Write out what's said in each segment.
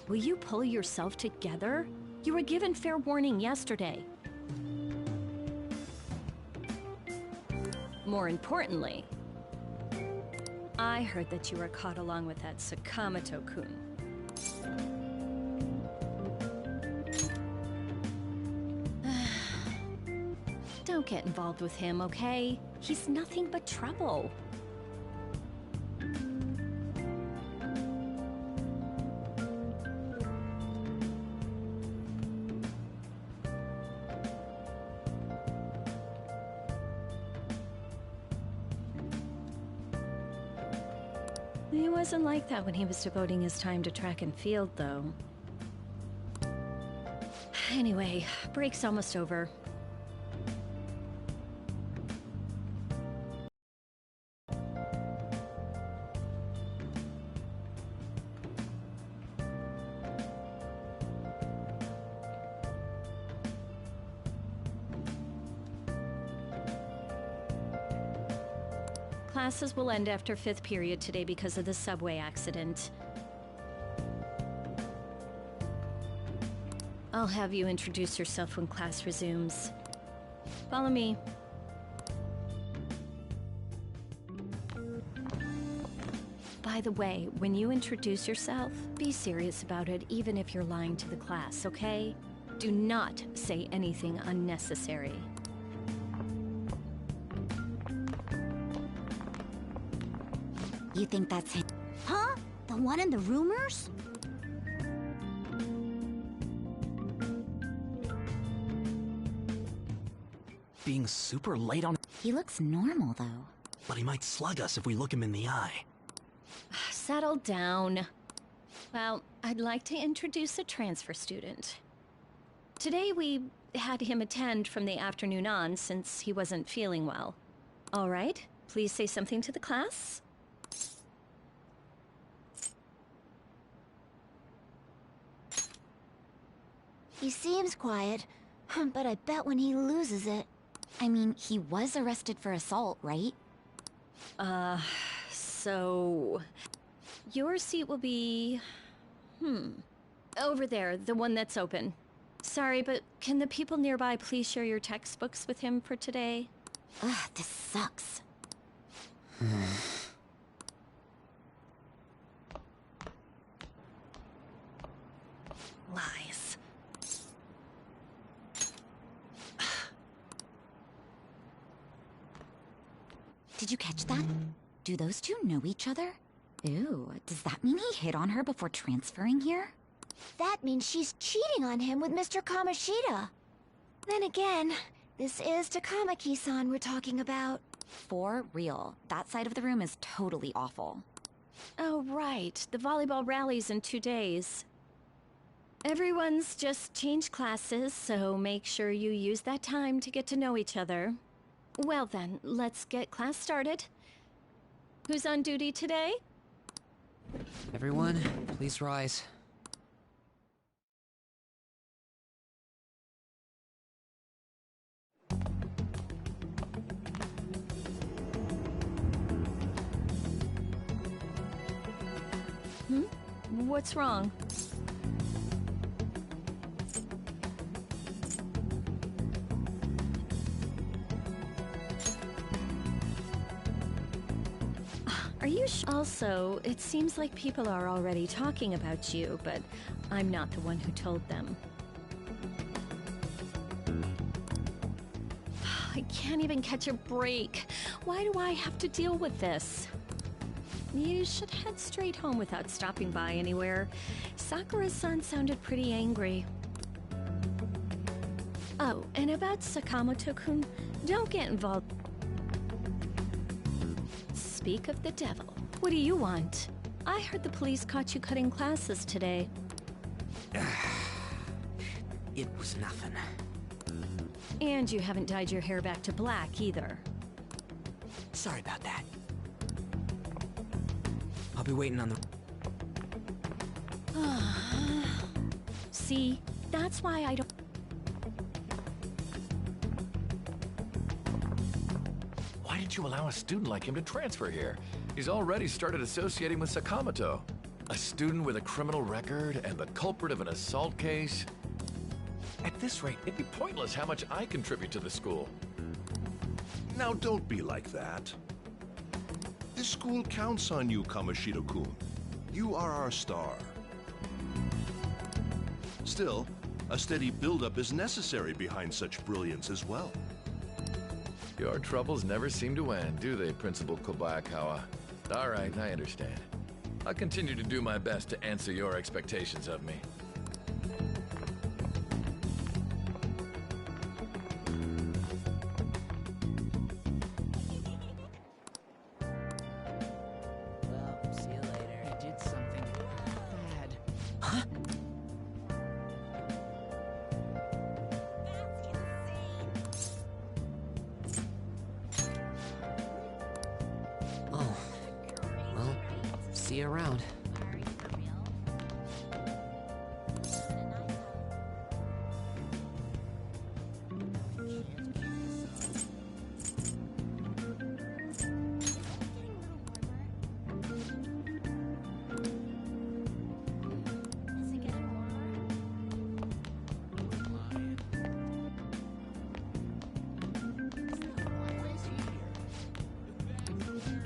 Will you pull yourself together? You were given fair warning yesterday. More importantly, I heard that you were caught along with that Sakamoto-kun. Don't get involved with him, okay? He's nothing but trouble. He wasn't like that when he was devoting his time to track and field, though. Anyway, break's almost over. Classes will end after 5th period today because of the subway accident. I'll have you introduce yourself when class resumes. Follow me. By the way, when you introduce yourself, be serious about it even if you're lying to the class, okay? Do not say anything unnecessary. You think that's him? Huh? The one in the rumors? Being super late on... He looks normal, though. But he might slug us if we look him in the eye. Settle down. Well, I'd like to introduce a transfer student. Today we had him attend from the afternoon on since he wasn't feeling well. All right, please say something to the class. He seems quiet, but I bet when he loses it... I mean, he was arrested for assault, right? So... Your seat will be... over there, the one that's open. Sorry, but can the people nearby please share your textbooks with him for today? Ugh, this sucks. Lies. Did you catch that? Do those two know each other? Ooh, does that mean he hit on her before transferring here? That means she's cheating on him with Mr. Kamoshida. Then again, this is Takamaki-san we're talking about. For real, that side of the room is totally awful. Oh, right. The volleyball rally's in 2 days. Everyone's just changed classes, so make sure you use that time to get to know each other. Well then, let's get class started. Who's on duty today? Everyone, please rise. What's wrong? Are you also, it seems like people are already talking about you, but I'm not the one who told them. I can't even catch a break. Why do I have to deal with this? You should head straight home without stopping by anywhere. Sakura-san sounded pretty angry. Oh, and about Sakamoto-kun, don't get involved. Speak of the devil. What do you want? I heard the police caught you cutting classes today. It was nothing. And you haven't dyed your hair back to black either. Sorry about that. I'll be waiting on the... See, that's why I don't... Why did you allow a student like him to transfer here? He's already started associating with Sakamoto. A student with a criminal record and the culprit of an assault case? At this rate, it'd be pointless how much I contribute to the school. Now don't be like that. This school counts on you, Kamoshida-kun. You are our star. Still, a steady buildup is necessary behind such brilliance as well. Your troubles never seem to end, do they, Principal Kobayakawa? All right, I understand. I'll continue to do my best to answer your expectations of me. Well, see you later. I did something bad. Huh? Oh. Well, see you around.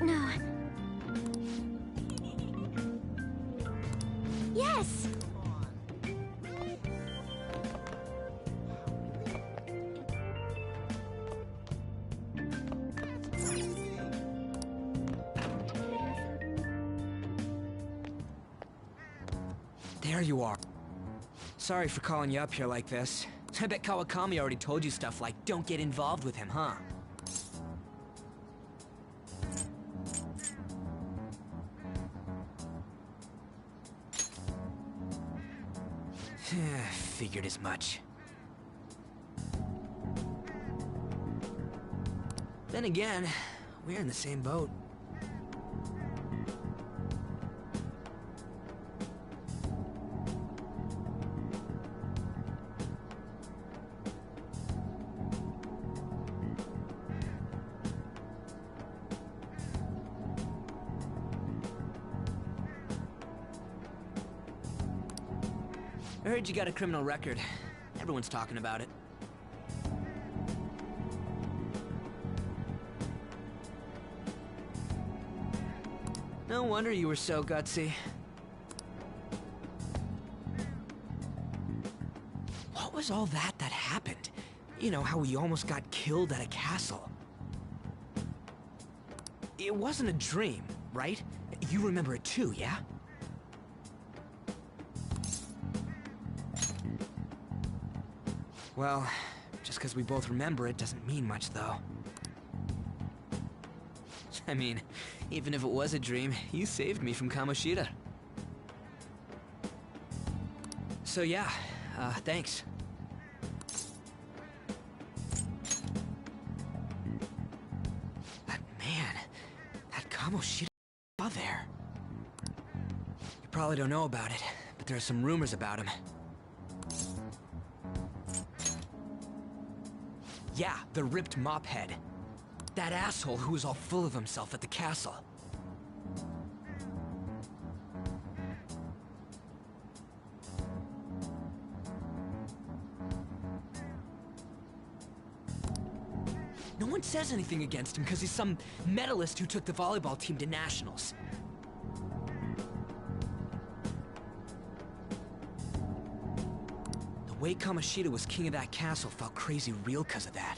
No. Yes! There you are. Sorry for calling you up here like this. I bet Kawakami already told you stuff like, don't get involved with him, huh? Figured as much. Then again, we're in the same boat. I heard you got a criminal record. Everyone's talking about it. No wonder you were so gutsy. What was all that happened? You know, how we almost got killed at a castle. It wasn't a dream, right? You remember it too, yeah? Well, just because we both remember it doesn't mean much, though. I mean, even if it was a dream, you saved me from Kamoshida. So yeah, thanks. But man, that Kamoshida there. You probably don't know about it, but there are some rumors about him. Yeah, the ripped mop head. That asshole who was all full of himself at the castle. No one says anything against him because he's some medalist who took the volleyball team to nationals. The way Kamoshida was king of that castle felt crazy real because of that.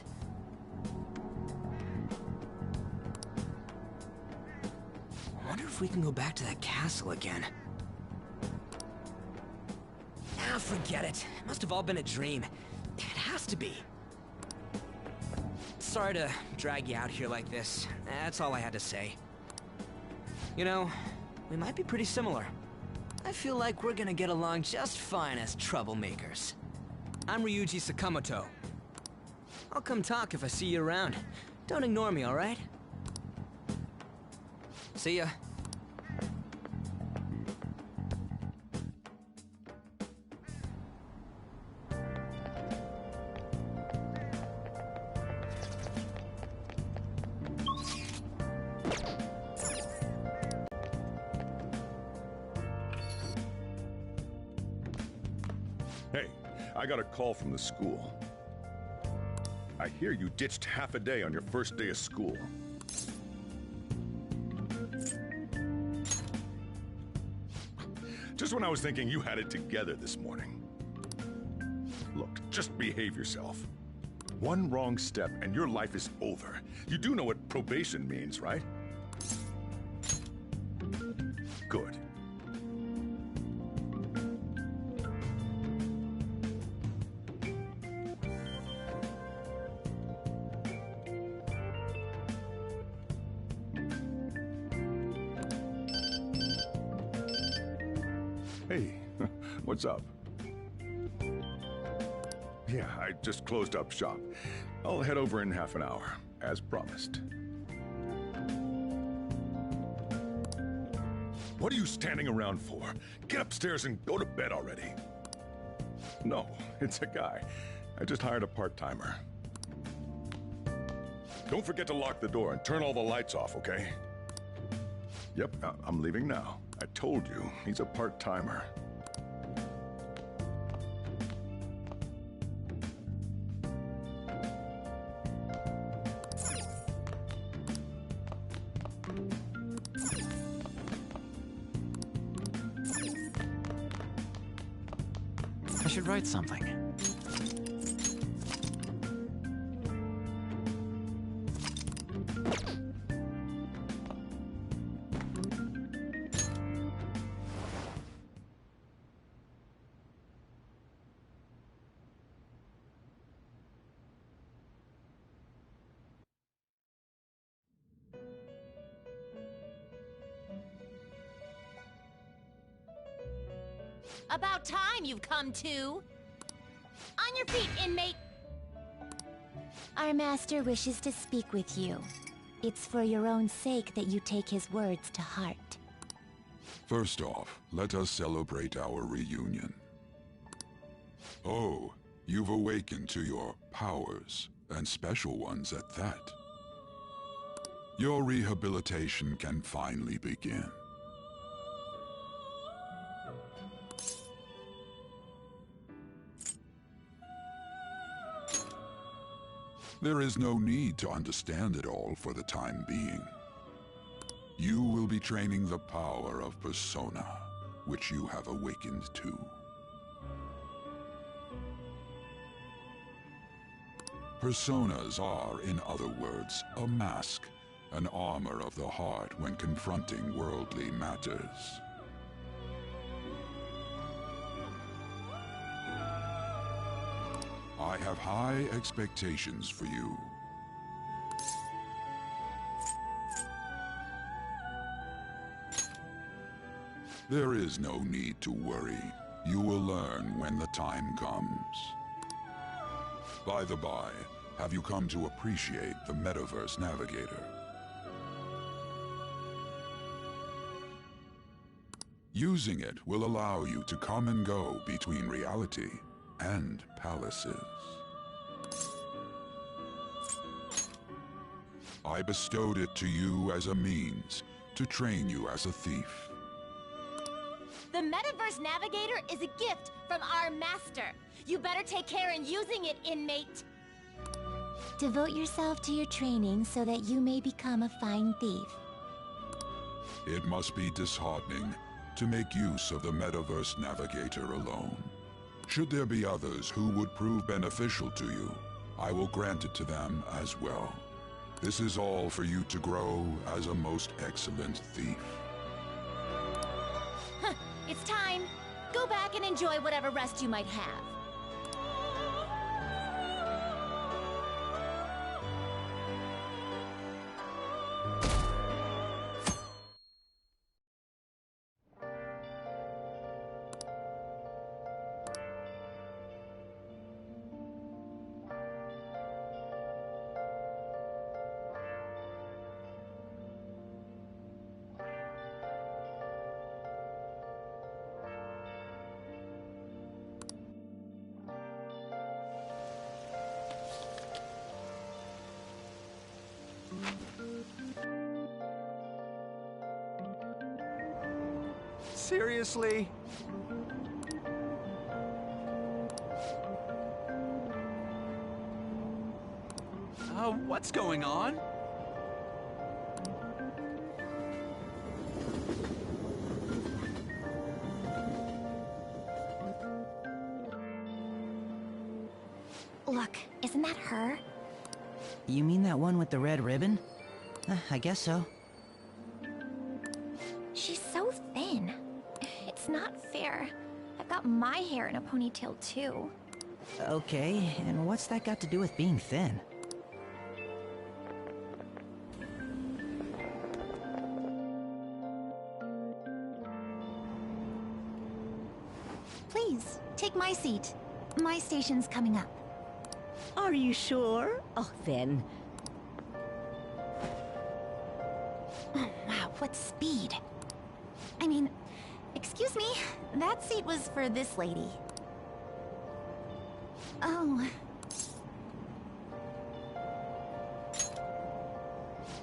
I wonder if we can go back to that castle again. Ah, forget it. It must have all been a dream. It has to be. Sorry to drag you out here like this. That's all I had to say. You know, we might be pretty similar. I feel like we're gonna get along just fine as troublemakers. I'm Ryuji Sakamoto. I'll come talk if I see you around. Don't ignore me, alright? See ya. Hey, I got a call from the school. I hear you ditched half a day on your first day of school. Just when I was thinking you had it together this morning. Look, just behave yourself. One wrong step and your life is over. You do know what probation means, right? Good. Hey, what's up? Yeah, I just closed up shop. I'll head over in half an hour, as promised. What are you standing around for? Get upstairs and go to bed already. No, it's a guy. I just hired a part-timer. Don't forget to lock the door and turn all the lights off, okay? Yep, I'm leaving now. I told you, he's a part-timer. I should write something. About time you've come to. On your feet, inmate! Our master wishes to speak with you. It's for your own sake that you take his words to heart. First off, let us celebrate our reunion. Oh, you've awakened to your powers, and special ones at that. Your rehabilitation can finally begin. There is no need to understand it all for the time being. You will be training the power of Persona, which you have awakened to. Personas are, in other words, a mask, an armor of the heart when confronting worldly matters. I have high expectations for you. There is no need to worry. You will learn when the time comes. By the by, have you come to appreciate the Metaverse Navigator? Using it will allow you to come and go between reality and palaces. I bestowed it to you as a means to train you as a thief. The Metaverse Navigator is a gift from our master. You better take care in using it, inmate. Devote yourself to your training so that you may become a fine thief. It must be disheartening to make use of the Metaverse Navigator alone. Should there be others who would prove beneficial to you, I will grant it to them as well. This is all for you to grow as a most excellent thief. Huh, it's time. Go back and enjoy whatever rest you might have. Seriously? What's going on? Look, isn't that her? You mean that one with the red ribbon? I guess so. She's so thin. It's not fair. I've got my hair in a ponytail too. Okay, and what's that got to do with being thin? Please, take my seat. My station's coming up. Are you sure? Oh, then. Oh, wow, what speed. I mean, excuse me, that seat was for this lady. Oh.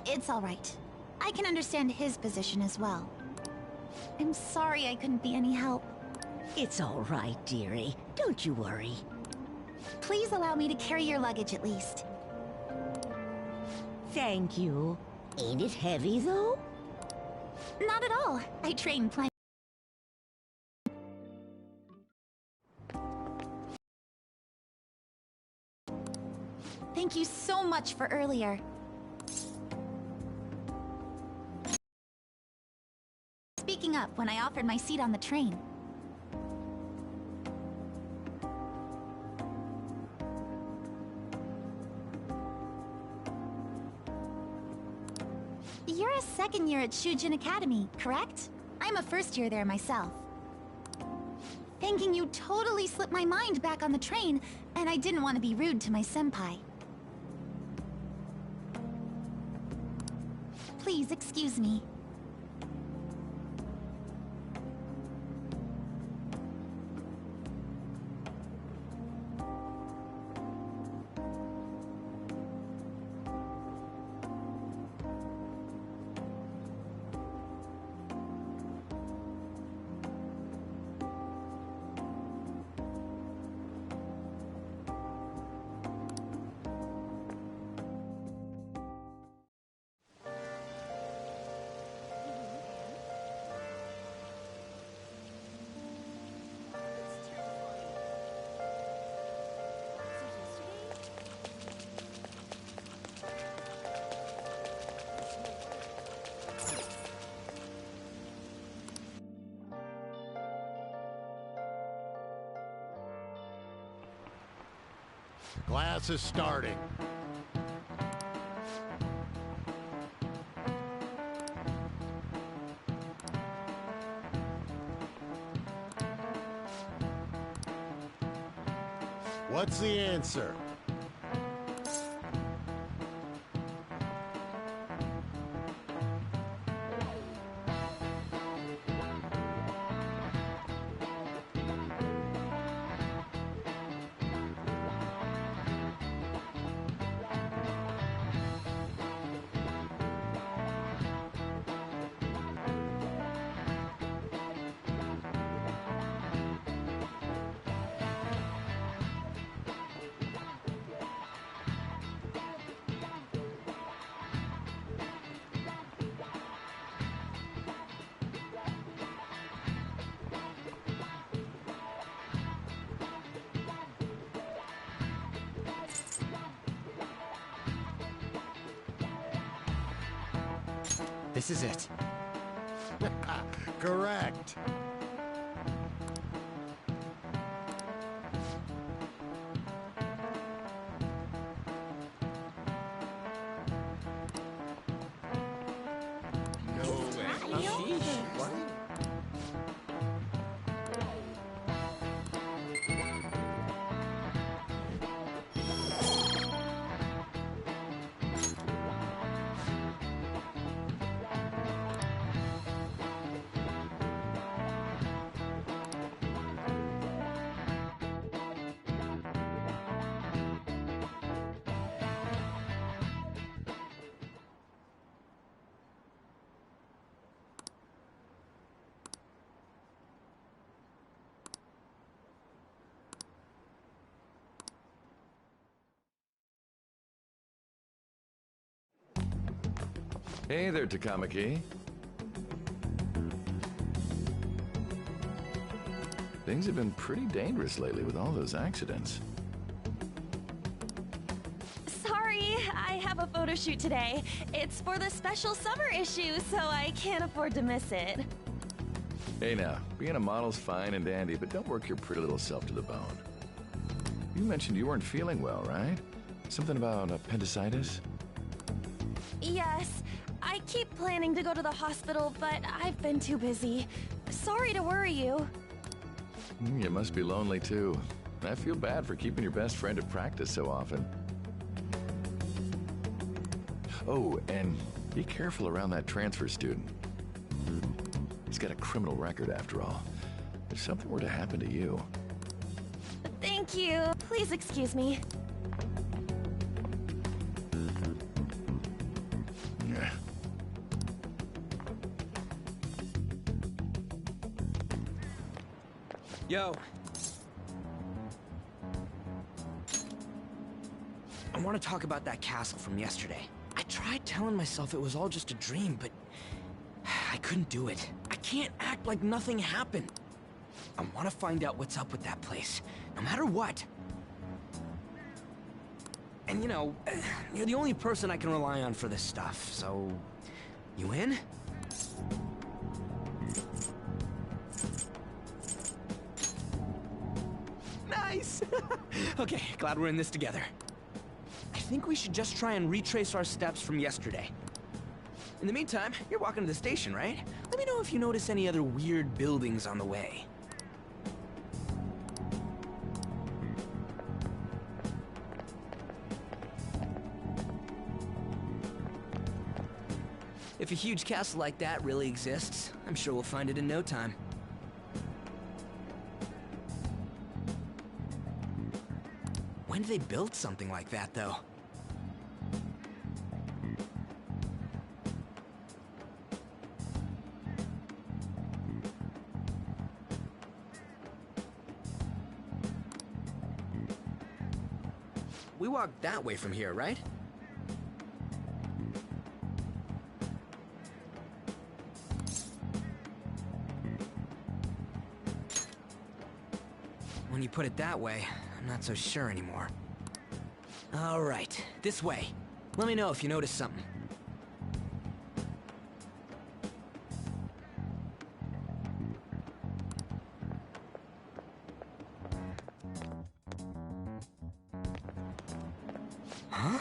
It's all right. I can understand his position as well. I'm sorry I couldn't be any help. It's all right, dearie. Don't you worry. Please allow me to carry your luggage at least. Thank you. Ain't it heavy, though? Not at all. I train plenty. Thank you so much for earlier. Speaking up when I offered my seat on the train. You're a second year at Shujin Academy, correct? I'm a first year there myself. Thinking you totally slipped my mind back on the train, and I didn't want to be rude to my senpai. Please excuse me. Class is starting. What's the answer? This is it. Correct. No way. What? Hey there, Takamaki. Things have been pretty dangerous lately with all those accidents. Sorry, I have a photo shoot today. It's for the special summer issue, so I can't afford to miss it. Hey now, being a model's fine and dandy, but don't work your pretty little self to the bone. You mentioned you weren't feeling well, right? Something about appendicitis? Yes, I keep planning to go to the hospital, but I've been too busy. Sorry to worry you. You must be lonely too. I feel bad for keeping your best friend at practice so often. Oh, and be careful around that transfer student. He's got a criminal record after all. If something were to happen to you... Thank you. Please excuse me. Yeah. Yo. I want to talk about that castle from yesterday. I tried telling myself it was all just a dream, but I couldn't do it. I can't act like nothing happened. I want to find out what's up with that place, no matter what. And you know, you're the only person I can rely on for this stuff, so... You in? Nice! Okay, glad we're in this together. I think we should just try and retrace our steps from yesterday. In the meantime, you're walking to the station, right? Let me know if you notice any other weird buildings on the way. If a huge castle like that really exists, I'm sure we'll find it in no time. When did they build something like that, though? We walked that way from here, right? When you put it that way, I'm not so sure anymore. All right, this way. Let me know if you notice something. Huh?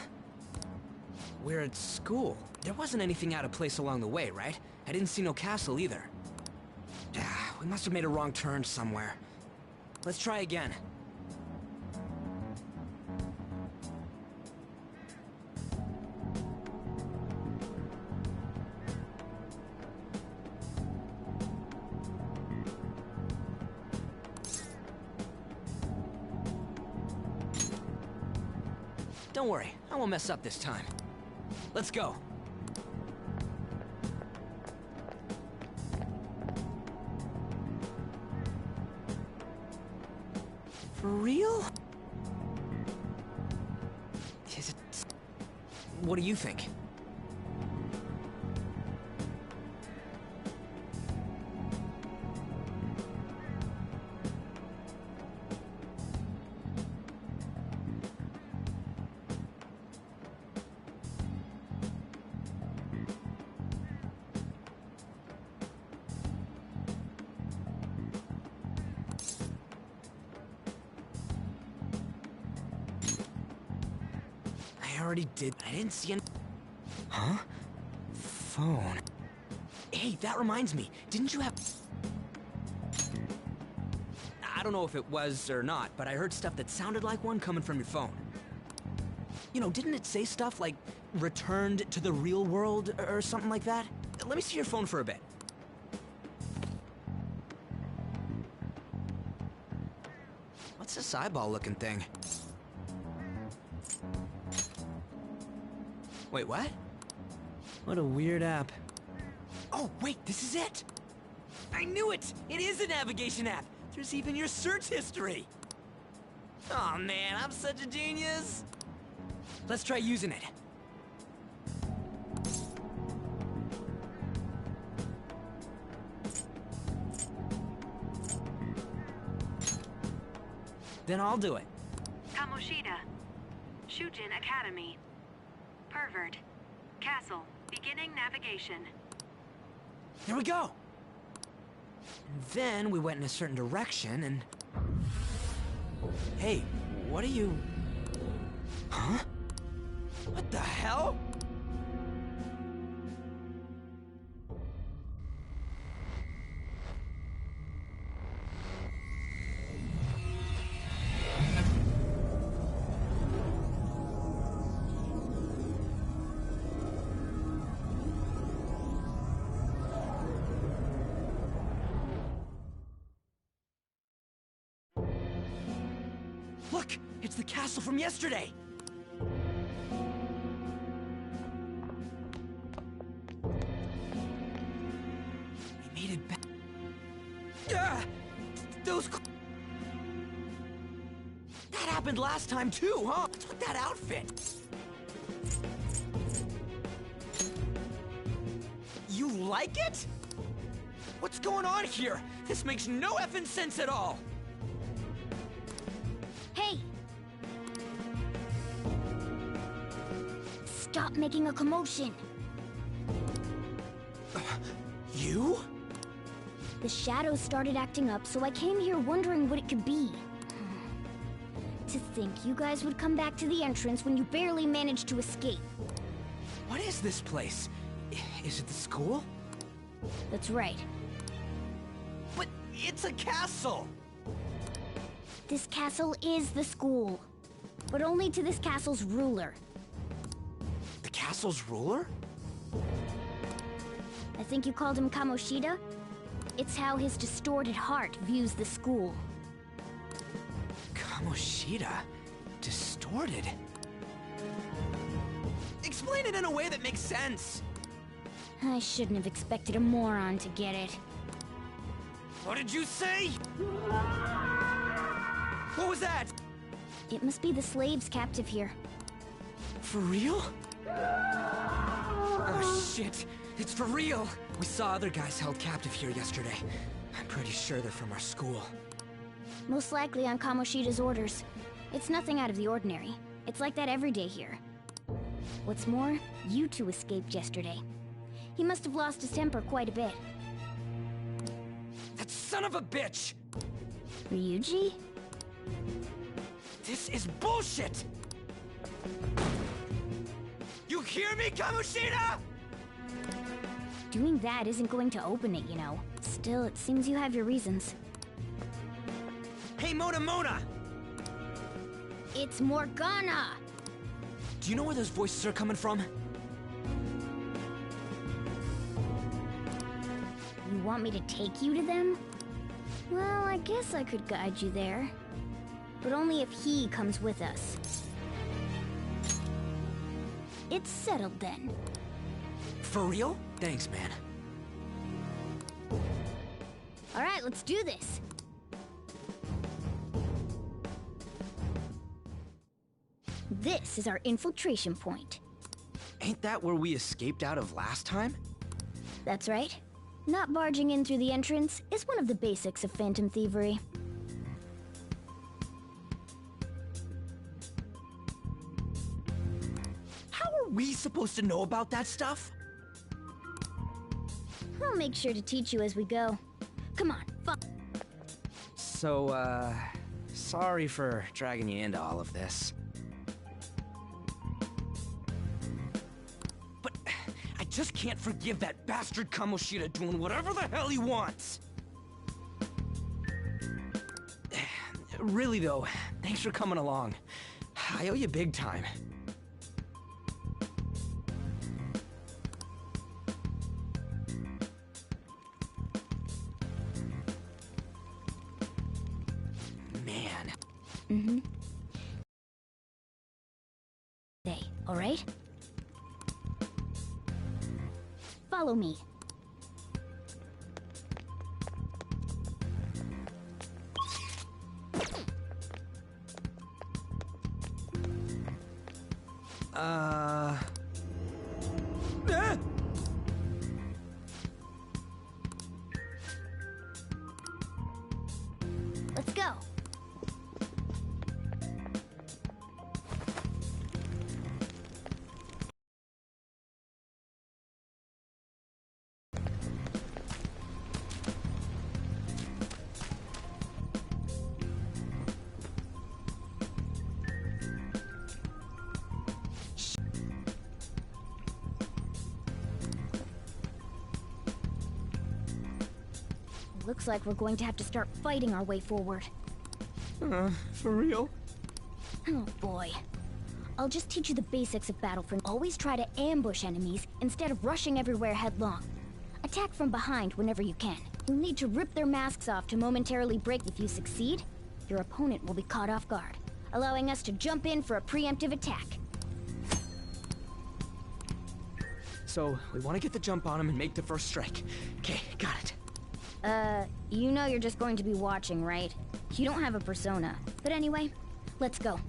We're at school. There wasn't anything out of place along the way, right? I didn't see no castle either. We must have made a wrong turn somewhere. Let's try again. Don't worry, I won't mess up this time. Let's go. For real? Is it... What do you think? I already did. I didn't see any... Huh? Phone. Hey, that reminds me. Didn't you have... I don't know if it was or not, but I heard stuff that sounded like one coming from your phone. You know, didn't it say stuff like, returned to the real world, or something like that? Let me see your phone for a bit. What's this eyeball-looking thing? Wait, what? What a weird app. Oh, wait, this is it! I knew it! It is a navigation app! There's even your search history! Oh man, I'm such a genius! Let's try using it. Then I'll do it. Kamoshida. Shujin Academy. Pervert. Castle. Beginning navigation. Here we go! And then we went in a certain direction and... Hey, what are you... Huh? What the hell? Look! It's the castle from yesterday! We made it back. Those... That happened last time too, huh? What's with that outfit? You like it? What's going on here? This makes no effing sense at all! Hey! Stop making a commotion! You? The shadows started acting up, so I came here wondering what it could be. To think you guys would come back to the entrance when you barely managed to escape. What is this place? Is it the school? That's right. But it's a castle! This castle is the school. But only to this castle's ruler. The castle's ruler? I think you called him Kamoshida? It's how his distorted heart views the school. Kamoshida? Distorted? Explain it in a way that makes sense! I shouldn't have expected a moron to get it. What did you say? What was that? It must be the slaves captive here. For real? Oh shit, it's for real! We saw other guys held captive here yesterday. I'm pretty sure they're from our school. Most likely on Kamoshida's orders. It's nothing out of the ordinary. It's like that every day here. What's more, you two escaped yesterday. He must have lost his temper quite a bit. That son of a bitch! Ryuji? This is bullshit! You hear me, Kamoshida?! Doing that isn't going to open it, you know. Still, it seems you have your reasons. Hey, Mona! It's Morgana! Do you know where those voices are coming from? You want me to take you to them? Well, I guess I could guide you there. But only if he comes with us. It's settled then. For real? Thanks, man. Alright, let's do this. This is our infiltration point. Ain't that where we escaped out of last time? That's right. Not barging in through the entrance is one of the basics of phantom thievery. How are we supposed to know about that stuff? I'll make sure to teach you as we go. Come on, So, sorry for dragging you into all of this. But I just can't forgive that bastard Kamoshida doing whatever the hell he wants! Really though, thanks for coming along. I owe you big time. Man. All right? Follow me. Let's go. Looks like we're going to have to start fighting our way forward. For real? Oh boy. I'll just teach you the basics of Battlefront. Always try to ambush enemies instead of rushing everywhere headlong. Attack from behind whenever you can. You'll need to rip their masks off to momentarily break. If you succeed, your opponent will be caught off guard, allowing us to jump in for a preemptive attack. So, we want to get the jump on him and make the first strike. Okay, got it. You know you're just going to be watching, right? You don't have a persona. But anyway, let's go.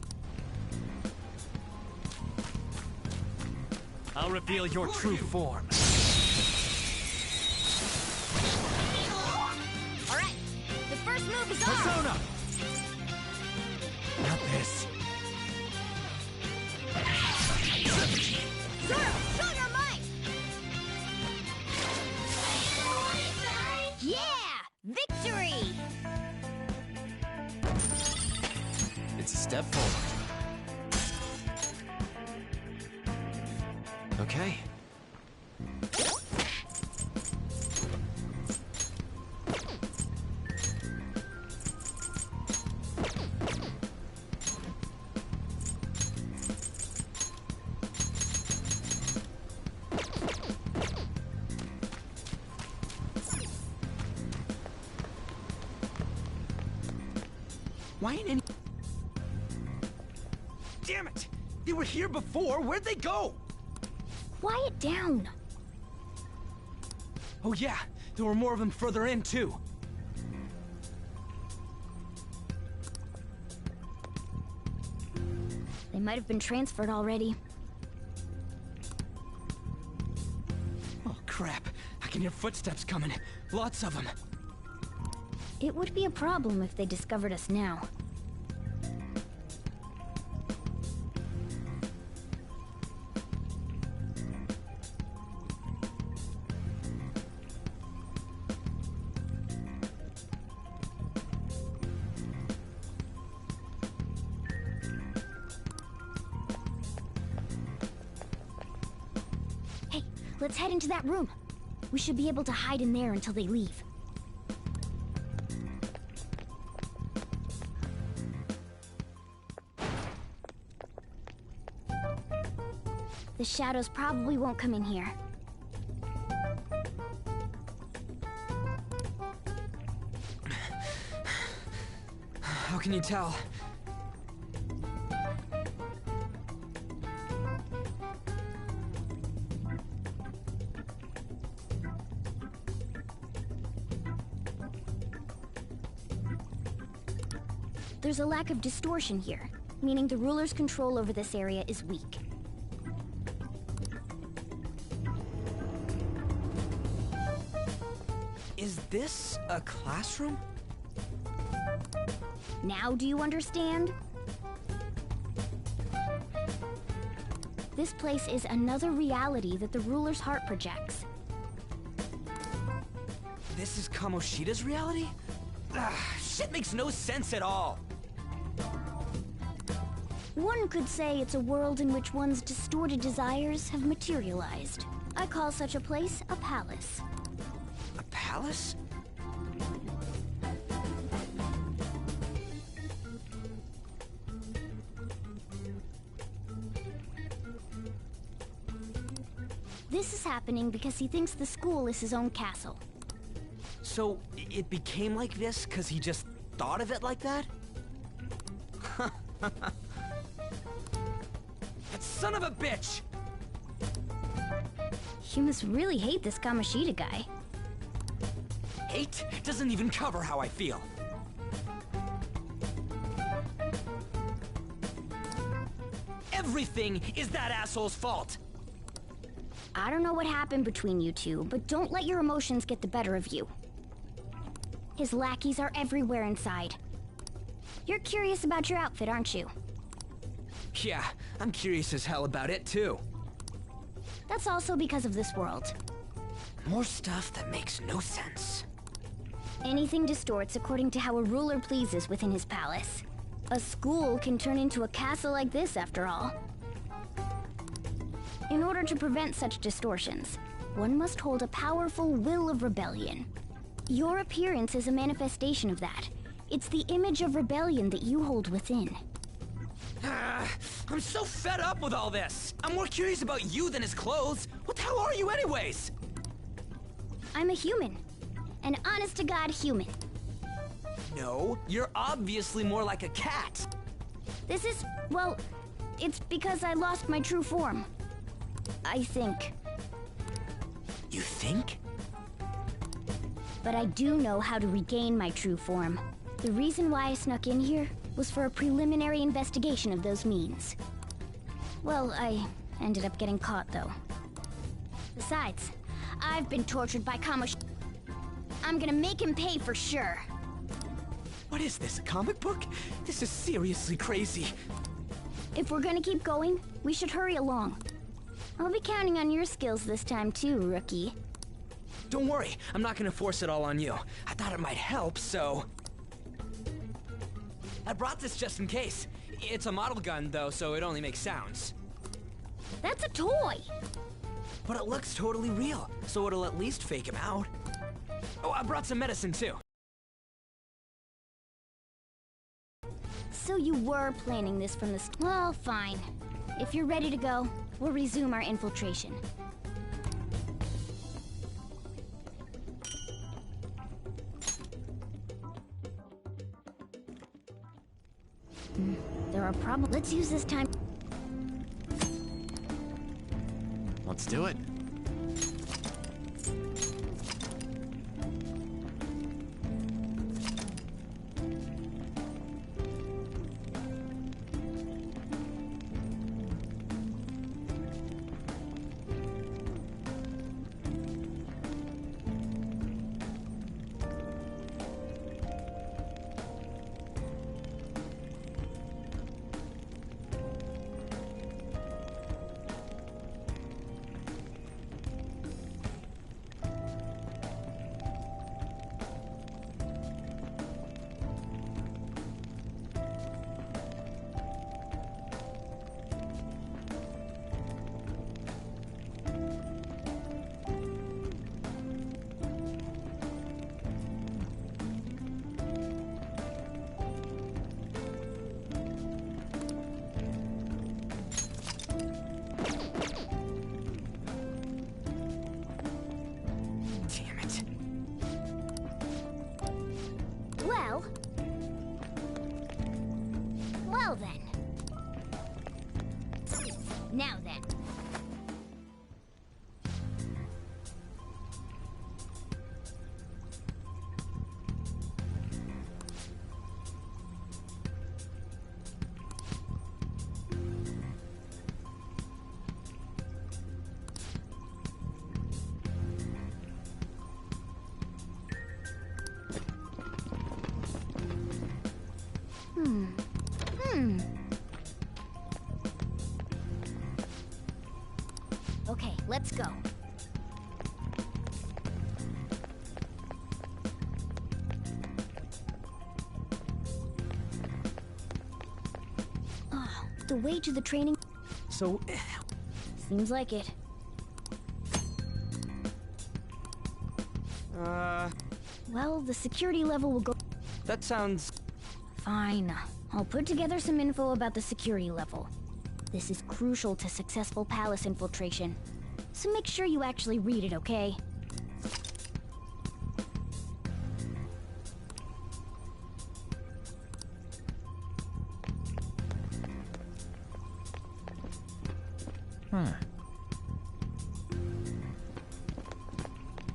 I'll reveal your true form. Alright, the first move is on! Persona! Not this. Zoro, show your might! Yeah! Victory! It's a step forward. Okay. Why ain't any... Damn it! They were here before! Where'd they go? Quiet down. Oh yeah, there were more of them further in, too. They might have been transferred already. Oh crap, I can hear footsteps coming. Lots of them. It would be a problem if they discovered us now. Hey, let's head into that room. We should be able to hide in there until they leave. The shadows probably won't come in here. How can you tell? There's a lack of distortion here, meaning the ruler's control over this area is weak. Is this a classroom? Now do you understand? This place is another reality that the ruler's heart projects. This is Kamoshida's reality? Shit makes no sense at all. One could say it's a world in which one's distorted desires have materialized. I call such a place a palace. A palace? This is happening because he thinks the school is his own castle. So, it became like this because he just thought of it like that? That son of a bitch! You must really hate this Kamoshida guy. Hate doesn't even cover how I feel. Everything is that asshole's fault! I don't know what happened between you two, but don't let your emotions get the better of you. His lackeys are everywhere inside. You're curious about your outfit, aren't you? Yeah, I'm curious as hell about it too. That's also because of this world. More stuff that makes no sense. Anything distorts according to how a ruler pleases within his palace. A school can turn into a castle like this, after all. In order to prevent such distortions, one must hold a powerful will of rebellion. Your appearance is a manifestation of that. It's the image of rebellion that you hold within. I'm so fed up with all this. I'm more curious about you than his clothes. What the hell are you anyways? I'm a human. An honest-to-God human. No, you're obviously more like a cat. This is, well, it's because I lost my true form. I think. You think? But I do know how to regain my true form. The reason why I snuck in here was for a preliminary investigation of those means. Well, I ended up getting caught, though. Besides, I've been tortured by Kamoshida. I'm gonna make him pay for sure. What is this, a comic book? This is seriously crazy. If we're gonna keep going, we should hurry along. I'll be counting on your skills this time too, rookie. Don't worry, I'm not gonna force it all on you. I thought it might help, so... I brought this just in case. It's a model gun, though, so it only makes sounds. That's a toy! But it looks totally real, so it'll at least fake him out. Oh, I brought some medicine, too. So you were planning this from the well, fine. If you're ready to go, we'll resume our infiltration. There are problems. Let's use this time. Let's do it. Well then. Now then. Okay, let's go. Oh, the way to the training... So... Seems like it. Well, the security level will go... That sounds... Fine. I'll put together some info about the security level. This is crucial to successful palace infiltration. So make sure you actually read it, okay?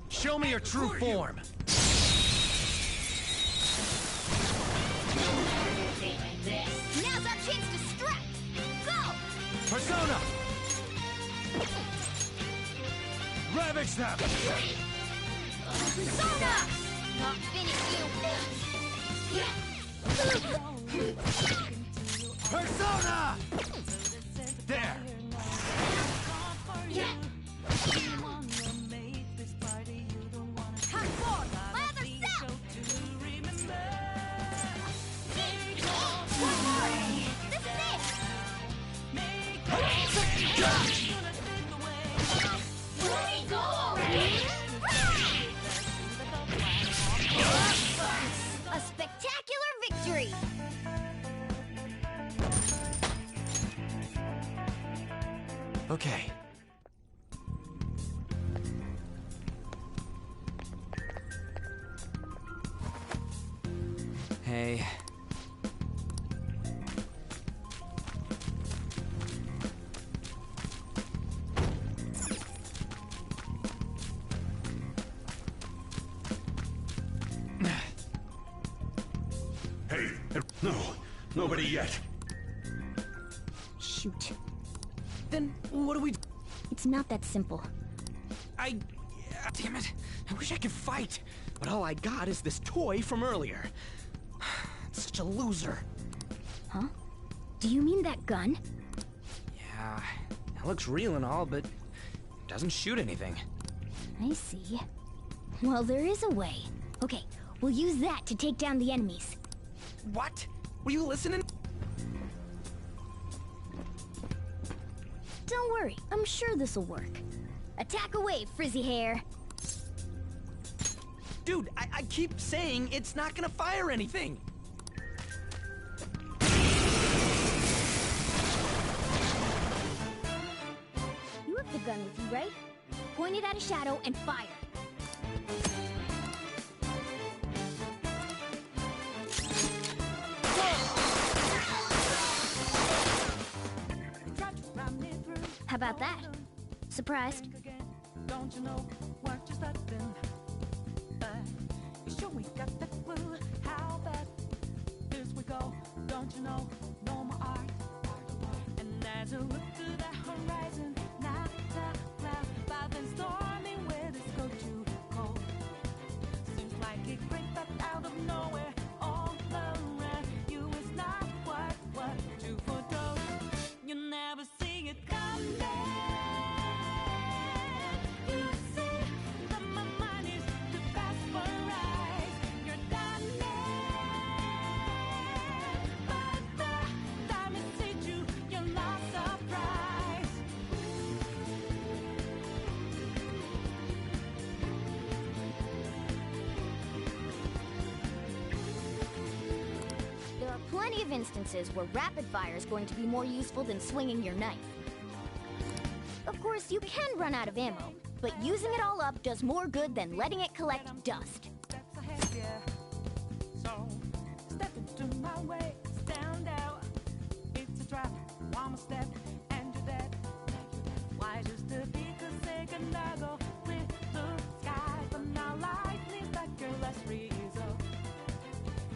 Show me your true form. Now's our chance to strike! Go! Persona! Ravage them! Persona! Not finish you! Persona! There! Yeah! Come forward! My other self! One more! This is it! victory! Okay. Hey. Hey, no, nobody yet. Shoot. Then what do we... It's not that simple. Damn it. I wish I could fight. But all I got is this toy from earlier. Such a loser. Huh? Do you mean that gun? Yeah, it looks real and all, but doesn't shoot anything. I see. Well, there is a way. Okay, we'll use that to take down the enemies. What? Were you listening? Don't worry, I'm sure this'll work. Attack away, frizzy hair! Dude, I keep saying it's not gonna fire anything! You have the gun with you, right? Point it at a shadow and fire. How about that? Surprised? Don't you know what you're starting? You sure we got that clue? How bad this we go? Don't you know? No more art. And as you look to the horizon, not the cloud, but then stormy weather's go too cold. Seems like it crept up out of nowhere, all around you is not what you foretold. You never see it coming. Plenty of instances where rapid fire is going to be more useful than swinging your knife. Of course, you can run out of ammo, but using it all up does more good than letting it collect dust. So, step into my way, stand out. It's a trap, one more step, and you're dead. Why just to be a second ago with the sky, but now lightning's like your last resort.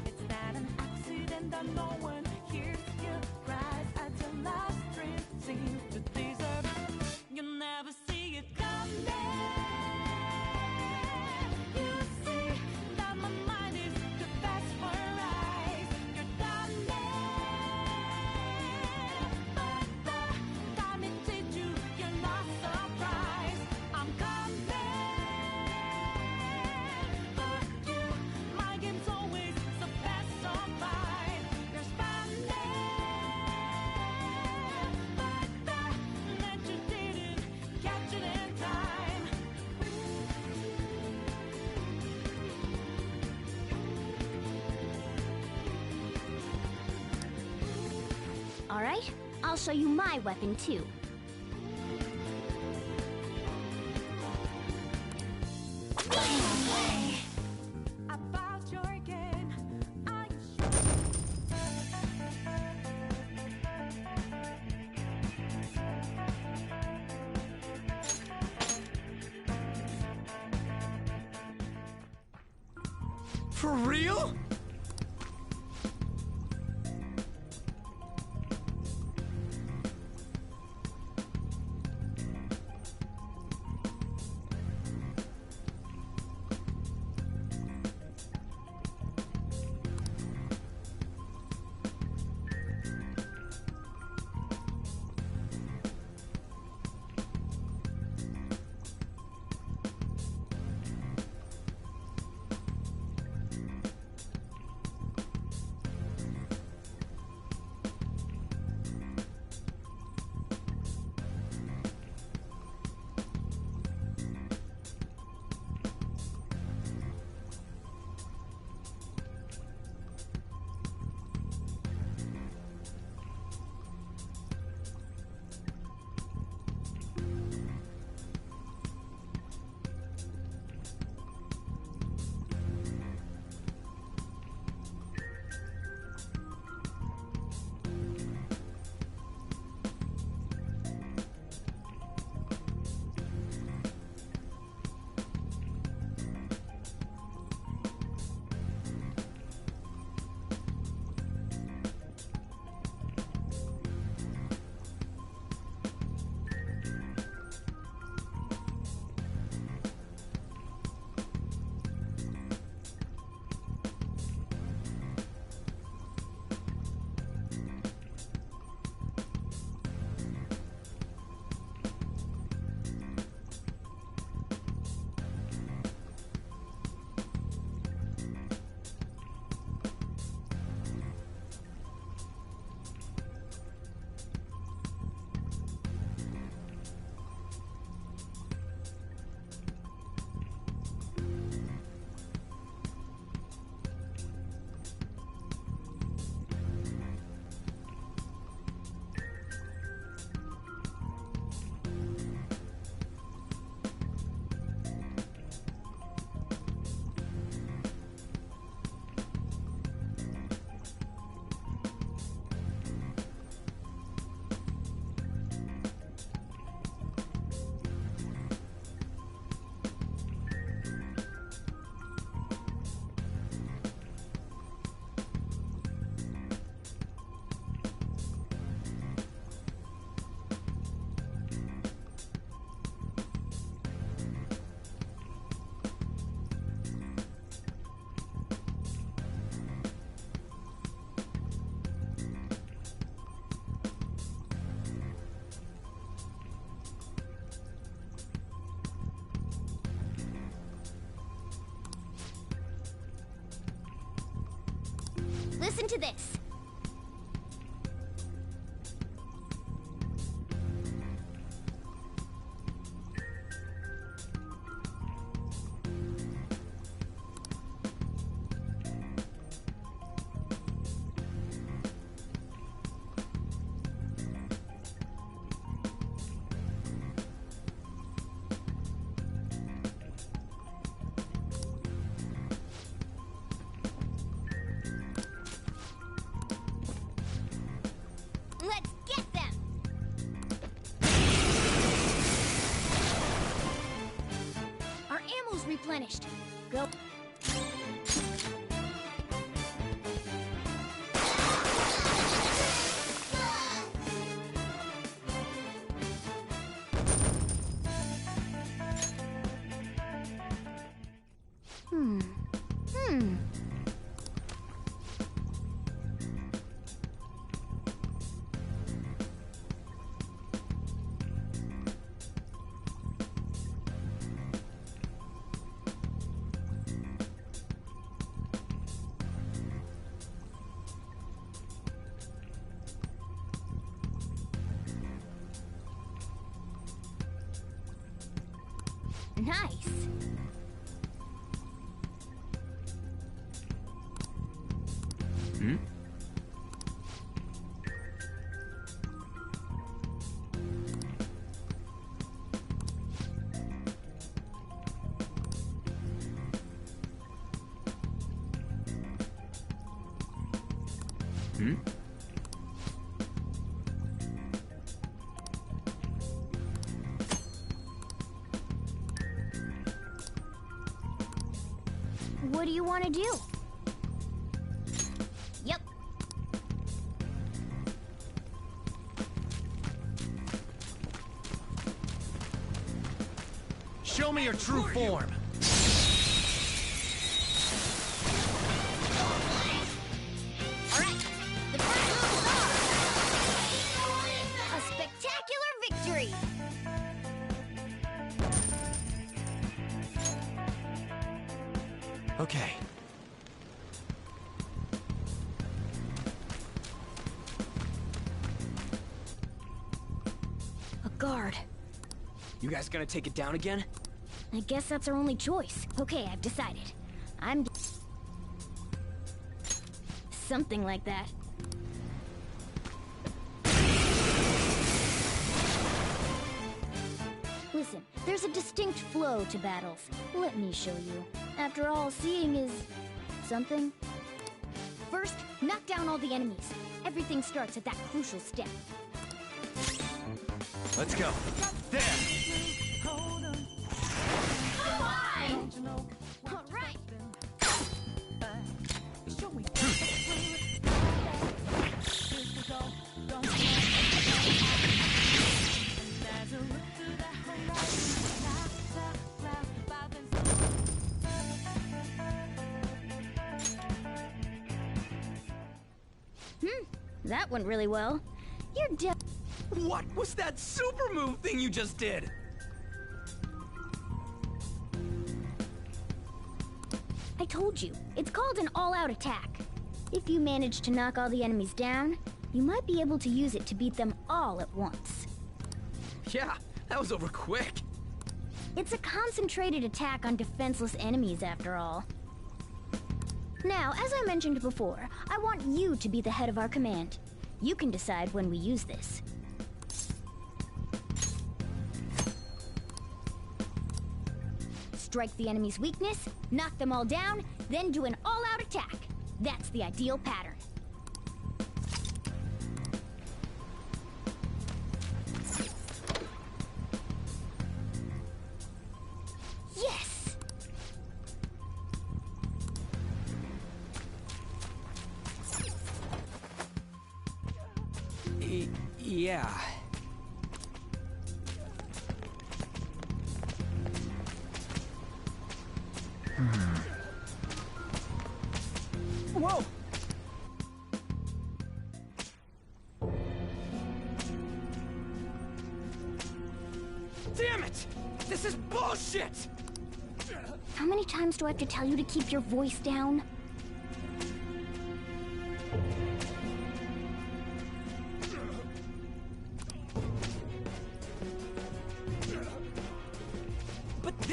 It's not an accident that no one hears you cries at your last dream seems to deserve. You never see it coming. You see that my mind is too fast for your eyes. You're done but the time it hit you, you're not surprised. I'm coming for you. My game's always so fast, so fine. You're spanning, but that you didn't catch it in time. All right, I'll show you my weapon too. About your game, are you For real? Listen to this. Let's get them! Our ammo's replenished. Go. Nice. Hmm? Hmm? What do you want to do? Yep. Show me your true form. All right. The first moves are a spectacular victory. Okay. A guard. You guys gonna take it down again? I guess that's our only choice. Okay, I've decided. I'm... something like that. Listen, there's a distinct flow to battles. Let me show you. After all, seeing is... something. First, knock down all the enemies. Everything starts at that crucial step. Let's go. There! All right! That went really well. You're What was that super move thing you just did? I told you, it's called an all-out attack. If you manage to knock all the enemies down, you might be able to use it to beat them all at once. Yeah, that was over quick. It's a concentrated attack on defenseless enemies, after all. Now, as I mentioned before, I want you to be the head of our command. You can decide when we use this. Strike the enemy's weakness, knock them all down, then do an all-out attack. That's the ideal pattern. Yes! Yeah. Whoa! Damn it! This is bullshit! How many times do I have to tell you to keep your voice down?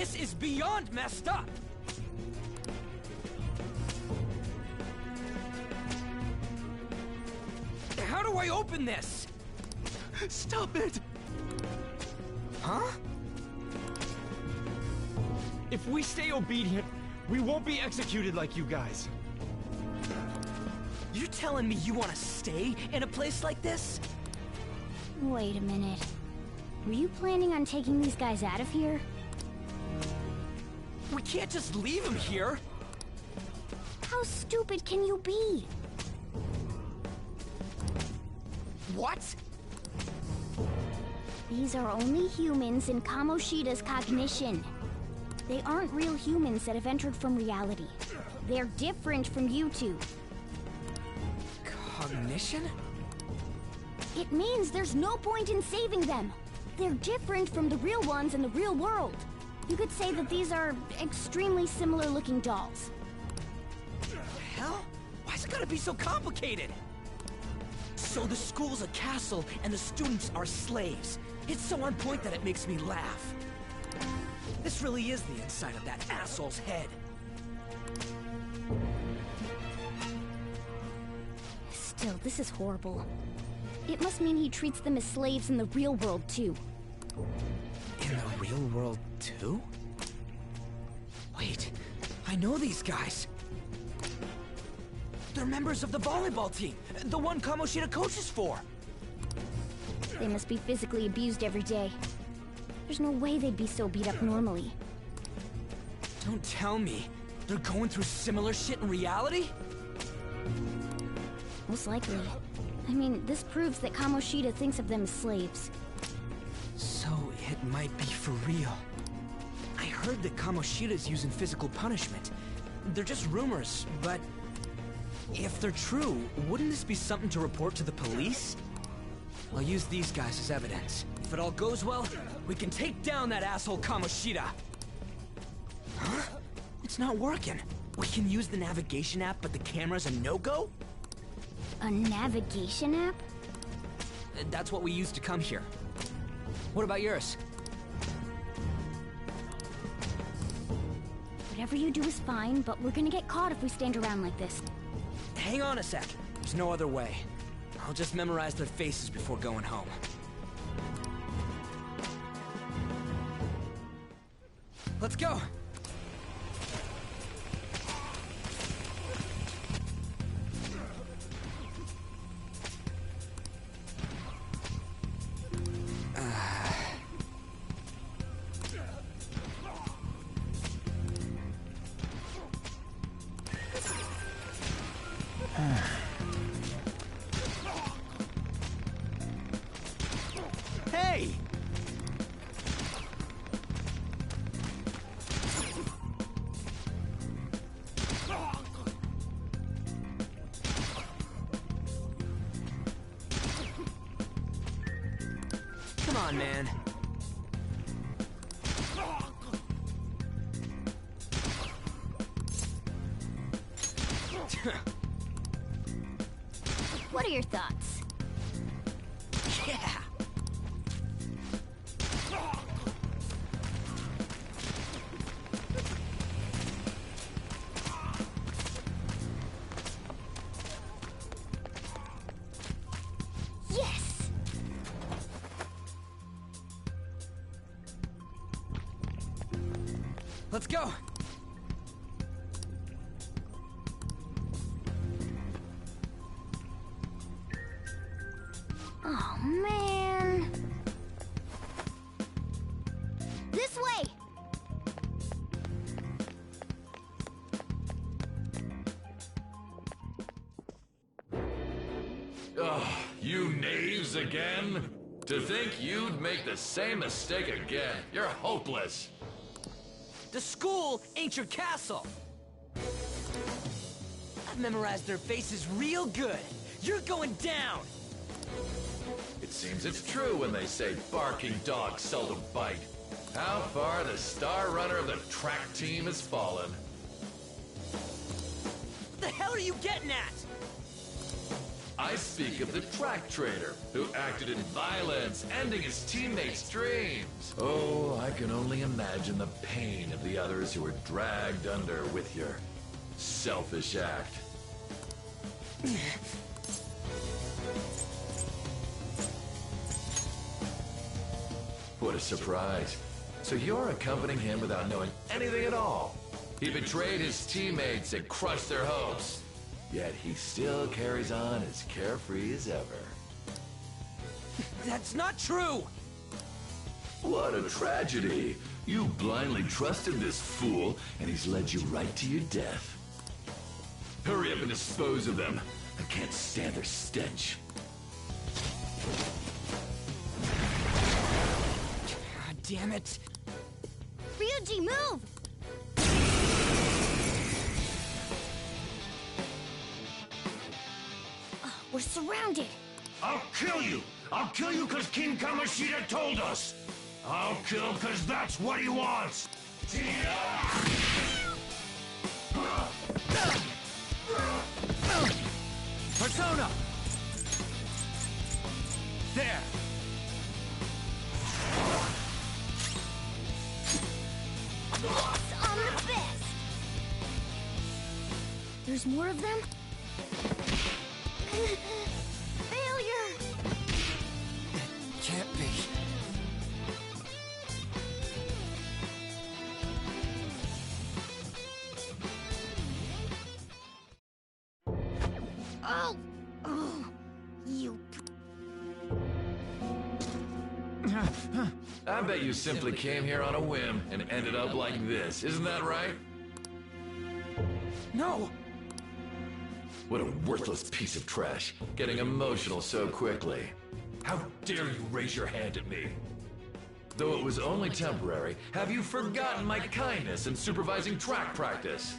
This is beyond messed up! How do I open this? Stop it! Huh? If we stay obedient, we won't be executed like you guys. You're telling me you want to stay in a place like this? Wait a minute. Were you planning on taking these guys out of here? We can't just leave them here! How stupid can you be? What? These are only humans in Kamoshida's cognition. They aren't real humans that have entered from reality. They're different from you two. Cognition? It means there's no point in saving them. They're different from the real ones in the real world. You could say that these are extremely similar looking dolls. Hell? Why's it gotta be so complicated? So the school's a castle and the students are slaves. It's so on point that it makes me laugh. This really is the inside of that asshole's head. Still, this is horrible. It must mean he treats them as slaves in the real world, too. In the real world, too? Wait, I know these guys. They're members of the volleyball team, the one Kamoshida coaches for. They must be physically abused every day. There's no way they'd be so beat up normally. Don't tell me they're going through similar shit in reality? Most likely. I mean, this proves that Kamoshida thinks of them as slaves. So it might be for real. I heard that Kamoshida's using physical punishment. They're just rumors, but if they're true, wouldn't this be something to report to the police? I'll use these guys as evidence. If it all goes well, we can take down that asshole Kamoshida! Huh? It's not working. We can use the navigation app, but the camera's a no-go? A navigation app? That's what we used to come here. What about yours? Whatever you do is fine, but we're gonna get caught if we stand around like this. Hang on a sec. There's no other way. I'll just memorize their faces before going home. Let's go! Hey! Come on, man. What are your thoughts? Yeah! Yes! Let's go! Oh, man. This way! Ugh, you knaves again? To think you'd make the same mistake again. You're hopeless. The school ain't your castle! I've memorized their faces real good. You're going down! It seems it's true when they say barking dogs seldom bite. How far the star runner of the track team has fallen. What the hell are you getting at? I speak speak of the track trader who acted in violence, ending his teammates' dreams. Oh, I can only imagine the pain of the others who were dragged under with your selfish act. What a surprise. So you're accompanying him without knowing anything at all. He betrayed his teammates and crushed their hopes. Yet he still carries on as carefree as ever. That's not true! What a tragedy. You blindly trusted this fool, and he's led you right to your death. Hurry up and dispose of them. I can't stand their stench. God damn it. Ryuji, move! We're surrounded. I'll kill you! I'll kill you because King Kamoshida told us! I'll kill because that's what he wants! Persona! There! I'm the best! There's more of them? Failure! Can't be. Oh! Oh! You... I bet you simply came here on a whim and ended up like this, isn't that right? No! What a worthless piece of trash, getting emotional so quickly. How dare you raise your hand at me? Though it was only temporary, have you forgotten my kindness in supervising track practice?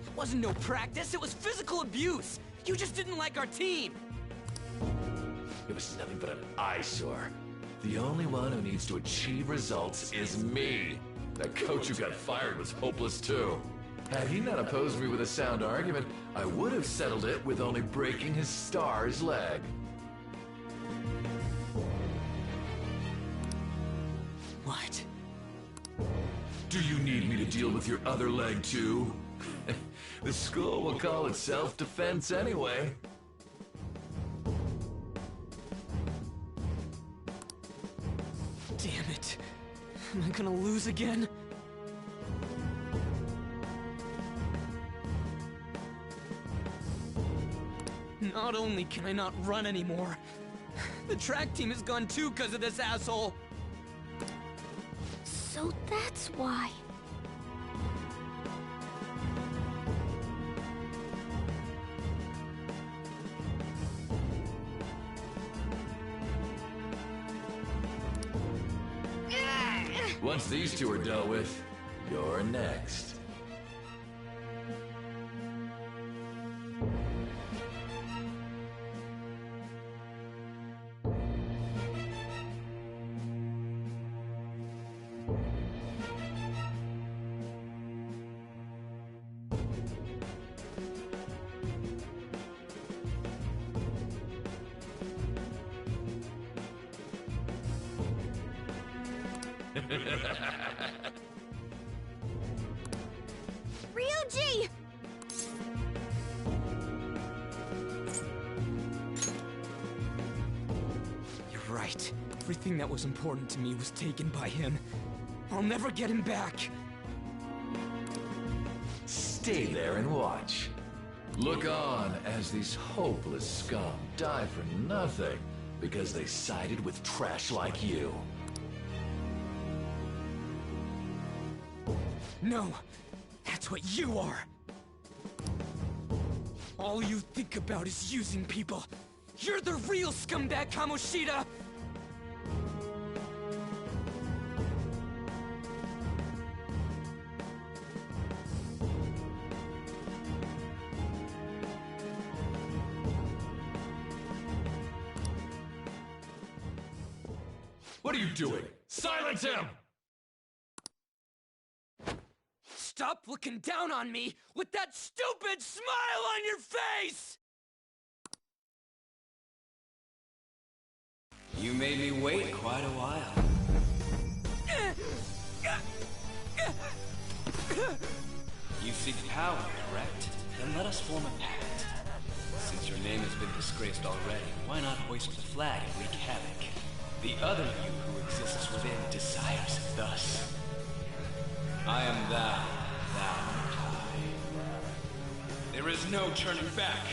It wasn't no practice, it was physical abuse! You just didn't like our team! It was nothing but an eyesore. The only one who needs to achieve results is me. That coach who got fired was hopeless too. Had he not opposed me with a sound argument, I would have settled it with only breaking his star's leg. What? Do you need me to deal with your other leg too? The school will call it self-defense anyway. Damn it. Am I gonna lose again? Not only can I not run anymore, the track team is gone too because of this asshole! So that's why... Once these two are dealt with, you're next. Ryuji! You're right. Everything that was important to me was taken by him. I'll never get him back. Stay there and watch. Look on as these hopeless scum die for nothing because they sided with trash like you. No, that's what you are. All you think about is using people. You're the real scumbag, Kamoshida! What are you doing? Silence him! Stop looking down on me with that stupid smile on your face! You made me wait quite a while. You seek power, correct? Then let us form a pact. Since your name has been disgraced already, why not hoist the flag and wreak havoc? The other you who exists within desires it thus. I am thou, thou art I. There is no turning back.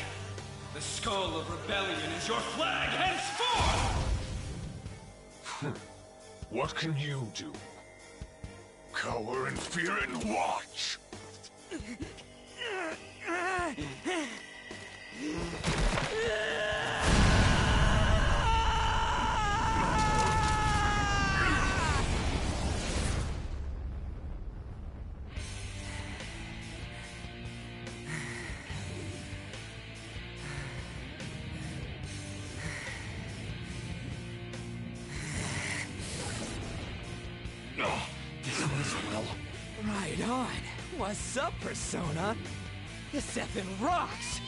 The skull of rebellion is your flag henceforth! What can you do? Cower in fear and watch! Right on. What's up, Persona? This effing rocks!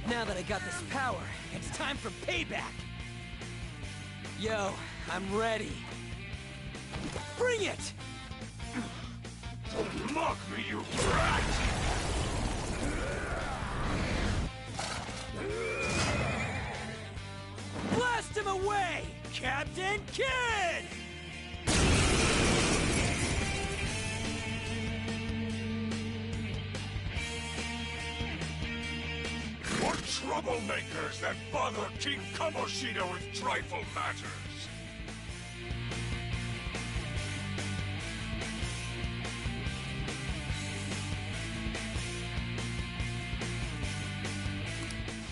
Now that I got this power, it's time for payback! Yo, I'm ready. Bring it! Don't mock me, you brat! Blast him away, Captain Kidd! What troublemakers that bother King Kamoshida with trifle matters?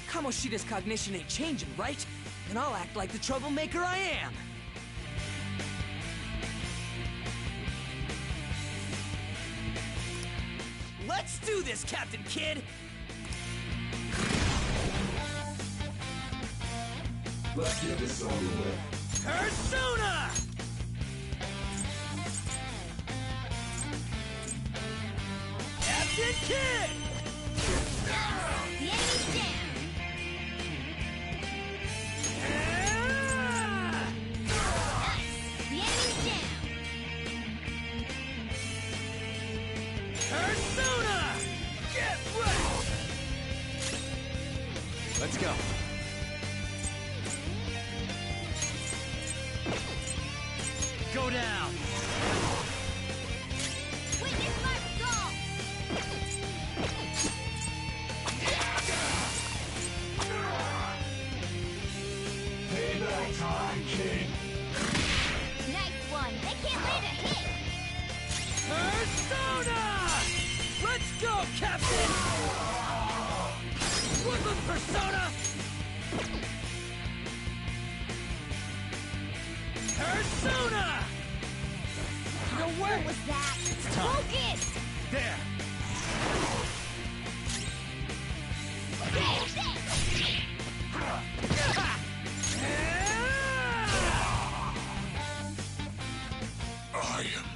Kamoshida's cognition ain't changing, right? And I'll act like the troublemaker I am! Let's do this, Captain Kidd! Let's get this over with. Persona! Captain Kidd! The enemy's down! The enemy's down! Persona! Get ready! Let's go. Go down! Witness my resolve! Payback time, King! Nice one! They can't land a hit! Persona! Let's go, Captain! Woodland Persona! Persona! No way! What was that? It's time. Focus! There! I am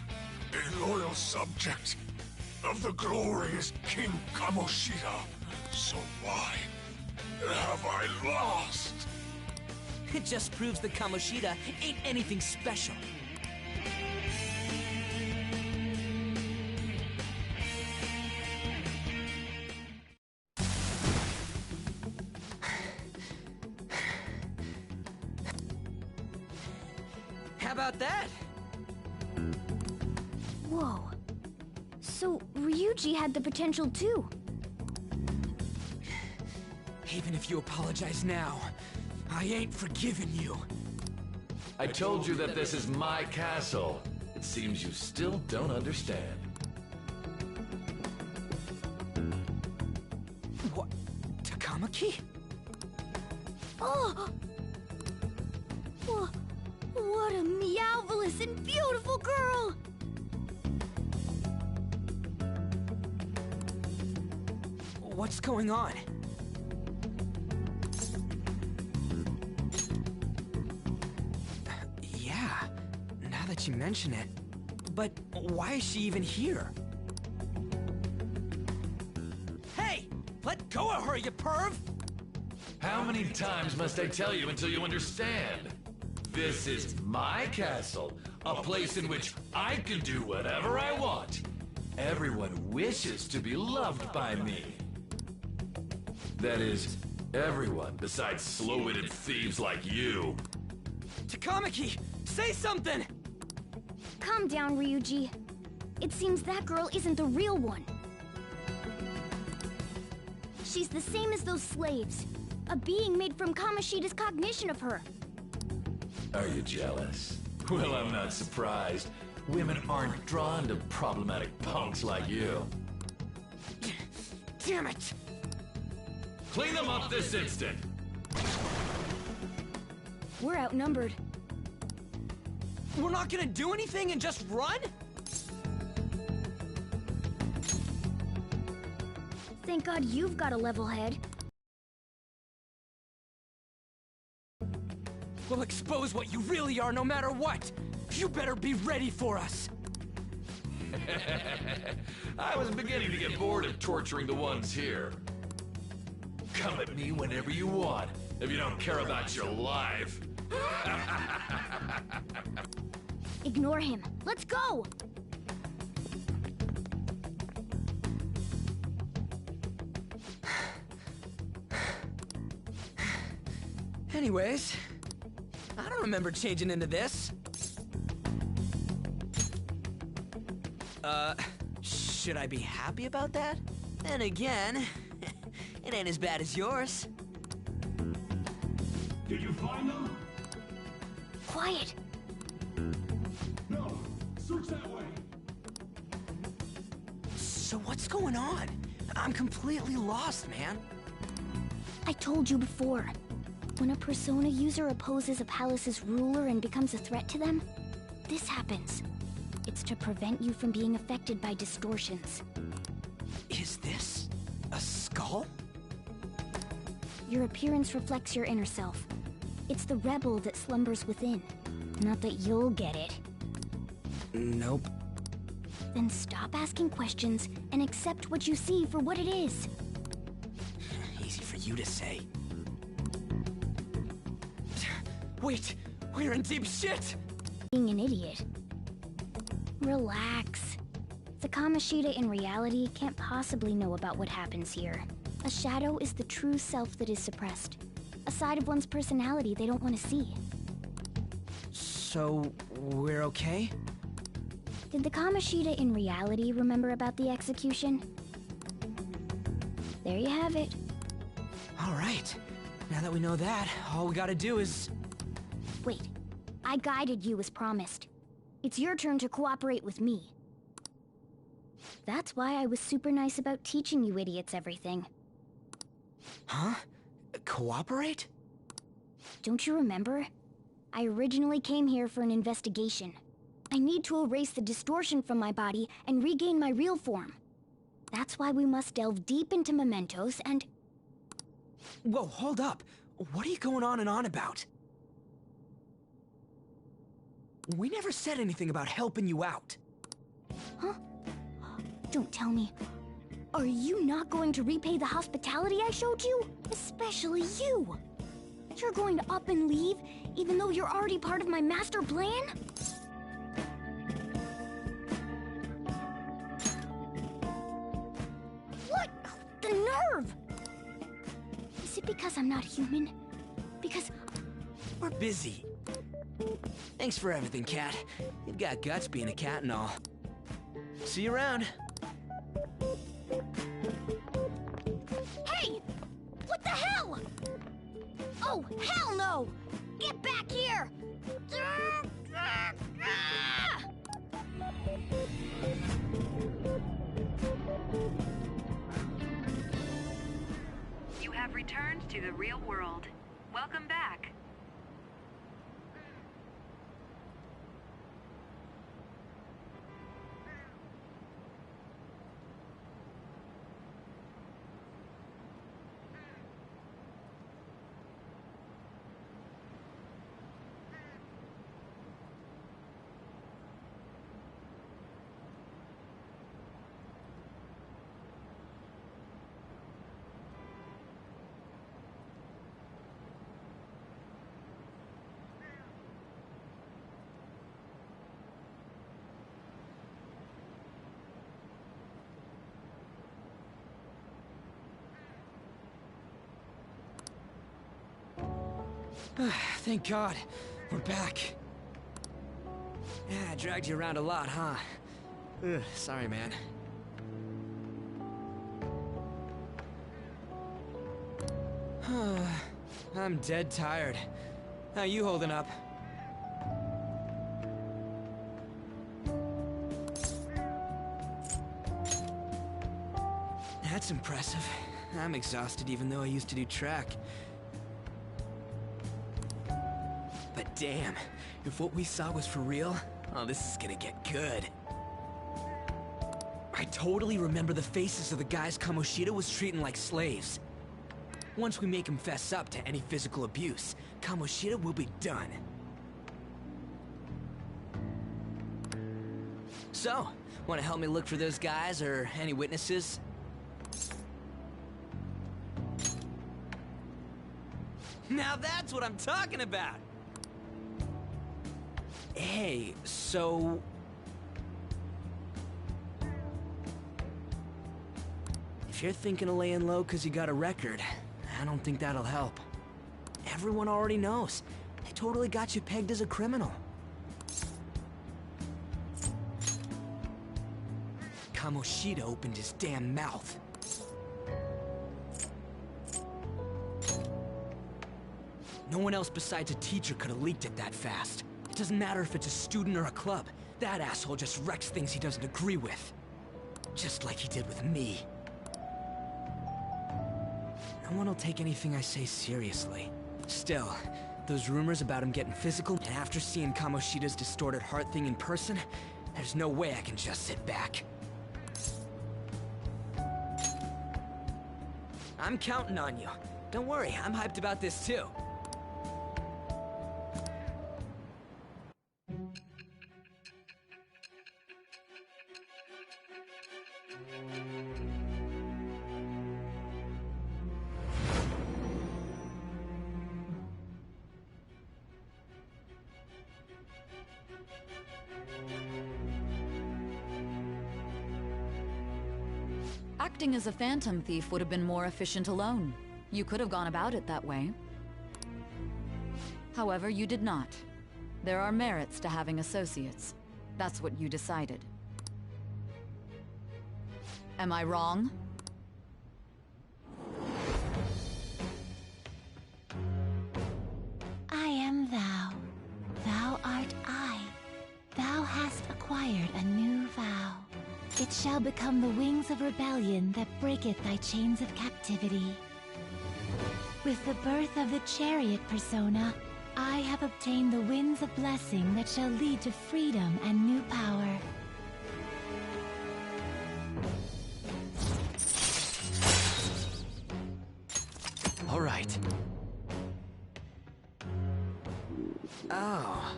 a loyal subject of the glorious King Kamoshida. So why have I lost? It just proves that Kamoshida ain't anything special. How about that? Whoa. So, Ryuji had the potential too. Even if you apologize now, I ain't forgiving you. I told you that this is my castle. It seems you still don't understand. What? Takamaki? Oh! What a meowvelous and beautiful girl! What's going on? Yeah, now that you mention it. But why is she even here? Hey! Let go of her, you perv! How many times must I tell you until you understand? This is my castle, a place in which I can do whatever I want. Everyone wishes to be loved by me. That is, everyone besides slow-witted thieves like you. Takamaki, say something! Calm down, Ryuji. It seems that girl isn't the real one. She's the same as those slaves. A being made from Kamoshida's cognition of her. Are you jealous? Well, I'm not surprised. Women aren't drawn to problematic punks like you. Damn it! Clean them up this instant! We're outnumbered. We're not gonna do anything and just run? Thank God you've got a level head. We'll expose what you really are no matter what! You better be ready for us! I was beginning to get bored of torturing the ones here. Come at me whenever you want, if you don't care about your life. Ignore him. Let's go! Anyways, I don't remember changing into this. Should I be happy about that? Then again, it ain't as bad as yours. Did you find them? Quiet! No. Search that way. So what's going on? I'm completely lost, man. I told you before. When a Persona user opposes a palace's ruler and becomes a threat to them, this happens. It's to prevent you from being affected by distortions. Is this a skull? Your appearance reflects your inner self. It's the rebel that slumbers within. Not that you'll get it. Nope. Then stop asking questions and accept what you see for what it is. Easy for you to say. Wait, we're in deep shit! Being an idiot. Relax. The Kamoshida in reality can't possibly know about what happens here. A shadow is the true self that is suppressed. A side of one's personality they don't want to see. So, we're okay? Did the Kamoshida in reality remember about the execution? There you have it. Alright. Now that we know that, all we gotta do is... Wait. I guided you as promised. It's your turn to cooperate with me. That's why I was super nice about teaching you idiots everything. Huh? Cooperate? Don't you remember? I originally came here for an investigation. I need to erase the distortion from my body and regain my real form. That's why we must delve deep into mementos and... Whoa, hold up. What are you going on and on about? We never said anything about helping you out. Huh? Don't tell me. Are you not going to repay the hospitality I showed you? Especially you! You're going to up and leave, even though you're already part of my master plan? What? The nerve! Is it because I'm not human? Because... We're busy. Thanks for everything, Cat. You've got guts being a cat and all. See you around. Hey! What the hell? Oh, hell no! Get back here! You have returned to the real world. Welcome back. Thank God. We're back. Yeah, I dragged you around a lot, huh? Ugh, sorry, man. I'm dead tired. How you holding up? That's impressive. I'm exhausted even though I used to do track. But damn, if what we saw was for real, oh, this is gonna get good. I totally remember the faces of the guys Kamoshida was treating like slaves. Once we make him fess up to any physical abuse, Kamoshida will be done. So, wanna help me look for those guys or any witnesses? Now that's what I'm talking about! Hey, so... if you're thinking of laying low because you got a record, I don't think that'll help. Everyone already knows. They totally got you pegged as a criminal. Kamoshida opened his damn mouth. No one else besides a teacher could have leaked it that fast. It doesn't matter if it's a student or a club. That asshole just wrecks things he doesn't agree with. Just like he did with me. No one will take anything I say seriously. Still, those rumors about him getting physical, and after seeing Kamoshida's distorted heart thing in person, there's no way I can just sit back. I'm counting on you. Don't worry, I'm hyped about this too. Acting as a phantom thief would have been more efficient alone. You could have gone about it that way. However, you did not. There are merits to having associates. That's what you decided. Am I wrong? I am thou. Thou art I. Thou hast acquired a new vow. It shall become the wings of rebellion that breaketh thy chains of captivity. With the birth of the chariot persona, I have obtained the winds of blessing that shall lead to freedom and new power. All right. Oh.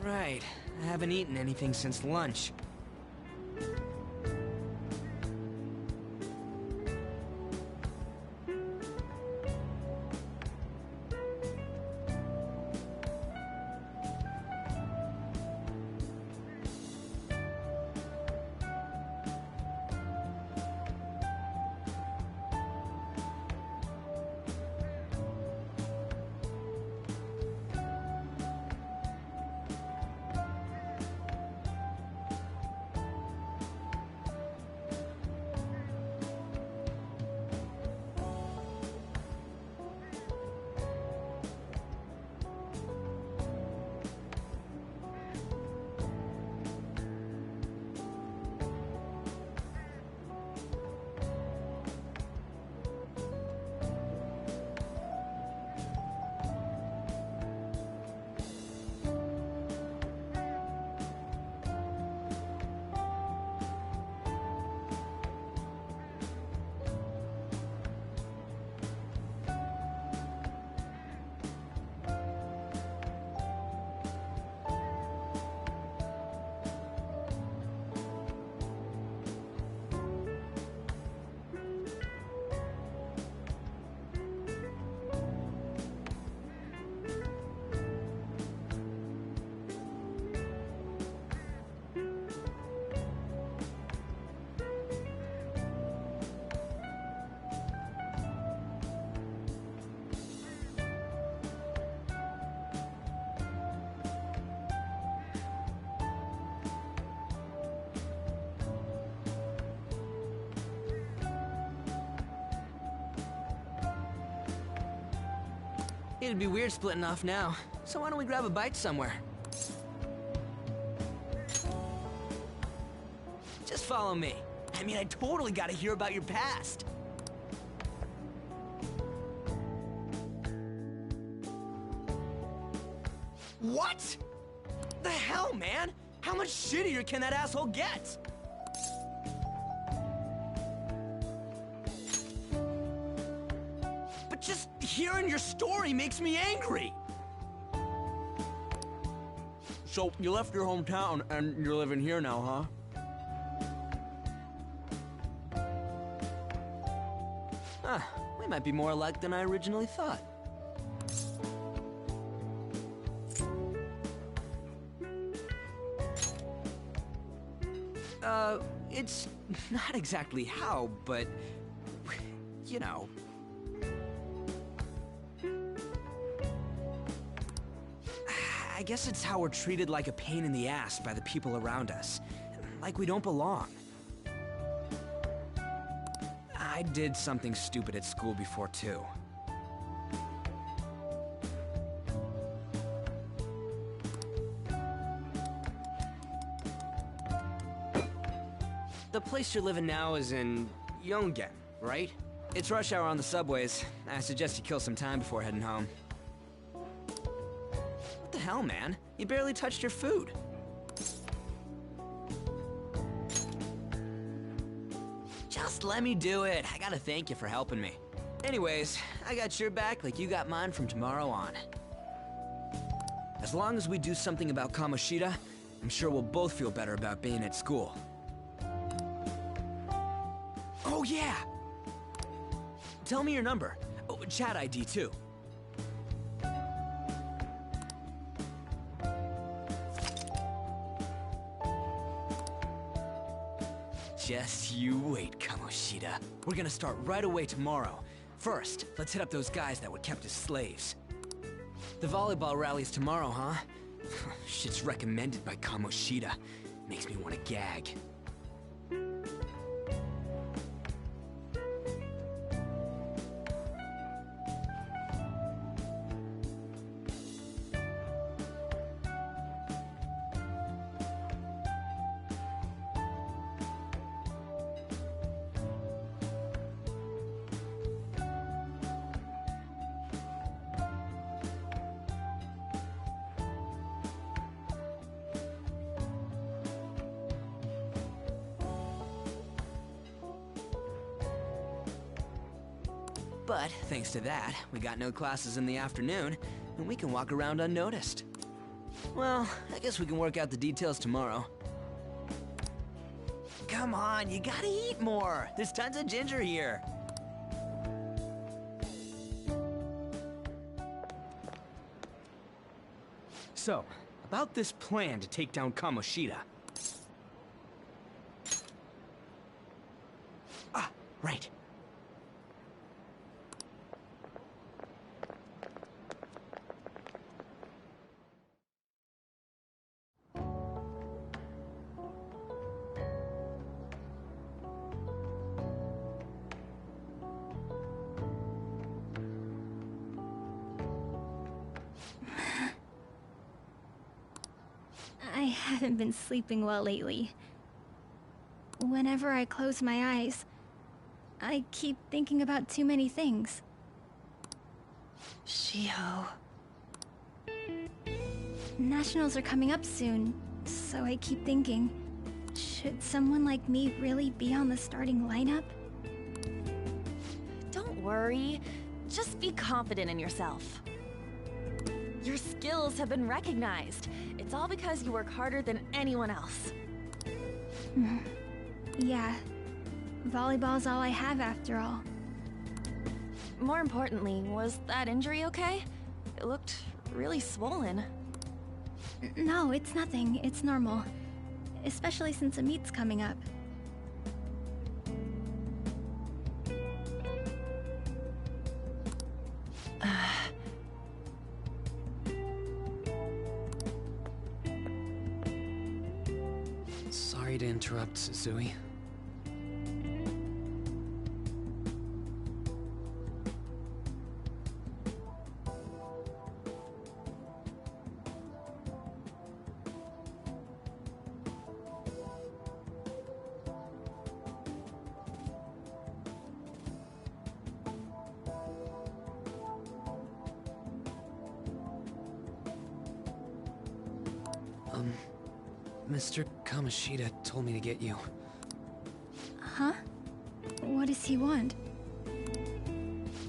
Right. I haven't eaten anything since lunch. It'd be weird splitting off now, so why don't we grab a bite somewhere? Just follow me. I mean, I totally gotta hear about your past. What? The hell, man? How much shittier can that asshole get? But just hearing your story makes me angry. So, you left your hometown and you're living here now, huh? Huh, we might be more alike than I originally thought. It's not exactly how, but, you know. I guess it's how we're treated like a pain in the ass by the people around us. Like we don't belong. I did something stupid at school before, too. The place you're living now is in Yongen, right? It's rush hour on the subways. I suggest you kill some time before heading home. What the hell, man? You barely touched your food. Just let me do it. I gotta thank you for helping me. Anyways, I got your back like you got mine from tomorrow on. As long as we do something about Kamoshida, I'm sure we'll both feel better about being at school. Oh, yeah! Tell me your number. Oh, chat ID, too. Just you wait, Kamoshida. We're gonna start right away tomorrow. First, let's hit up those guys that were kept as slaves. The volleyball rally's tomorrow, huh? Shit's recommended by Kamoshida. Makes me want to gag. But, thanks to that, we got no classes in the afternoon, and we can walk around unnoticed. Well, I guess we can work out the details tomorrow. Come on, you gotta eat more! There's tons of ginger here! So, about this plan to take down Kamoshida. Ah, right. I haven't been sleeping well lately. Whenever I close my eyes, I keep thinking about too many things. Shiho. Nationals are coming up soon, so I keep thinking, should someone like me really be on the starting lineup? Don't worry. Just be confident in yourself. Your skills have been recognized. It's all because you work harder than anyone else. Yeah. Volleyball's all I have after all. More importantly, was that injury okay? It looked really swollen. No, it's nothing. It's normal. Especially since a meet's coming up. Sorry to interrupt, Suzui. Mr. Kamoshida told me to get you. Huh? What does he want?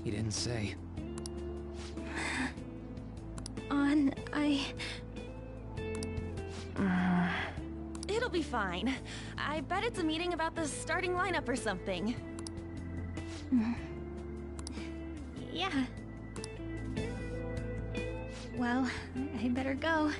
He didn't say. It'll be fine. I bet it's a meeting about the starting lineup or something. Yeah. Well, I better go.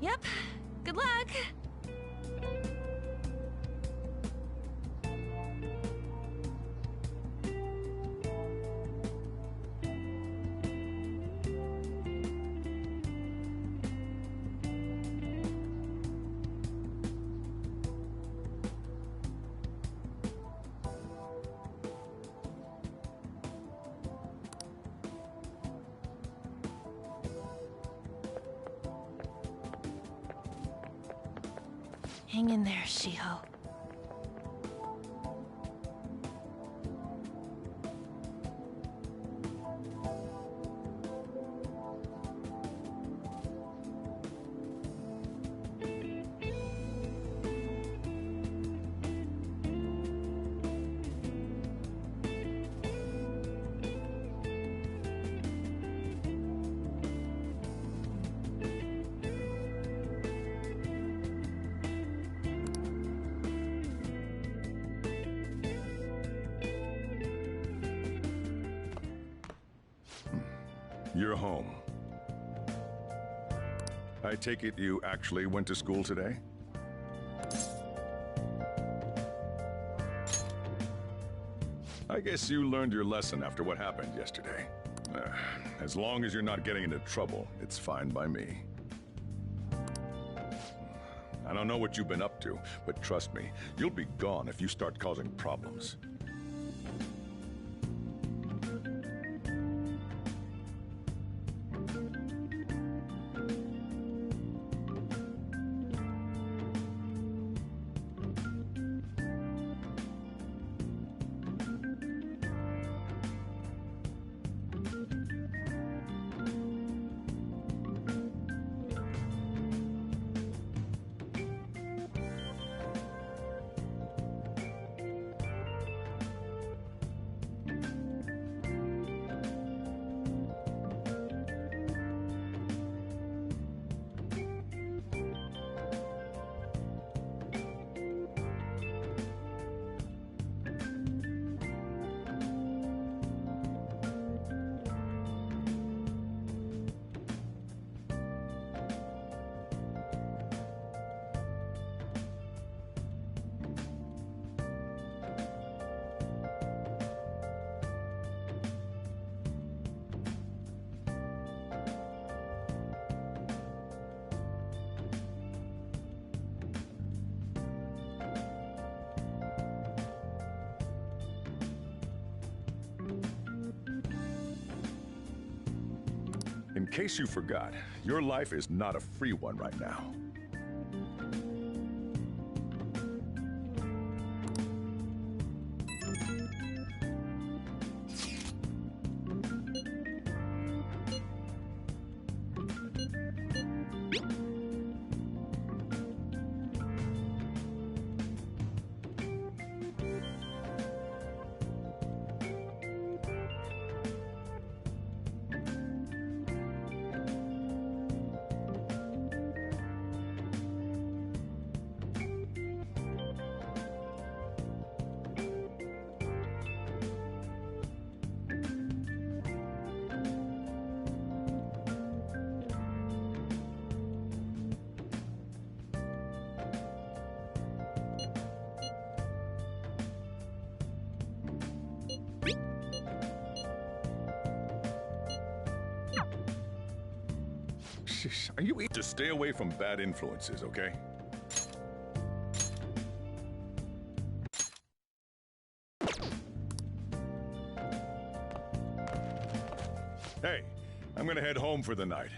Yep. Good luck. Hang in there, Shiho. You're home. I take it you actually went to school today? I guess you learned your lesson after what happened yesterday. As long as you're not getting into trouble, it's fine by me. I don't know what you've been up to, but trust me, you'll be gone if you start causing problems. case you forgot, your life is not a free one right now. Are you just stay away from bad influences, okay? Hey, I'm gonna head home for the night.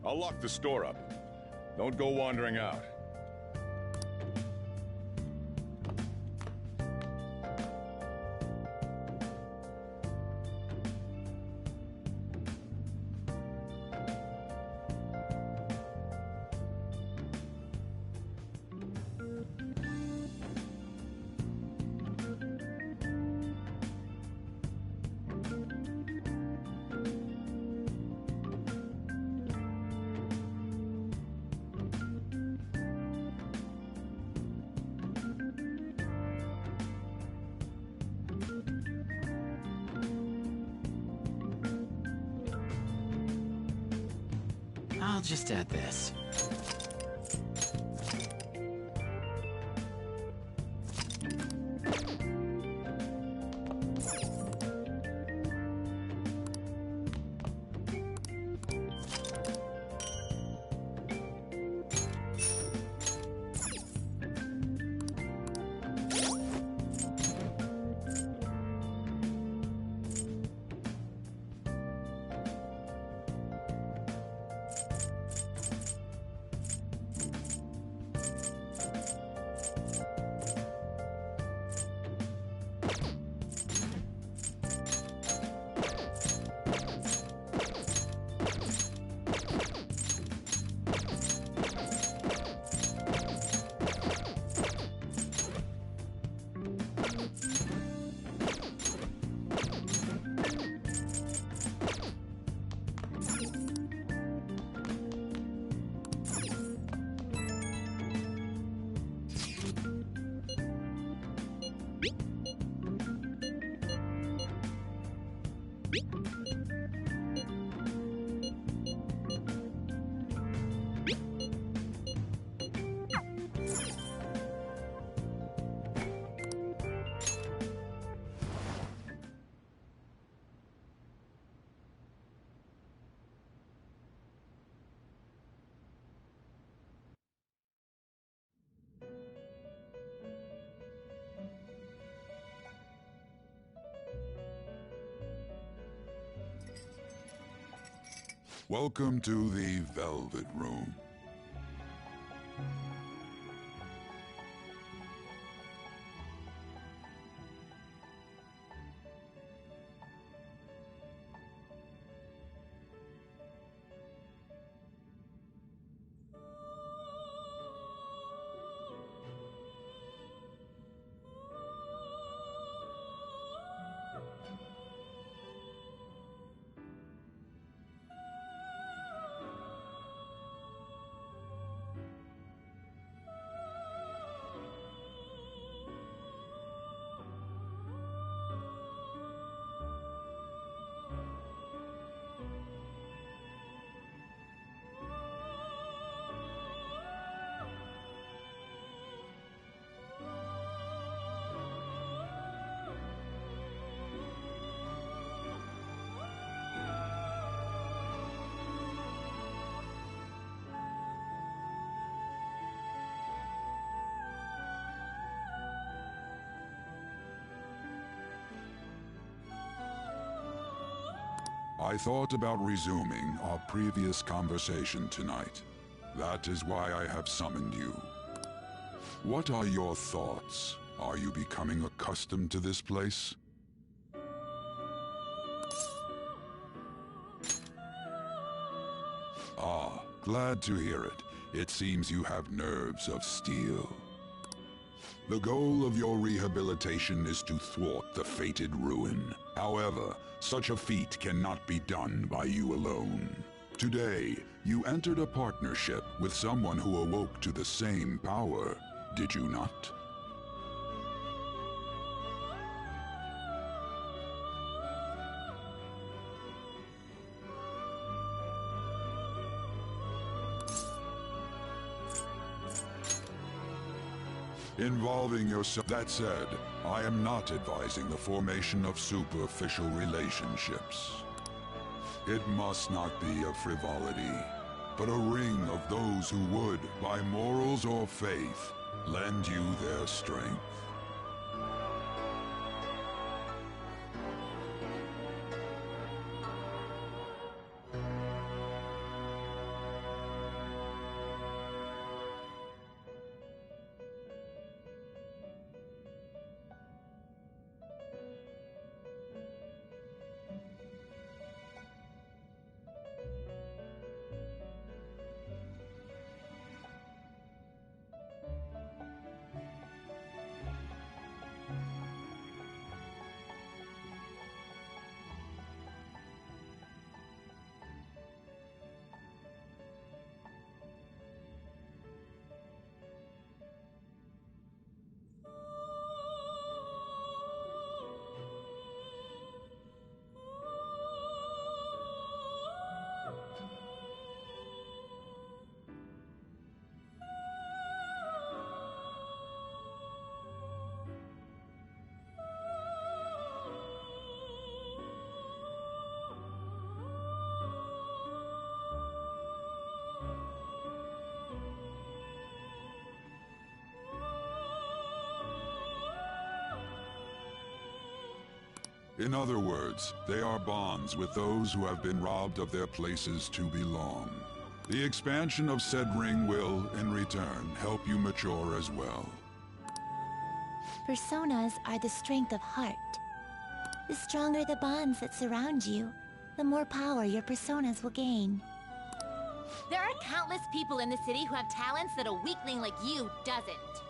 I'll lock the store up. Don't go wandering out. I'll just add this. Welcome to the Velvet Room. I thought about resuming our previous conversation tonight. That is why I have summoned you. What are your thoughts? Are you becoming accustomed to this place? Ah, glad to hear it. It seems you have nerves of steel. The goal of your rehabilitation is to thwart the fated ruin. However, such a feat cannot be done by you alone. Today, you entered a partnership with someone who awoke to the same power, did you not? Involving yourself. That said, I am not advising the formation of superficial relationships. It must not be a frivolity, but a ring of those who would, by morals or faith, lend you their strength. In other words, they are bonds with those who have been robbed of their places to belong. The expansion of said ring will, in return, help you mature as well. Personas are the strength of heart. The stronger the bonds that surround you, the more power your personas will gain. There are countless people in the city who have talents that a weakling like you doesn't.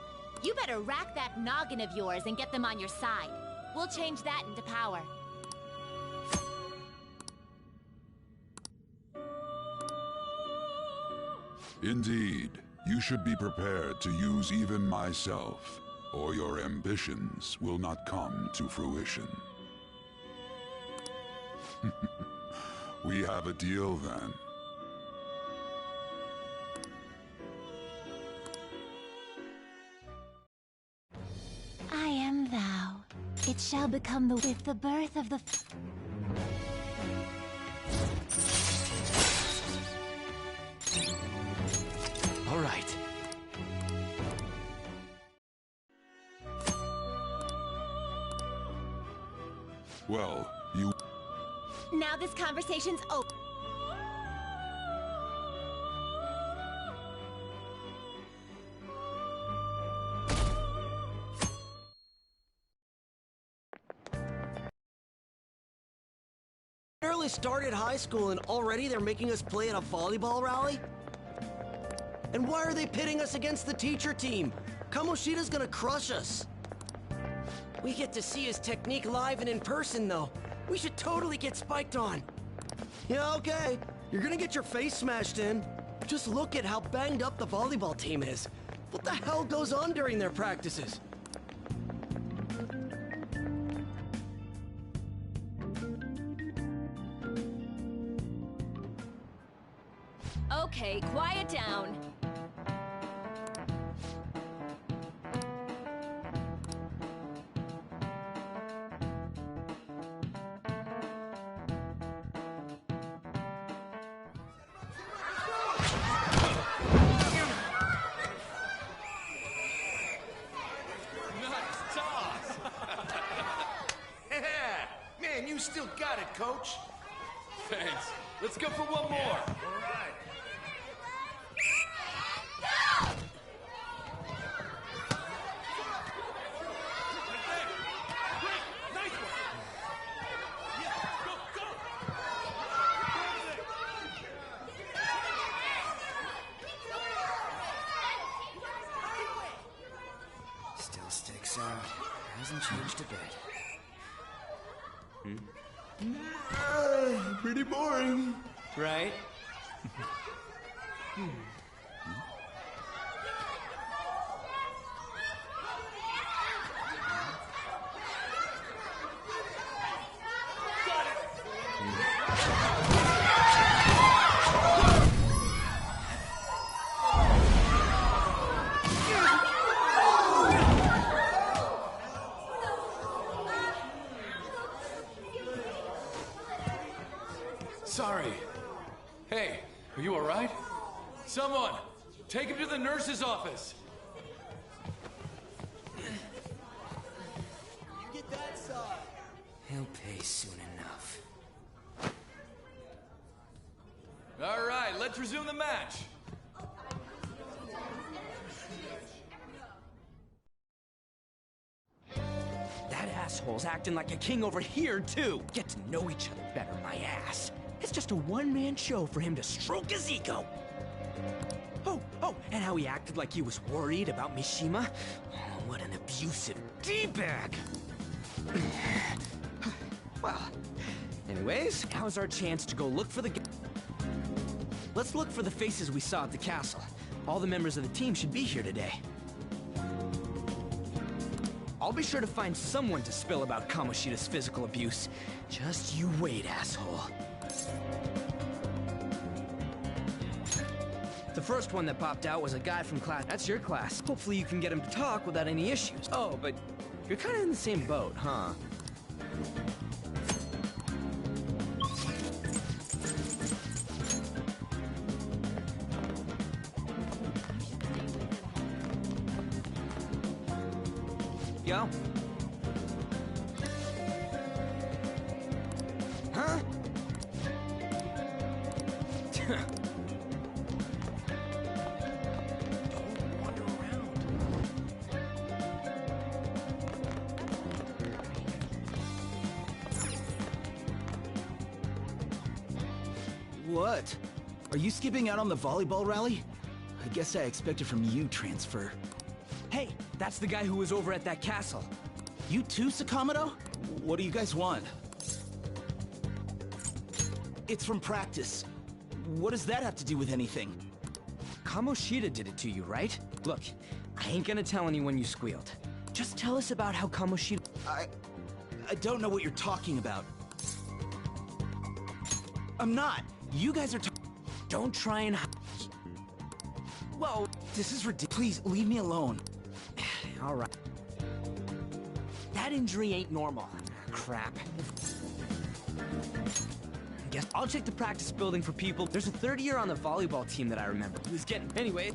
You better rack that noggin of yours and get them on your side. We'll change that into power. Indeed, you should be prepared to use even myself, or your ambitions will not come to fruition. We have a deal then. I am thou. It shall become with the birth of the... All right. Well, you... Now this conversation's over. Barely started high school and already they're making us play in a volleyball rally? And why are they pitting us against the teacher team? Kamoshida's gonna crush us. We get to see his technique live and in person, though. We should totally get spiked on. Yeah, okay. You're gonna get your face smashed in. Just look at how banged up the volleyball team is. What the hell goes on during their practices? Okay, quiet down. Man, you still got it, coach. Thanks. Let's go for one more. All right. Still sticks out. Hasn't changed a bit. Pretty boring. Right? Sorry. Hey, are you alright? Someone, take him to the nurse's office. Get that side. He'll pay soon enough. Alright, let's resume the match. That asshole's acting like a king over here, too. Get to know each other better, my ass. It's just a one-man show for him to stroke his ego. Oh, and how he acted like he was worried about Mishima. Oh, what an abusive D-bag. Well, anyways, now's our chance to go look for the... Let's look for the faces we saw at the castle. All the members of the team should be here today. I'll be sure to find someone to spill about Kamoshida's physical abuse. Just you wait, asshole. The first one that popped out was a guy from class. That's your class. Hopefully you can get him to talk without any issues. Oh, but you're kind of in the same boat, huh? Yo. Huh? Don't wander around. What? Are you skipping out on the volleyball rally? I guess I expected from you, Transfer. Hey, that's the guy who was over at that castle. You too, Sakamoto? What do you guys want? It's from practice. What does that have to do with anything? Kamoshida did it to you, right? Look, I ain't gonna tell anyone you squealed. Just tell us about how Kamoshida... I don't know what you're talking about. I'm not. You guys are Don't try and... Whoa, this is ridiculous. Please, leave me alone. All right. That injury ain't normal. Crap. Guess I'll check the practice building for people. There's a third year on the volleyball team that I remember. He was getting... Anyway...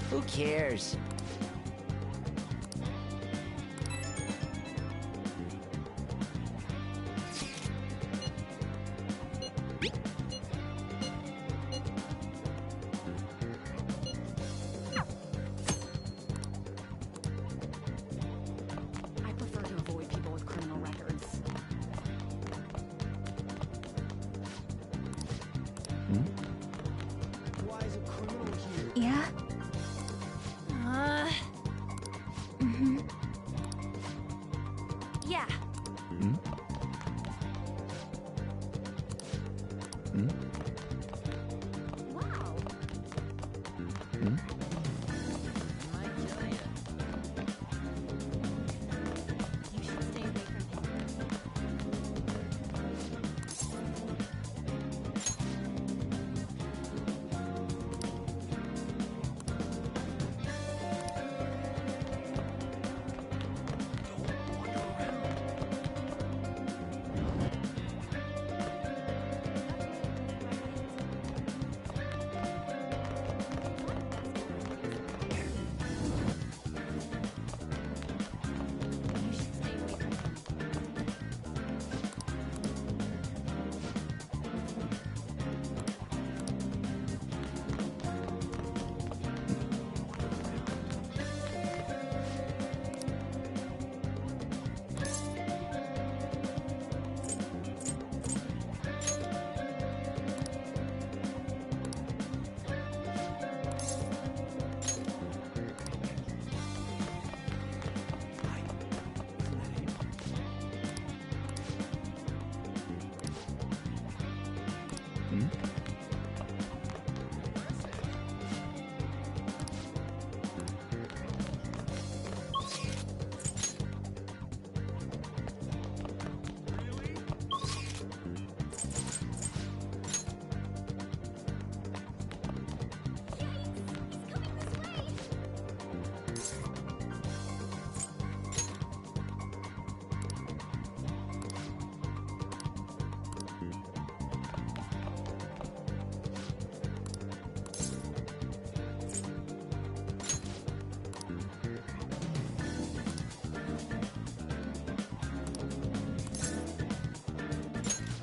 Who cares? I prefer to avoid people with criminal records. Why is a criminal here? Yeah? Yeah. Wow. You should stay away from him.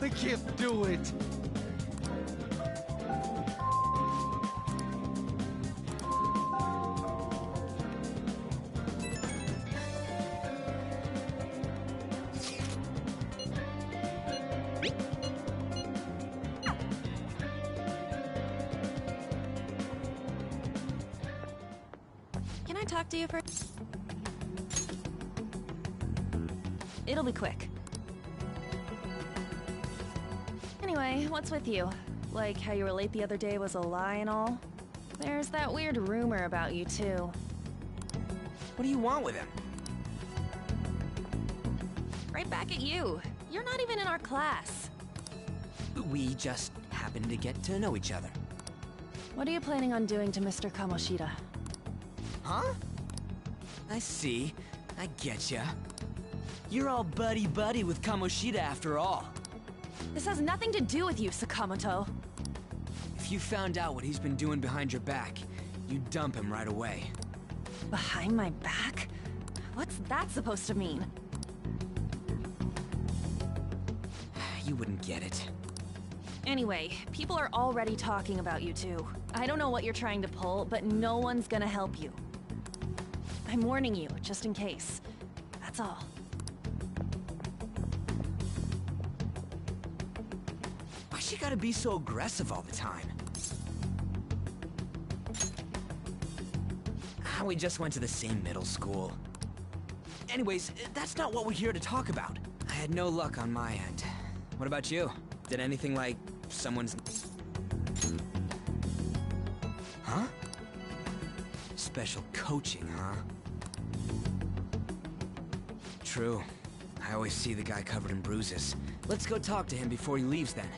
I can't do it. Can I talk to you for... It'll be quick. Anyway, what's with you? Like how you were late the other day was a lie and all? There's that weird rumor about you, too. What do you want with him? Right back at you. You're not even in our class. We just happened to get to know each other. What are you planning on doing to Mr. Kamoshida? Huh? I see. I getcha. You're all buddy-buddy with Kamoshida after all. This has nothing to do with you, Sakamoto. If you found out what he's been doing behind your back, you'd dump him right away. Behind my back? What's that supposed to mean? You wouldn't get it. Anyway, people are already talking about you two. I don't know what you're trying to pull, but no one's gonna help you. I'm warning you, just in case. That's all. Why she gotta be so aggressive all the time? We just went to the same middle school. Anyways, that's not what we're here to talk about. I had no luck on my end. What about you? Did anything like someone's... Huh? Special coaching, huh? True. I always see the guy covered in bruises. Let's go talk to him before he leaves then.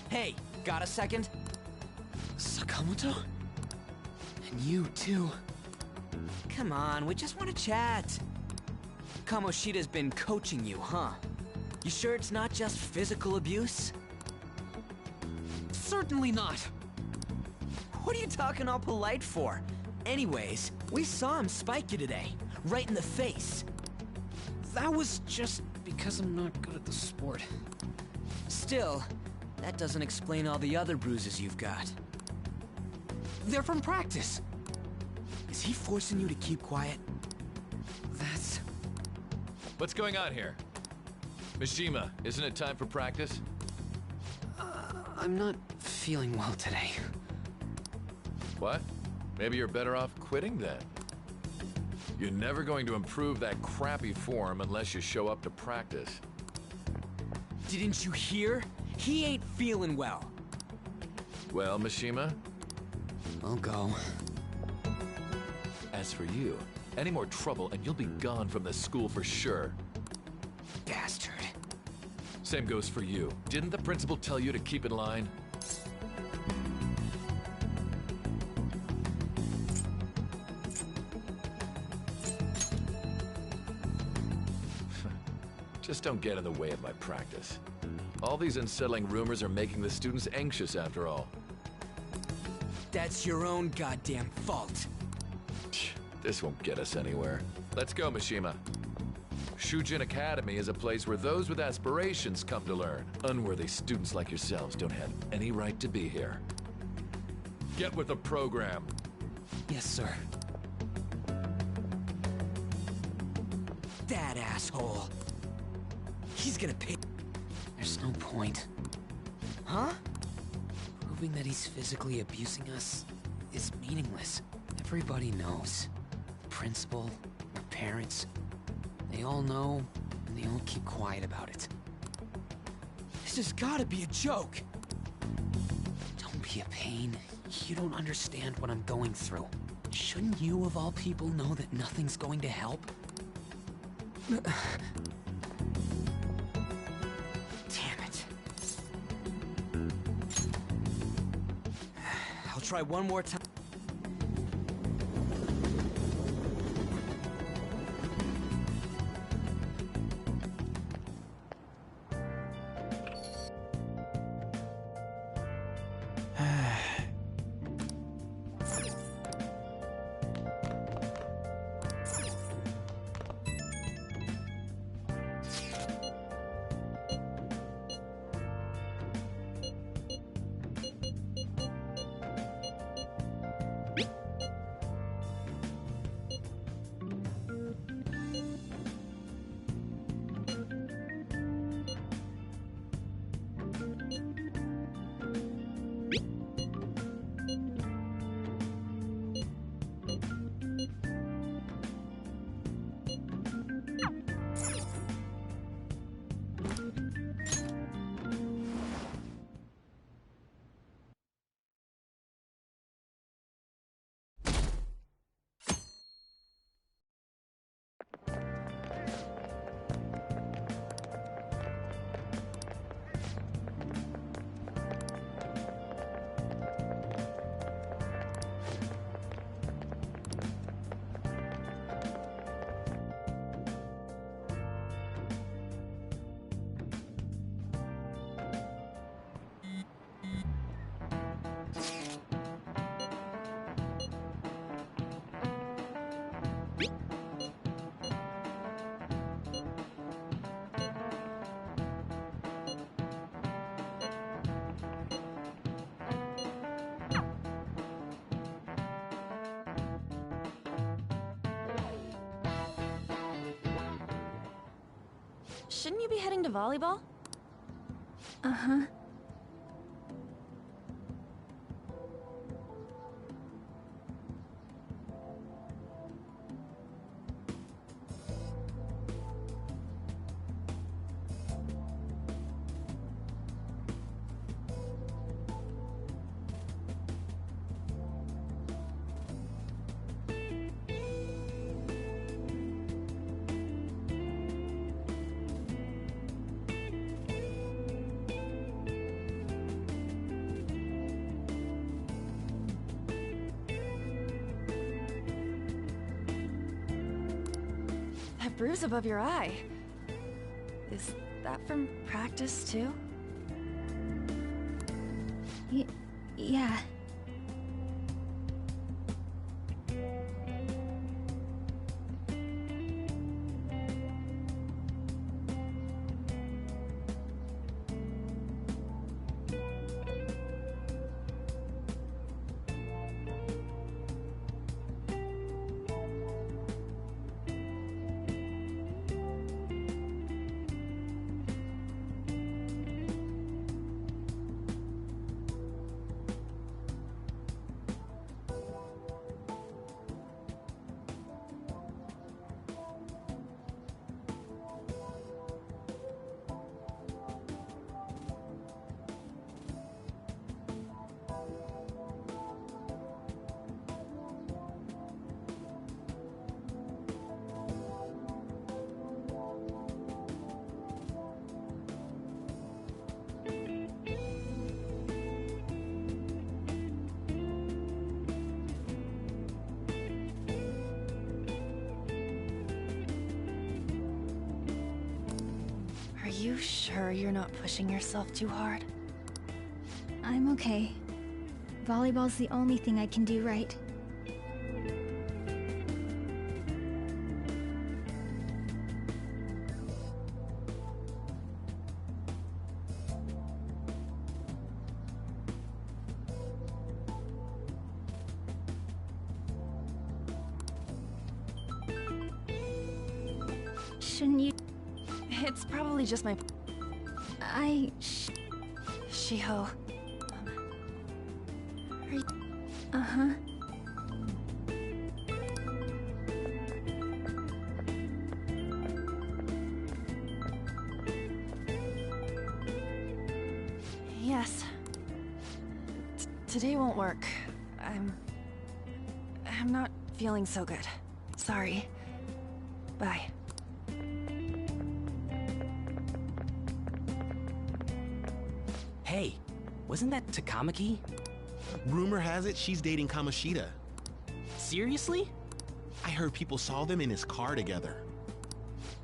Hey, got a second? Yamamoto? And you, too. Come on, we just want to chat. Kamoshida's been coaching you, huh? You sure it's not just physical abuse? Certainly not. What are you talking all polite for? Anyways, we saw him spike you today, right in the face. That was just because I'm not good at the sport. Still, that doesn't explain all the other bruises you've got. They're from practice. Is he forcing you to keep quiet? That's... What's going on here? Mishima, isn't it time for practice? I'm not feeling well today. What? Maybe you're better off quitting then. You're never going to improve that crappy form unless you show up to practice. Didn't you hear? He ain't feeling well. Well, Mishima? I'll go. As for you, any more trouble and you'll be gone from this school for sure. Bastard. Same goes for you. Didn't the principal tell you to keep in line? Just don't get in the way of my practice. All these unsettling rumors are making the students anxious after all. That's your own goddamn fault. This won't get us anywhere. Let's go, Mishima. Shujin Academy is a place where those with aspirations come to learn. Unworthy students like yourselves don't have any right to be here. Get with the program. Yes, sir. That asshole. He's gonna pay. There's no point. Huh? Proving that he's physically abusing us is meaningless. Everybody knows. The principal, our parents, they all know, and they all keep quiet about it. This has gotta be a joke. Don't be a pain. You don't understand what I'm going through. Shouldn't you, of all people, know that nothing's going to help? Damn it. I'll try one more time. Shouldn't you be heading to volleyball? Uh-huh. bruise above your eye. Is that from practice, too? Yeah. Are you sure you're not pushing yourself too hard? I'm okay. Volleyball's the only thing I can do right. Shouldn't you? It's probably just my... Shiho. Are you... Uh-huh. Yes. Today won't work. I'm not feeling so good. Sorry. Bye. Hey, wasn't that Takamaki? Rumor has it she's dating Kamoshida. Seriously? I heard people saw them in his car together.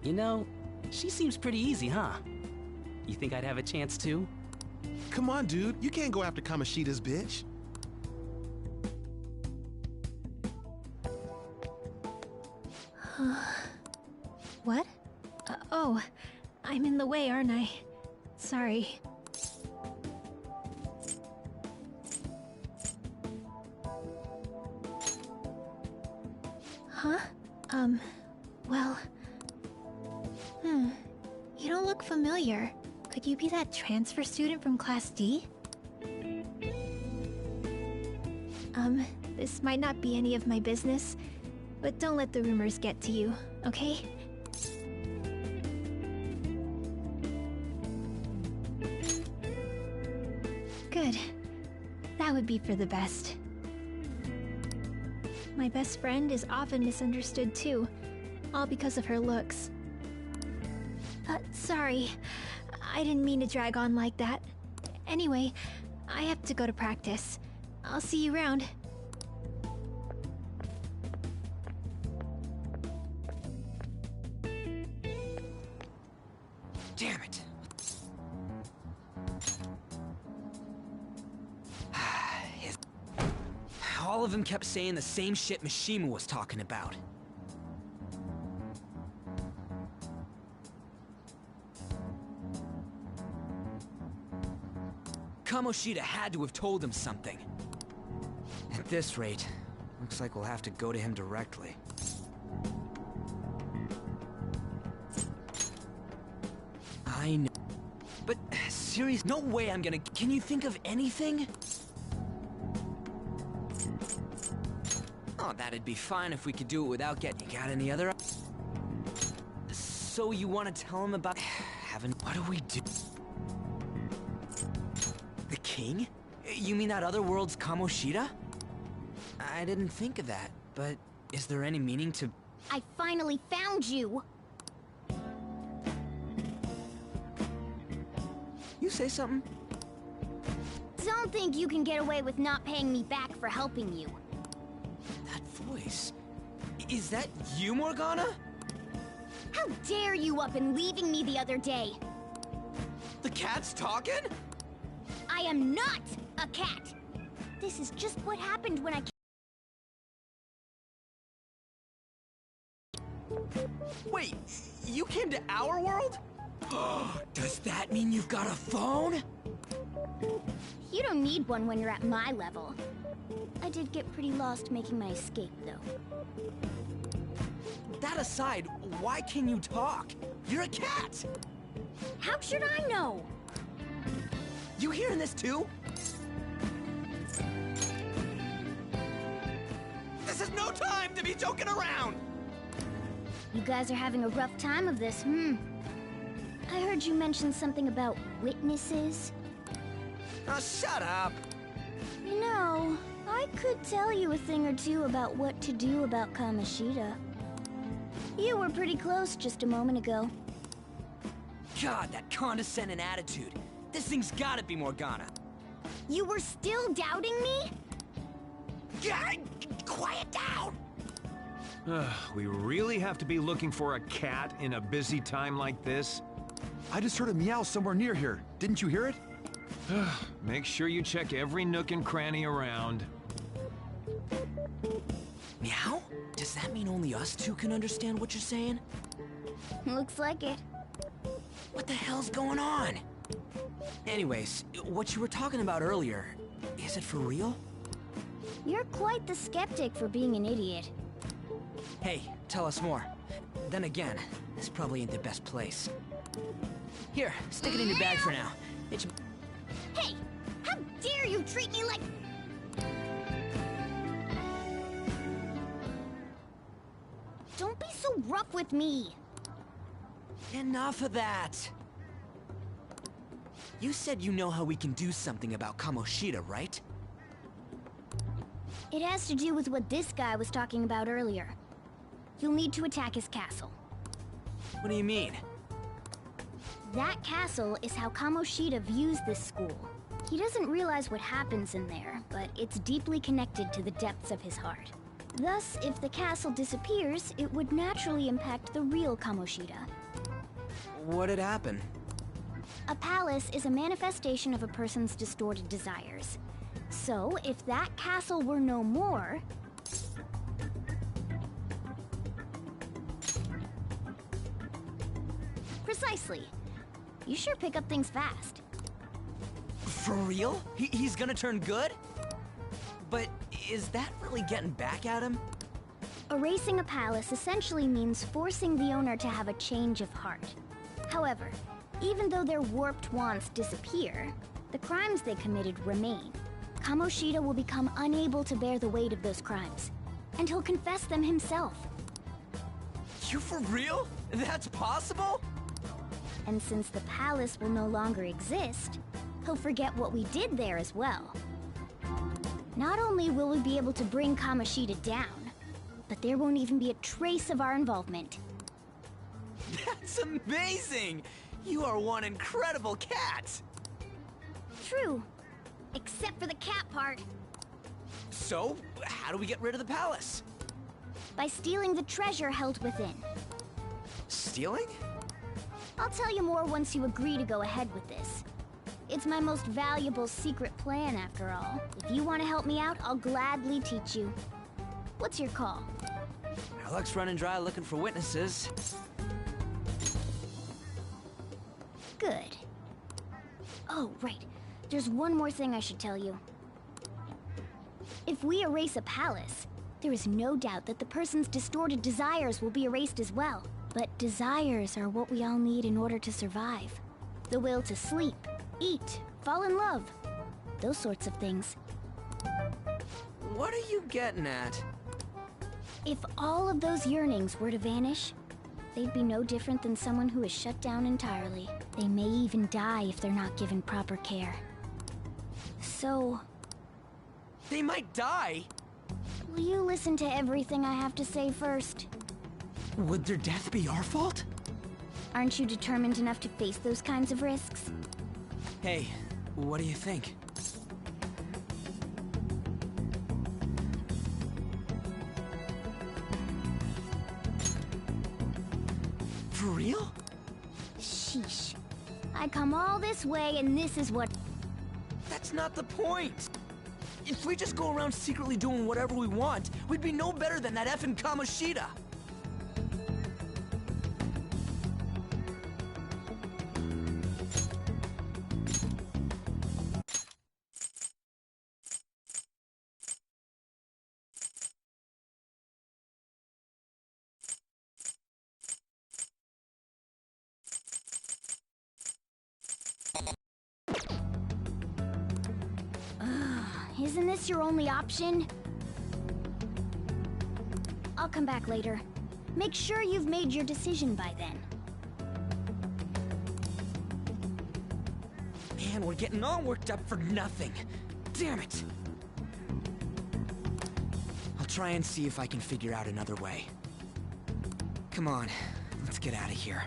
You know, she seems pretty easy, huh? You think I'd have a chance too? Come on, dude. You can't go after Kamoshida's bitch. What? Oh, I'm in the way, aren't I? Sorry. Huh? Well... You don't look familiar. Could you be that transfer student from Class D? This might not be any of my business, but don't let the rumors get to you, okay? Good. That would be for the best. My best friend is often misunderstood too, all because of her looks. Sorry. I didn't mean to drag on like that. Anyway, I have to go to practice. I'll see you around. Damn it. All of them kept saying the same shit Mishima was talking about. Kamoshida had to have told him something. At this rate, looks like we'll have to go to him directly. I know. But, seriously, no way I'm gonna... Can you think of anything? Oh, that'd be fine if we could do it without getting... You got any other... So you want to tell him about... What do we do? The king? You mean that other world's Kamoshida? I didn't think of that, but is there any meaning to... I finally found you! You say something? Don't think you can get away with not paying me back for helping you. That voice... Is that you, Morgana? How dare you up and leaving me the other day? The cat's talking? I am not a cat! This is just what happened when I... Wait, you came to our world? Does that mean you've got a phone? You don't need one when you're at my level. I did get pretty lost making my escape, though. That aside, why can you talk? You're a cat! How should I know? You hearing this too? This is no time to be joking around! You guys are having a rough time of this, I heard you mention something about witnesses. Oh, shut up! You know, I could tell you a thing or two about what to do about Kamoshida. You were pretty close just a moment ago. God, that condescending attitude. This thing's gotta be Morgana. You were still doubting me? God, quiet down! We really have to be looking for a cat in a busy time like this? I just heard a meow somewhere near here. Didn't you hear it? Make sure you check every nook and cranny around. Meow? Does that mean only us two can understand what you're saying? Looks like it. What the hell's going on? Anyways, what you were talking about earlier, is it for real? You're quite the skeptic for being an idiot. Hey, tell us more. Then again, this probably ain't the best place. Here, stick it in your bag for now. Hey! How dare you treat me like... Don't be so rough with me! Enough of that! You said you know how we can do something about Kamoshida, right? It has to do with what this guy was talking about earlier. You'll need to attack his castle. What do you mean? That castle is how Kamoshida views this school. He doesn't realize what happens in there, but it's deeply connected to the depths of his heart. Thus, if the castle disappears, it would naturally impact the real Kamoshida. What'd happen? A palace is a manifestation of a person's distorted desires. So, if that castle were no more... Precisely. You sure pick up things fast. For real? He's gonna turn good? But is that really getting back at him? Erasing a palace essentially means forcing the owner to have a change of heart. However, even though their warped wants disappear, the crimes they committed remain. Kamoshida will become unable to bear the weight of those crimes, and he'll confess them himself. You for real? That's possible? And since the palace will no longer exist, he'll forget what we did there as well. Not only will we be able to bring Kamoshida down, but there won't even be a trace of our involvement. That's amazing! You are one incredible cat! True. Except for the cat part. So, how do we get rid of the palace? By stealing the treasure held within. Stealing? I'll tell you more once you agree to go ahead with this. It's my most valuable secret plan, after all. If you want to help me out, I'll gladly teach you. What's your call? Our luck's running dry looking for witnesses. Good. Oh, right. There's one more thing I should tell you. If we erase a palace, there is no doubt that the person's distorted desires will be erased as well. But desires are what we all need in order to survive. The will to sleep, eat, fall in love. Those sorts of things. What are you getting at? If all of those yearnings were to vanish, they'd be no different than someone who is shut down entirely. They may even die if they're not given proper care. So... They might die? Will you listen to everything I have to say first? Would their death be our fault? Aren't you determined enough to face those kinds of risks? Hey, what do you think? come all this way, and this is what... That's not the point! If we just go around secretly doing whatever we want, we'd be no better than that effing Kamoshida! Isn't this your only option? I'll come back later. Make sure you've made your decision by then. Man, we're getting all worked up for nothing. Damn it! I'll try and see if I can figure out another way. Come on, let's get out of here.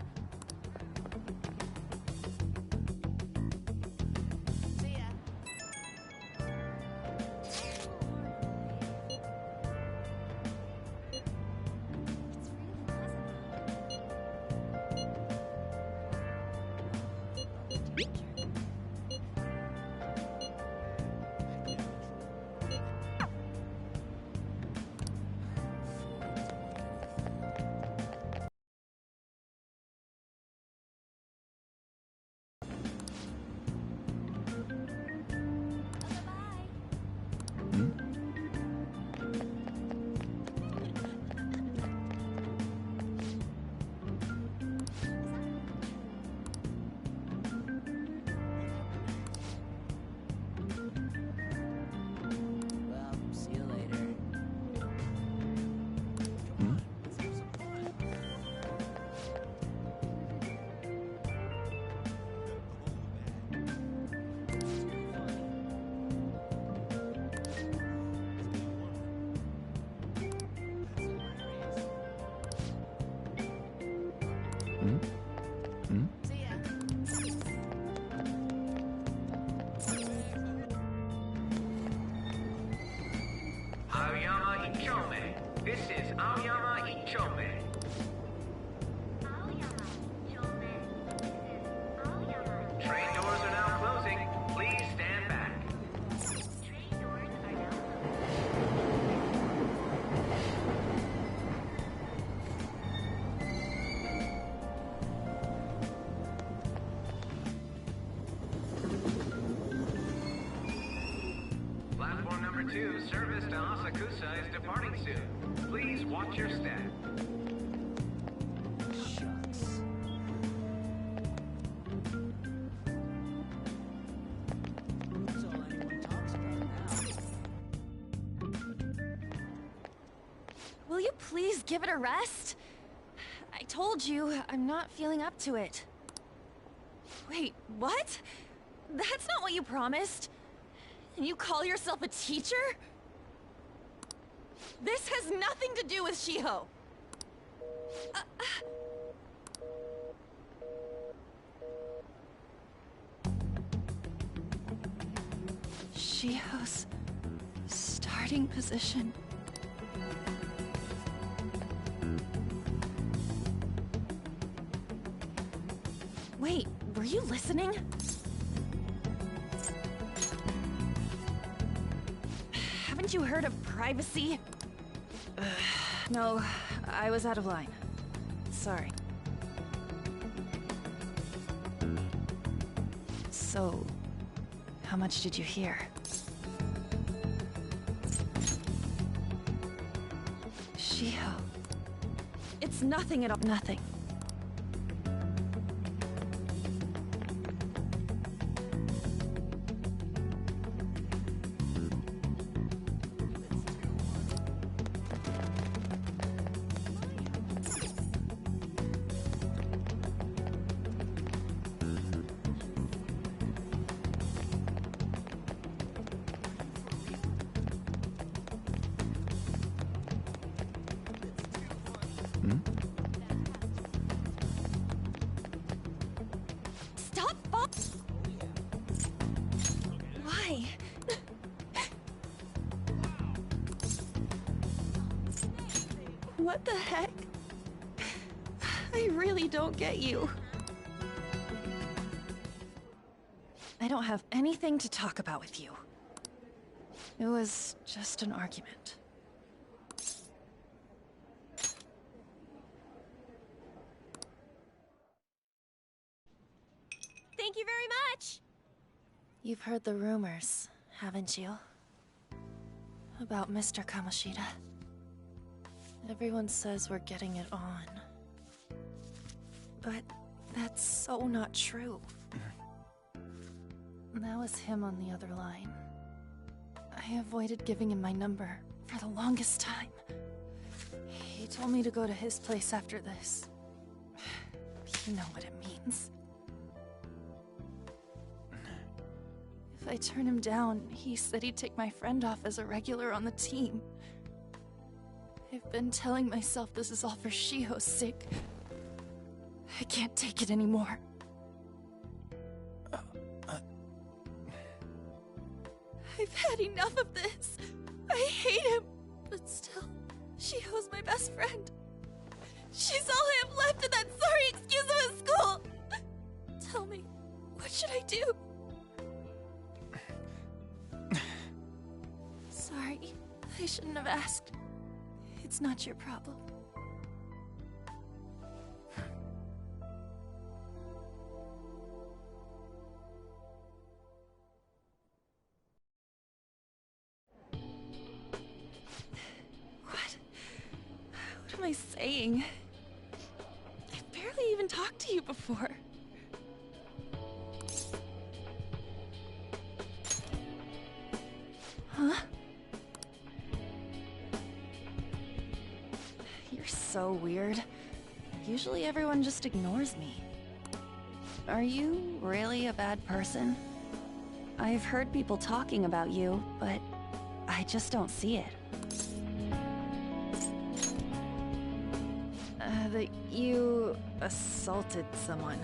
Aoyama Ichome. This is Aoyama Ichome. Train doors are now closing. Please stand back. Platform number 2, service to Asakusa is departing soon. Please watch your step. Shucks. That's all anyone talks about now. Will you please give it a rest? I told you, I'm not feeling up to it. Wait, what? That's not what you promised. And you call yourself a teacher? This has nothing to do with Shiho. Shiho's starting position. Wait, were you listening? Haven't you heard of privacy? No, I was out of line. Sorry. So, how much did you hear? Shiho. It's nothing at all. Nothing. Stop! Why? What the heck? I really don't get you. I don't have anything to talk about with you. It was just an argument. Thank you very much! You've heard the rumors, haven't you? About Mr. Kamoshida. Everyone says we're getting it on. But that's so not true. That was him on the other line. I avoided giving him my number for the longest time. He told me to go to his place after this. You know what it means. If I turn him down, he said he'd take my friend off as a regular on the team. I've been telling myself this is all for Shiho's sake. I can't take it anymore. I've had enough of this. I hate him. But still, Shiho's my best friend. She's all I have left in that sorry excuse of a school. Tell me, what should I do? Sorry, I shouldn't have asked. It's not your problem. What am I saying? I've barely even talked to you before. Huh? You're so weird. Usually everyone just ignores me. Are you really a bad person? I've heard people talking about you, but I just don't see it. That you assaulted someone.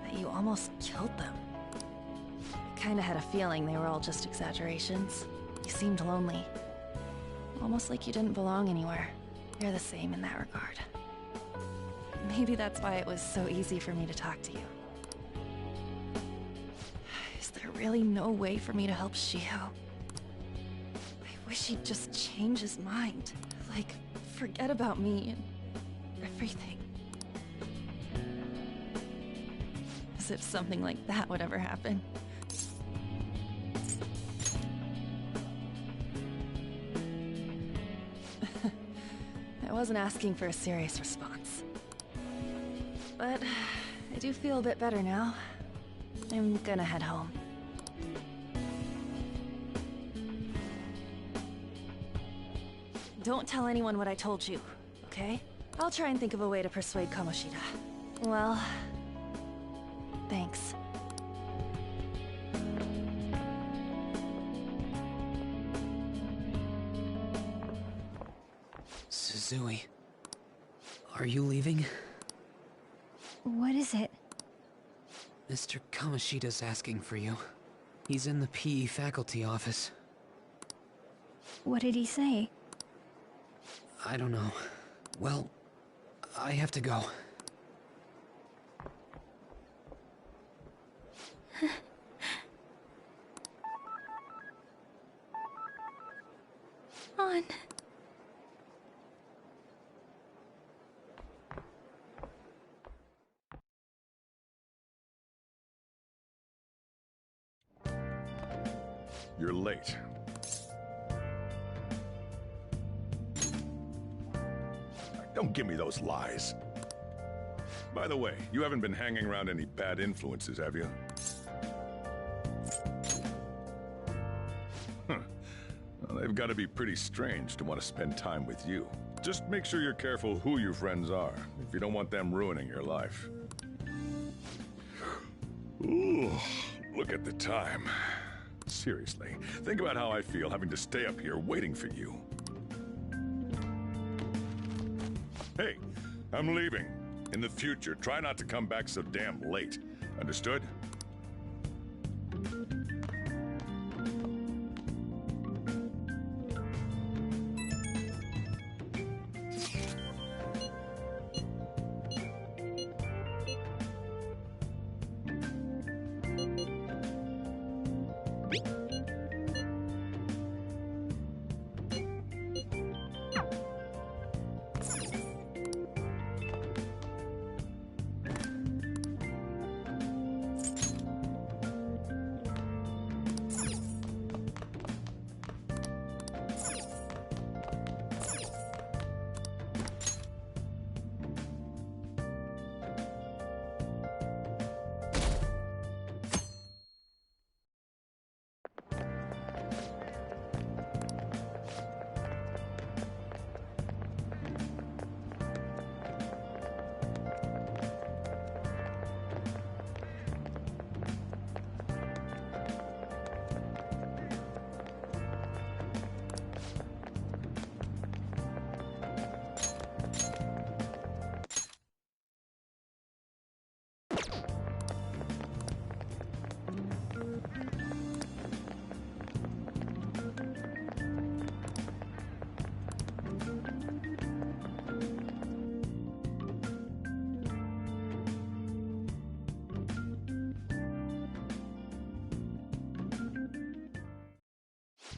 That you almost killed them. I kinda had a feeling they were all just exaggerations. You seemed lonely. Almost like you didn't belong anywhere. You're the same in that regard. Maybe that's why it was so easy for me to talk to you. Is there really no way for me to help Shiho? I wish he'd just change his mind. Like, forget about me and everything. As if something like that would ever happen. I wasn't asking for a serious response. But I do feel a bit better now. I'm gonna head home. Don't tell anyone what I told you, okay? I'll try and think of a way to persuade Kamoshida. Well, thanks. Suzui, are you leaving? What is it? Mr. Kamoshida's asking for you. He's in the PE faculty office. What did he say? I don't know. Well, I have to go. On. You're late. Don't give me those lies. By the way, you haven't been hanging around any bad influences, have you? Huh. Well, they've got to be pretty strange to want to spend time with you. Just make sure you're careful who your friends are, if you don't want them ruining your life. Ooh, look at the time. Seriously, think about how I feel having to stay up here waiting for you. Hey, I'm leaving. In the future, try not to come back so damn late. Understood?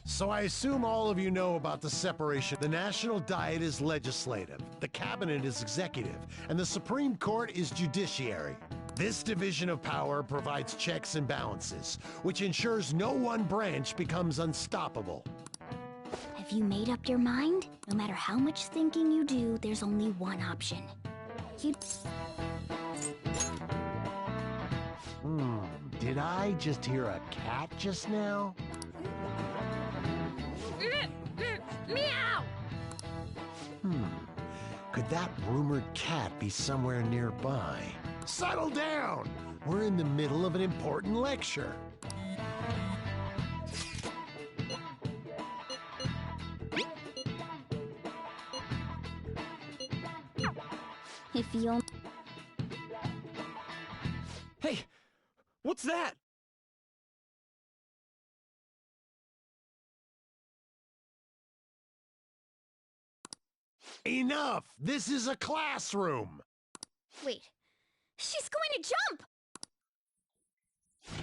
So I assume all of you know about the separation. The National Diet is legislative, the Cabinet is executive, and the Supreme Court is judiciary. This division of power provides checks and balances, which ensures no one branch becomes unstoppable. Have you made up your mind? No matter how much thinking you do, there's only one option. Did I just hear a cat just now? Meow! Could that rumored cat be somewhere nearby? Settle down! We're in the middle of an important lecture. If you... Hey! What's that? Enough! This is a classroom! Wait. She's going to jump!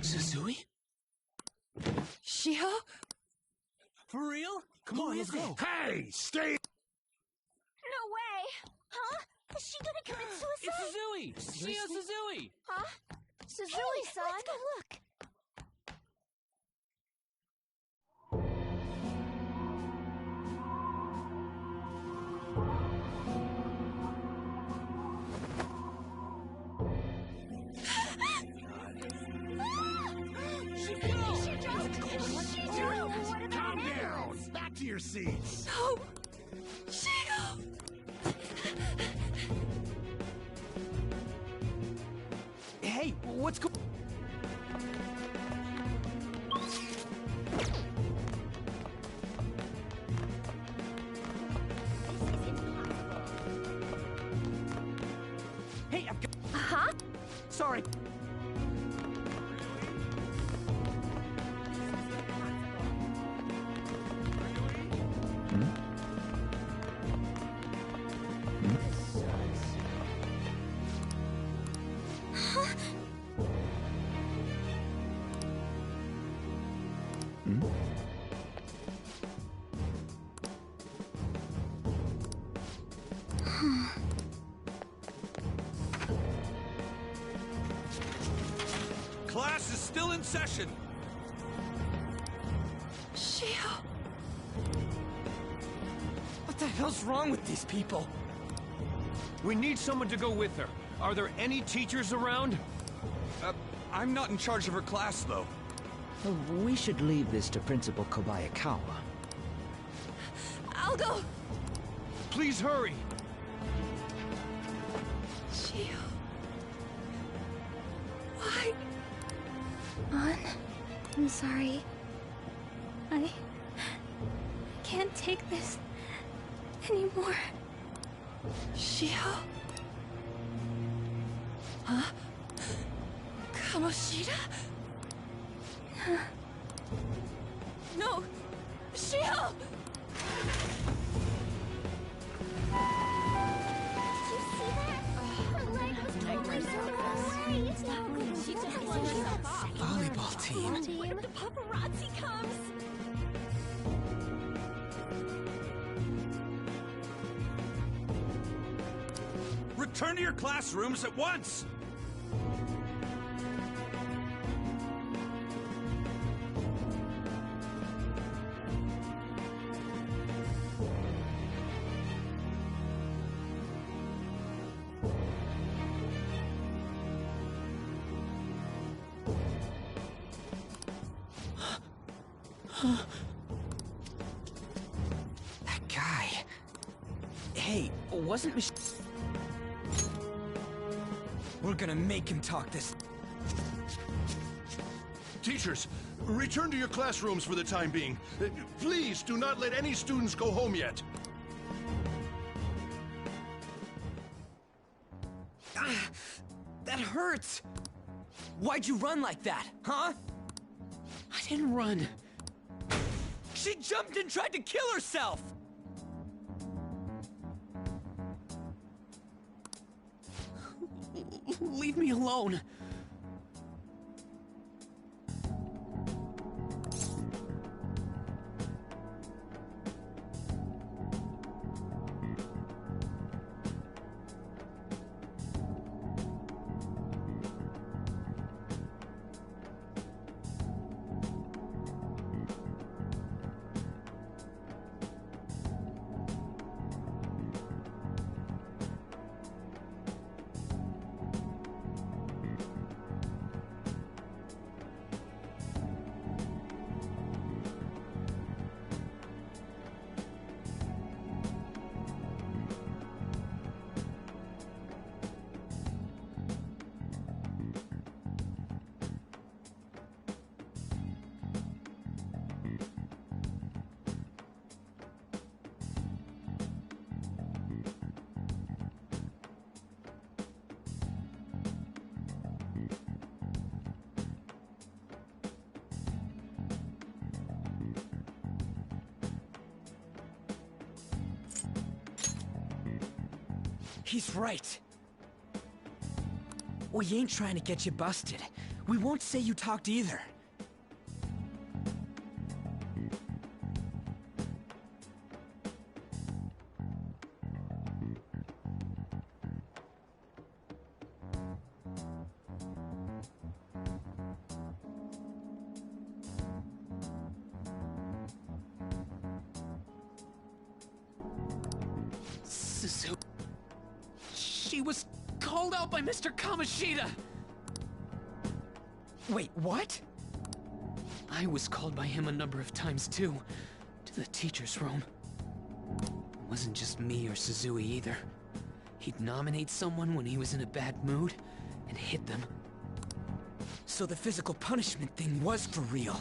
Suzui? Shiho? For real? Come on, let's go. Hey! Stay... No way! Huh? Is she gonna commit suicide? It's Suzui! Shio Suzui! Huh? Suzui-san? Let's go look. Calm down! Back to your seats! No! Shio! Hey, what's go- Hey, I've got- Huh? Sorry. Class is still in session. Shio. What the hell's wrong with these people? We need someone to go with her. Are there any teachers around? I'm not in charge of her class, though. We should leave this to Principal Kobayakawa. I'll go. Please hurry. Shio. Why? An, I'm sorry. I can't take this anymore. Shio? Huh? Kamoshida? No! Shio! Volleyball team. When the paparazzi comes! Return to your classrooms at once! That guy. Hey, wasn't Mich- We're gonna make him talk this. Teachers, return to your classrooms for the time being. Please do not let any students go home yet. Ah, that hurts! Why'd you run like that, huh? I didn't run. She jumped and tried to kill herself! Leave me alone. He's right. We ain't trying to get you busted. We won't say you talked either. Suzu... She was called out by Mr. Kamoshida! Wait, what? I was called by him a number of times too, to the teacher's room. It wasn't just me or Suzui either. He'd nominate someone when he was in a bad mood, and hit them. So the physical punishment thing was for real.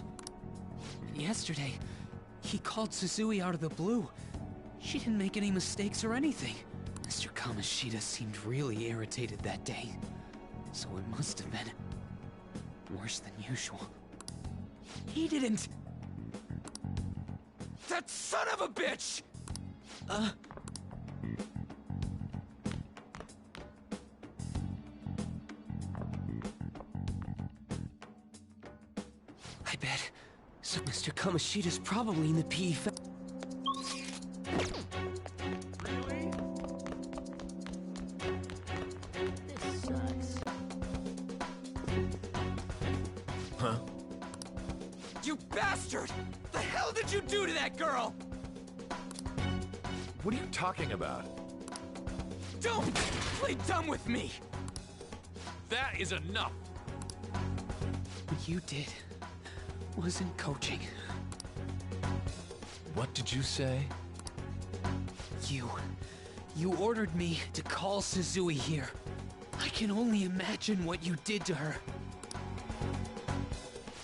And yesterday, he called Suzui out of the blue. She didn't make any mistakes or anything. Mr. Kamoshida seemed really irritated that day, so it must have been worse than usual. He didn't... That son of a bitch! I bet. So Mr. Kamoshida's probably in the PE This sucks. Huh? You bastard! The hell did you do to that girl? What are you talking about? Don't play dumb with me! That is enough! What you did wasn't coaching. What did you say? You ordered me to call Suzui here. I can only imagine what you did to her.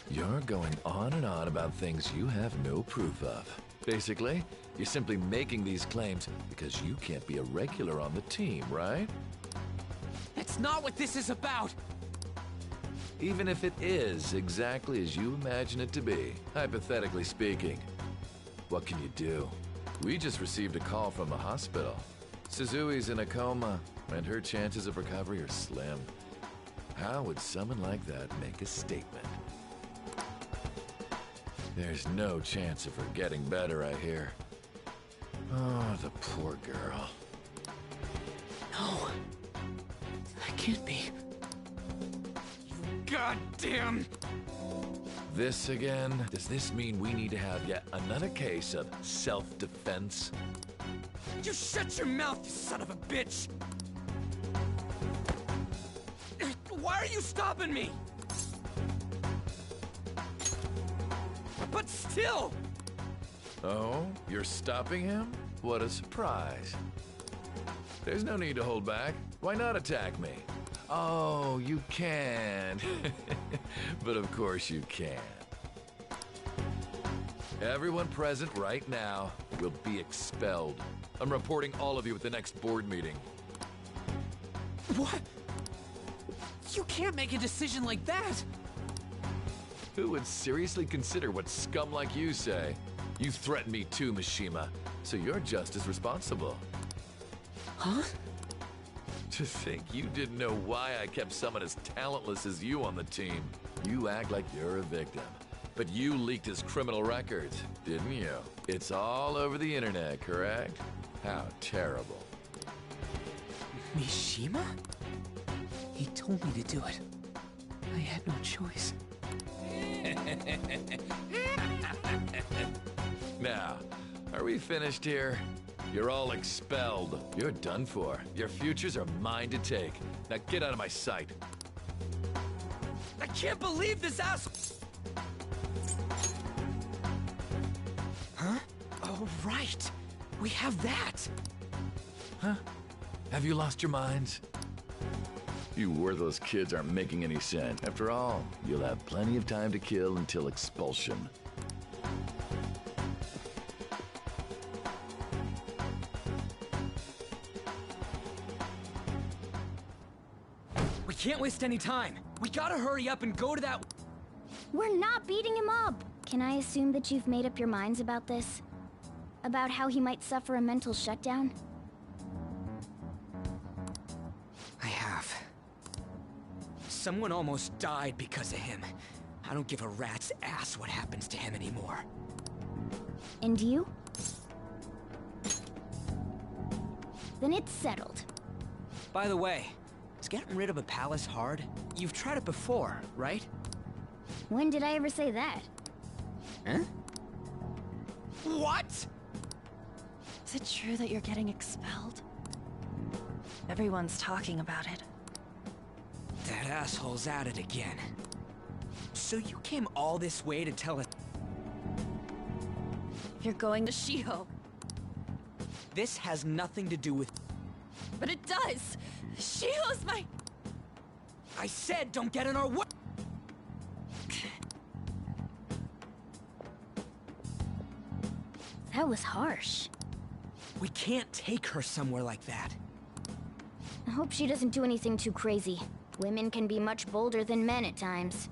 You're going on and on about things you have no proof of. Basically, you're simply making these claims because you can't be a regular on the team, right? That's not what this is about! Even if it is exactly as you imagine it to be, hypothetically speaking, what can you do? We just received a call from the hospital. Suzui's in a coma, and her chances of recovery are slim. How would someone like that make a statement? There's no chance of her getting better, I hear. Oh, the poor girl. No. That can't be. Goddamn! This again? Does this mean we need to have yet another case of self-defense? You shut your mouth, you son of a bitch! Why are you stopping me? But still! Oh, you're stopping him? What a surprise. There's no need to hold back. Why not attack me? Oh, you can. But of course you can. Everyone present right now will be expelled. I'm reporting all of you at the next board meeting. What? You can't make a decision like that! Who would seriously consider what scum like you say? You threatened me too, Mishima, so you're just as responsible. Huh? To think you didn't know why I kept someone as talentless as you on the team. You act like you're a victim. But you leaked his criminal records, didn't you? It's all over the internet, correct? How terrible. Mishima? He told me to do it. I had no choice. Now, are we finished here? You're all expelled. You're done for. Your futures are mine to take. Now get out of my sight. I can't believe this ass... Huh? Oh, right. We have that. Huh? Have you lost your minds? You worthless kids aren't making any sense. After all, you'll have plenty of time to kill until expulsion. We can't waste any time. We gotta hurry up and go to that... We're not beating him up! Can I assume that you've made up your minds about this? About how he might suffer a mental shutdown? Someone almost died because of him. I don't give a rat's ass what happens to him anymore. And you? Then it's settled. By the way, is getting rid of a palace hard? You've tried it before, right? When did I ever say that? Huh? What? Is it true that you're getting expelled? Everyone's talking about it. That asshole's at it again. So you came all this way to tell us... You're going to Shiho. This has nothing to do with... But it does! Shiho's my... I said don't get in our way! That was harsh. We can't take her somewhere like that. I hope she doesn't do anything too crazy. Women can be much bolder than men at times.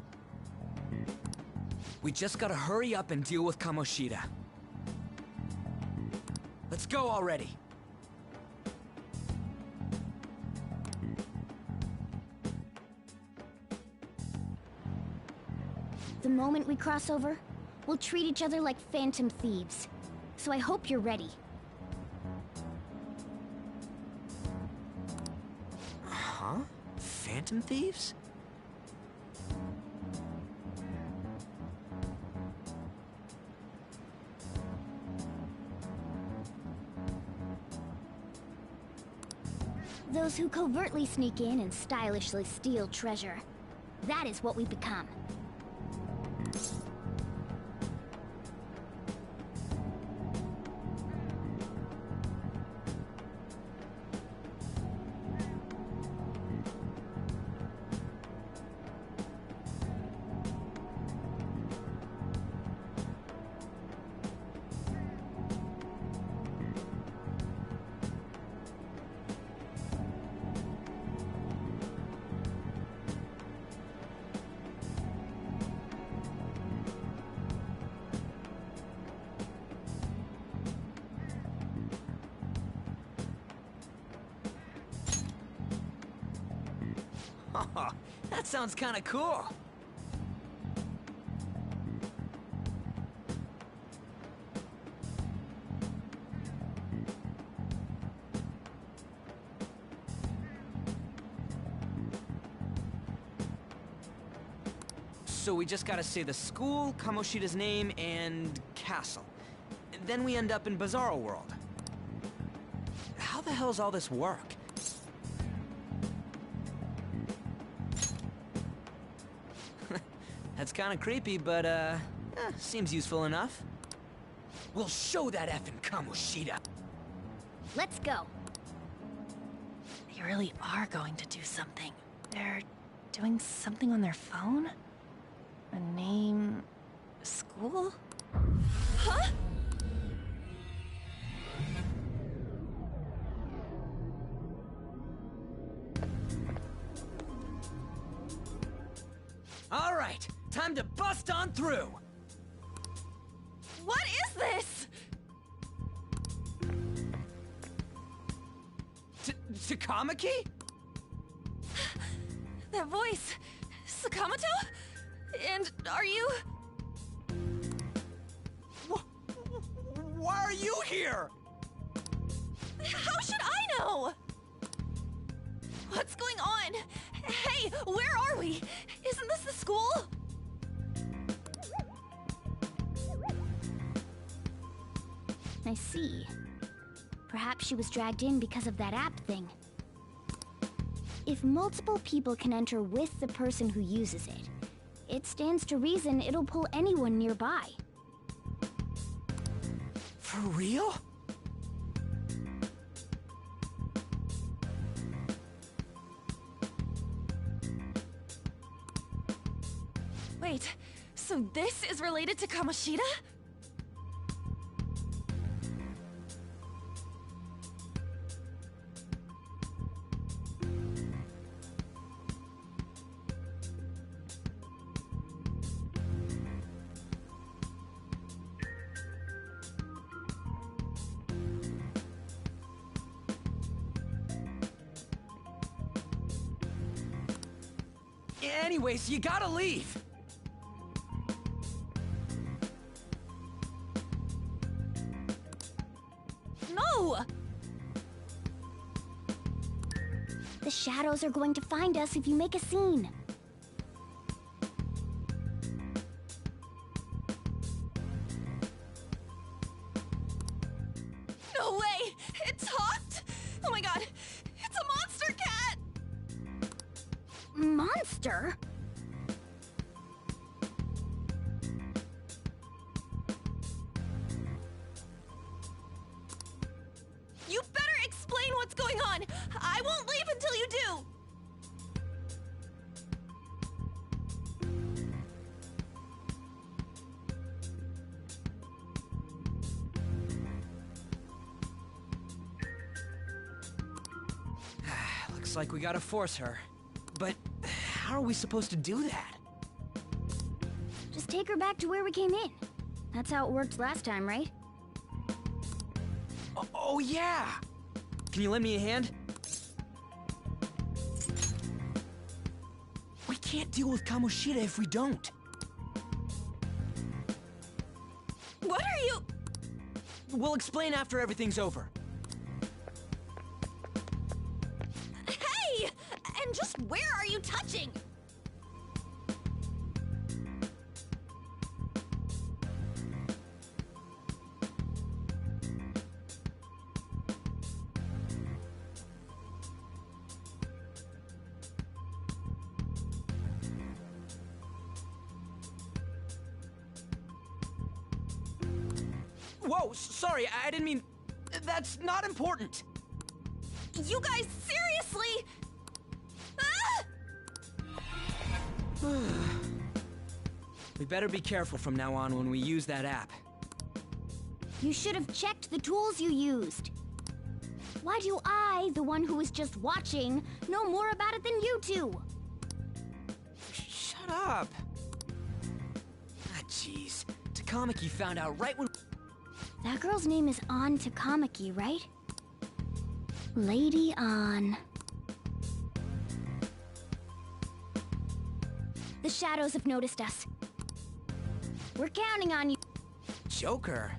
We just gotta hurry up and deal with Kamoshida. Let's go already. The moment we cross over, we'll treat each other like phantom thieves. So I hope you're ready. Huh? Phantom thieves? Those who covertly sneak in and stylishly steal treasure. That is what we become. Oh, that sounds kinda cool. So we just gotta say the school, Kamoshida's name, and castle. Then we end up in Bizarro World. How the hell's all this work? That's kinda creepy, but, seems useful enough. We'll show that effing Kamoshida! Let's go! They really are going to do something. They're doing something on their phone? A name... school? Huh? All right, time to bust on through! What is this? Takamaki? That voice... Sakamoto? And are you... Why are you here? How should I know? What's going on? Hey, where are we? Isn't this the school? I see. Perhaps she was dragged in because of that app thing. If multiple people can enter with the person who uses it, it stands to reason it'll pull anyone nearby. For real? Wait, so this is related to Kamoshida? Anyways, you gotta leave. No! The shadows are going to find us if you make a scene. No way! It talked? Oh my god! It's a monster cat! Monster? You better explain what's going on! I won't leave until you do! Looks like we gotta force her. But how are we supposed to do that? Just take her back to where we came in. That's how it worked last time, right? Oh yeah! Can you lend me a hand? We can't deal with Kamoshida if we don't. What are you... We'll explain after everything's over. Hey! And just where are you touching? Whoa, sorry, I didn't mean... That's not important. You guys, seriously? Ah! We better be careful from now on when we use that app. You should have checked the tools you used. Why do I, the one who was just watching, know more about it than you two? Shut up. Ah, jeez. Takamaki found out right when... That girl's name is An Takamaki, right? Lady An. The shadows have noticed us. We're counting on you. Joker?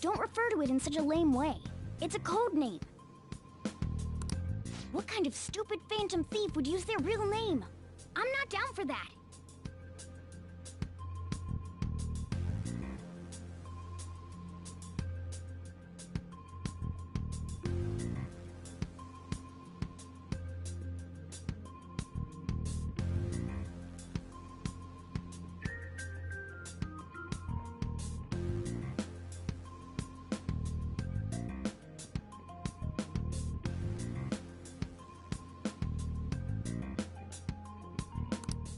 Don't refer to it in such a lame way. It's a code name. What kind of stupid phantom thief would use their real name? I'm not down for that.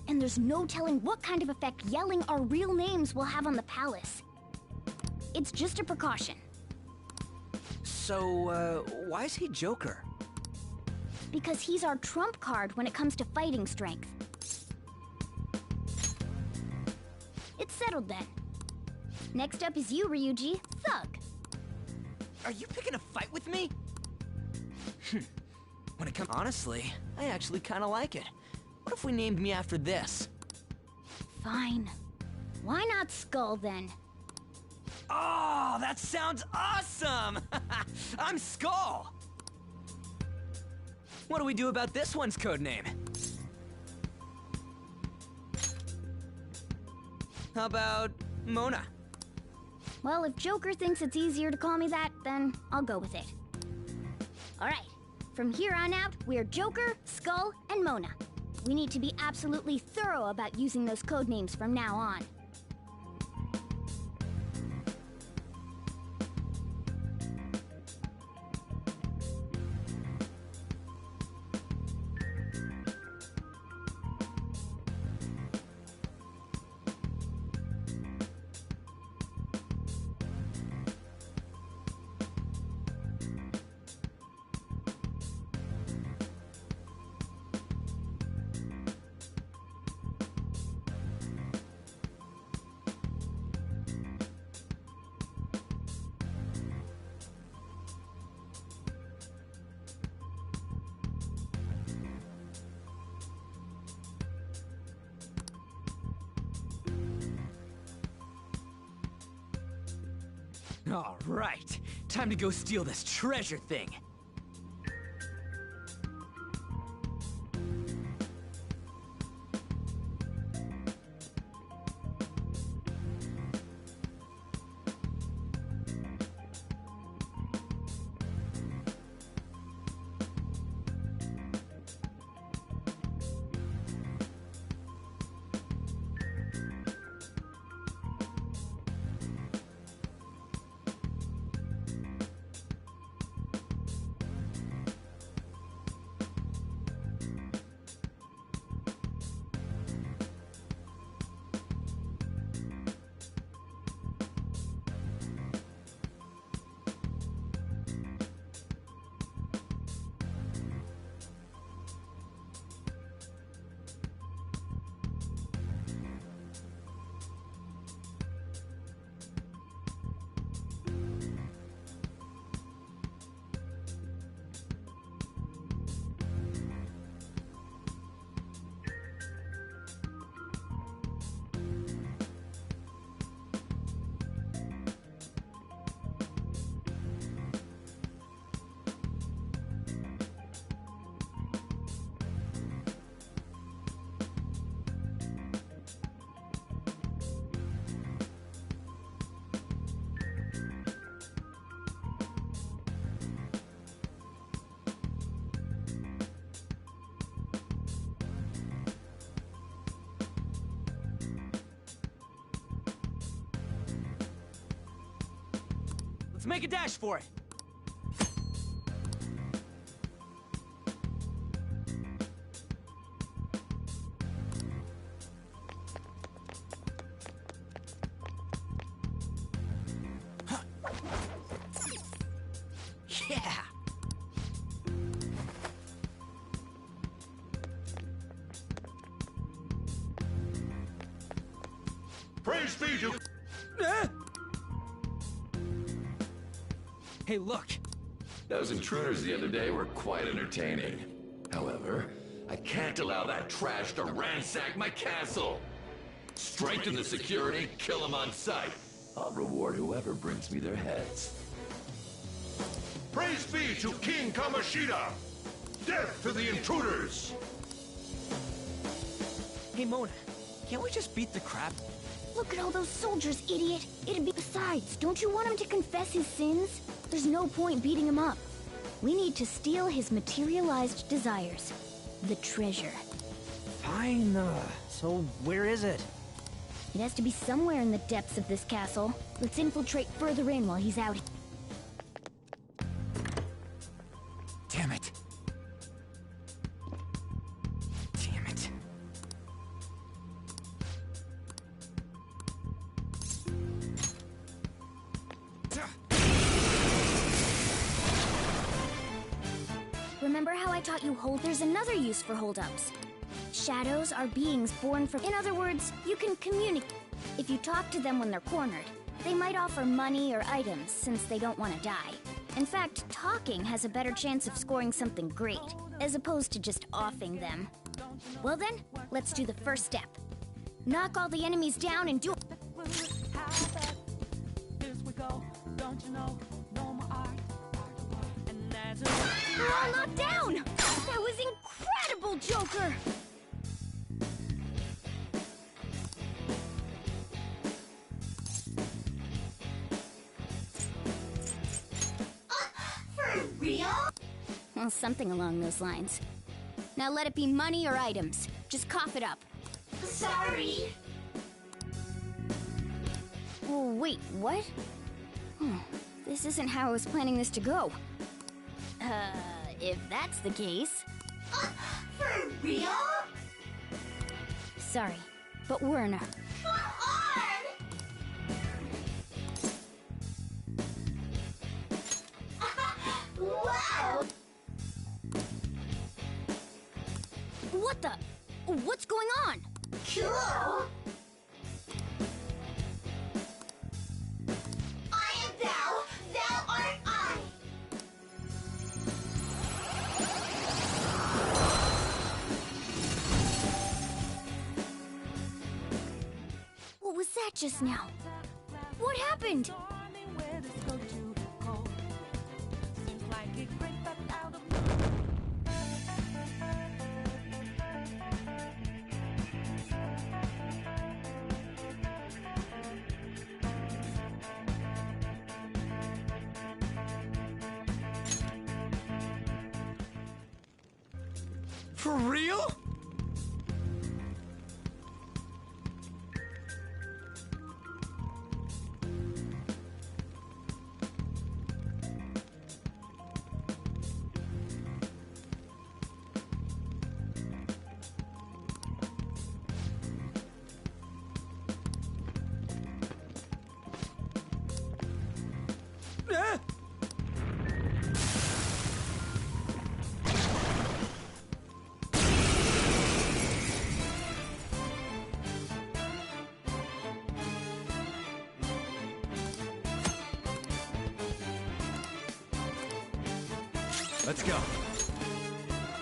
And there's no telling what kind of effect yelling our real names will have on the palace. It's just a precaution. So, why is he Joker? Because he's our trump card when it comes to fighting strength. It's settled then. Next up is you, Ryuji, Thug. Are you picking a fight with me? When it comes... Honestly, I actually kind of like it. What if we named me after this? Fine. Why not Skull, then? Oh, that sounds awesome! I'm Skull! What do we do about this one's codename? How about Mona? Well, if Joker thinks it's easier to call me that, then I'll go with it. Alright, from here on out, we're Joker, Skull, and Mona. We need to be absolutely thorough about using those codenames from now on. All right, time to go steal this treasure thing. Let's make a dash for it. Yeah. Praise be to... Hey, look! Those intruders the other day were quite entertaining. However, I can't allow that trash to ransack my castle! Strengthen the security, kill them on sight. I'll reward whoever brings me their heads. Praise be to King Kamoshida! Death to the intruders! Hey, Mona, can't we just beat the crap? Look at all those soldiers, idiot! It'd be... Besides, don't you want him to confess his sins? There's no point beating him up. We need to steal his materialized desires. The treasure. Fine, so where is it? It has to be somewhere in the depths of this castle. Let's infiltrate further in while he's out. Damn it. Damn it. Remember how I taught you hold? There's another use for holdups. Shadows are beings born from... In other words, you can communicate. If you talk to them when they're cornered, they might offer money or items since they don't want to die. In fact, talking has a better chance of scoring something great, as opposed to just offing them. Well then, let's do the first step. Knock all the enemies down and do... They're all knocked down! That was incredible, Joker! For real? Well, something along those lines. Now let it be money or items. Just cough it up. Sorry. Oh, wait, what? This isn't how I was planning this to go. If that's the case... For real? Sorry, but we're not. Wow! What the? What's going on? Cool! I am thou, thou art I! What was that just now? What happened? For real? Let's go.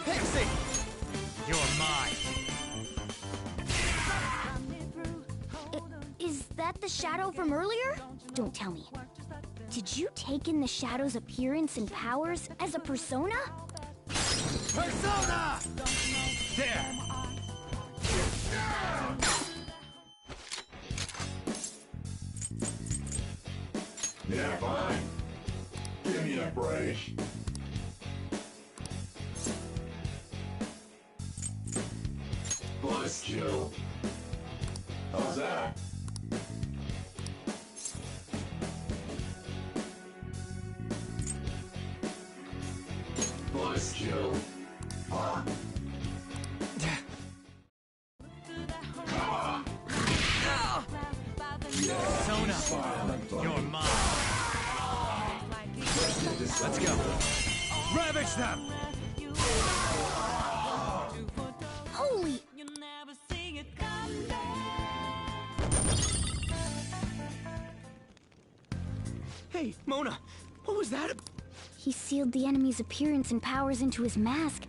Pixie! You're mine. Is that the shadow from earlier? Don't tell me. Did you take in the shadow's appearance and powers as a persona? Persona! There! Yeah, fine. Give me a break. Plus kill. How's that? Plus kill. Huh? Come on. Persona, you're mine. Let's go. Ravage them! Holy... Hey, Mona, what was that? He sealed the enemy's appearance and powers into his mask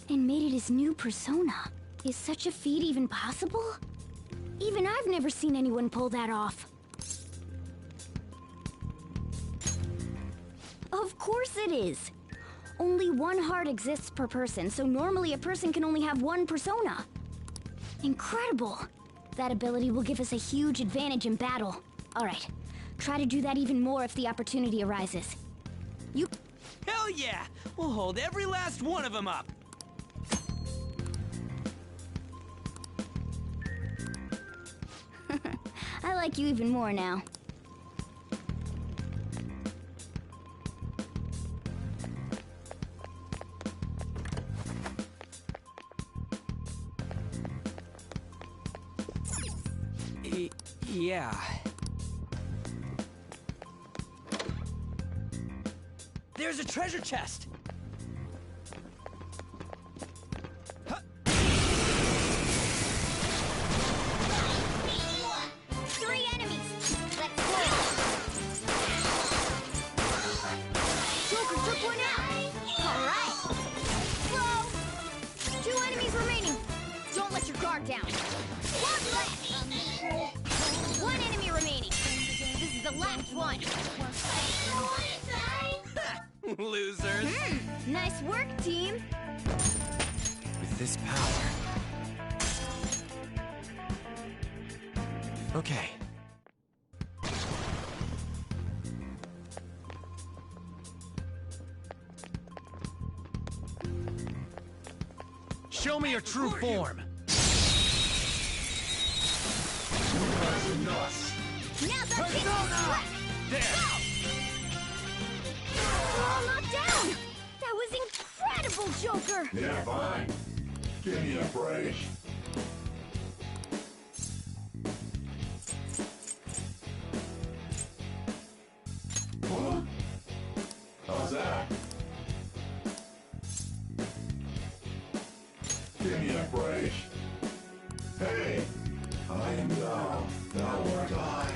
and made it his new persona. Is such a feat even possible? Even I've never seen anyone pull that off. Of course it is. Only one heart exists per person, so normally a person can only have one persona. Incredible! That ability will give us a huge advantage in battle. Alright, try to do that even more if the opportunity arises. You... Hell yeah! We'll hold every last one of them up! I like you even more now. Yeah. There's a treasure chest! 3 enemies! Let's go! Joker took one out! Alright! Slow! 2 enemies remaining! Don't let your guard down! 1 left! 1 enemy remaining! This is the last one! Losers! Nice work, team! With this power... Okay. Show me your true form! Now's our chance to strike! There! Go! We're all knocked down! That was incredible, Joker! Yeah, fine. Give me a break. Huh? How's that? Give me a break. Hey! I am thou art I.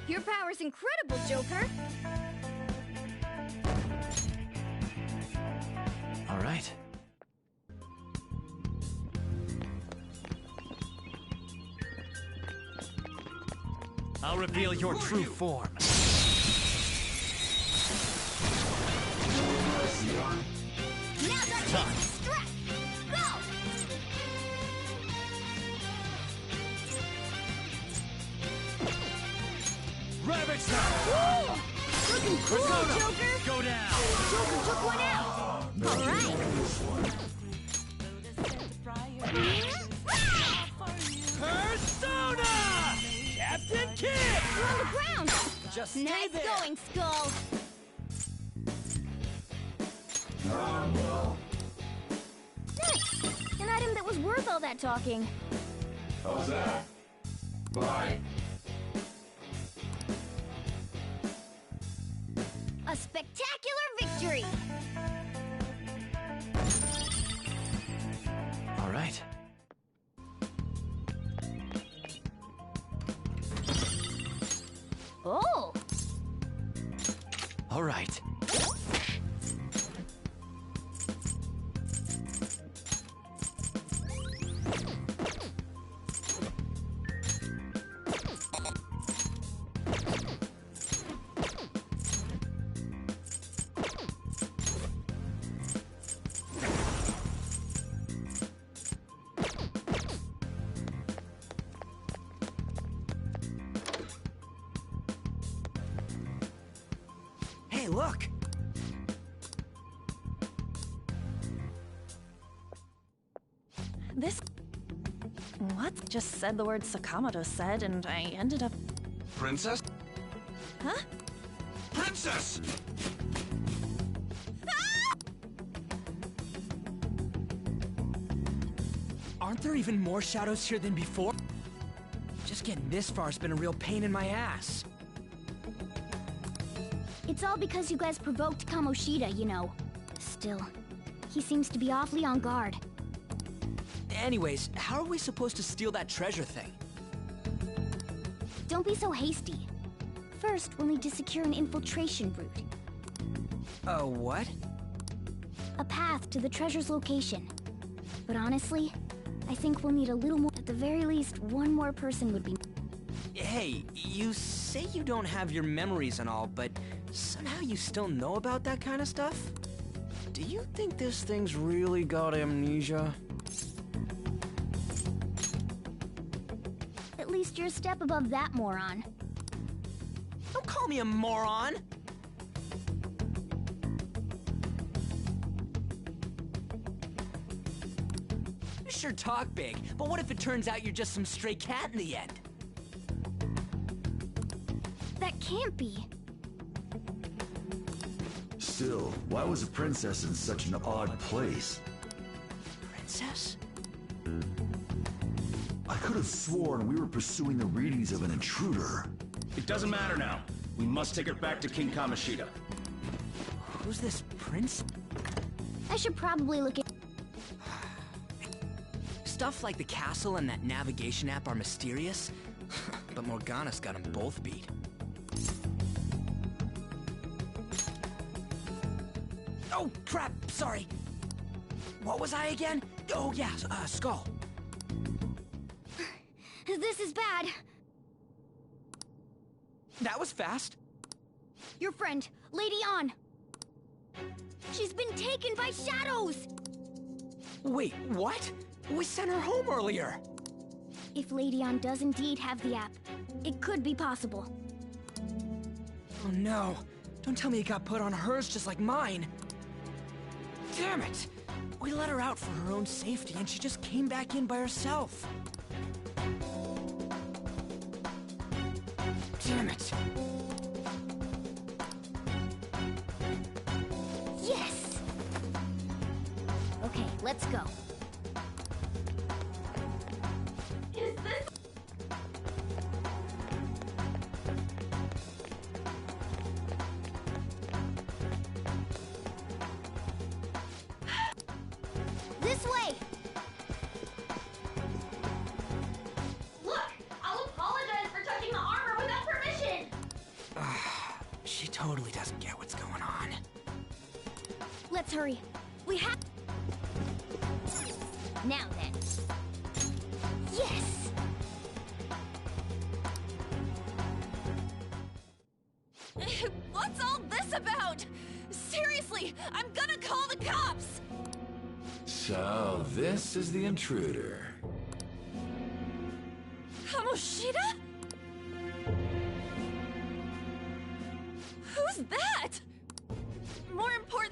Your power's incredible, Joker! All right. I'll reveal your true form. Now's our chance to strike! Go! Ravage them! Woo! Look Cool, Joker! Go down! Joker took one out! Alright! Persona! Captain Kidd! You're on the ground! Just nice going, Skull! Nice! An item that was worth all that talking. How's that? Bye. A spectacular victory! All right. Oh! All right. Hey, look! This... What? Just said the word Sakamoto said, and I ended up... Princess? Huh? Princess! Aren't there even more shadows here than before? Just getting this far's been a real pain in my ass. It's all because you guys provoked Kamoshida, you know. Still, he seems to be awfully on guard. Anyways, how are we supposed to steal that treasure thing? Don't be so hasty. First, we'll need to secure an infiltration route. A what? A path to the treasure's location. But honestly, I think we'll need a little more. At the very least, one more person would be... Hey, you say you don't have your memories and all, but somehow you still know about that kind of stuff? Do you think this thing's really got amnesia? At least you're a step above that moron. Don't call me a moron! You sure talk big, but what if it turns out you're just some stray cat in the end? That can't be. Still, why was a princess in such an odd place? Princess? I could have sworn we were pursuing the readings of an intruder. It doesn't matter now. We must take her back to King Kamoshida. Who's this prince? I should probably look at... Stuff like the castle and that navigation app are mysterious, but Morgana's got them both beat. Oh, crap! Sorry! What was I again? Oh, yeah, Skull. This is bad. That was fast. Your friend, Lady Ann. She's been taken by shadows! Wait, what? We sent her home earlier! If Lady Ann does indeed have the app, it could be possible. Oh no! Don't tell me it got put on hers just like mine! Damn it! We let her out for her own safety and she just came back in by herself. Damn it! Yes! Okay, let's go. Is this... This way! Look! I'll apologize for touching the armor without permission! She totally doesn't get what's going on. Let's hurry. We have... Now then. Yes! What's all this about? Seriously, I'm gonna call the cops! So, this is the intruder. Kamoshida? Who's that?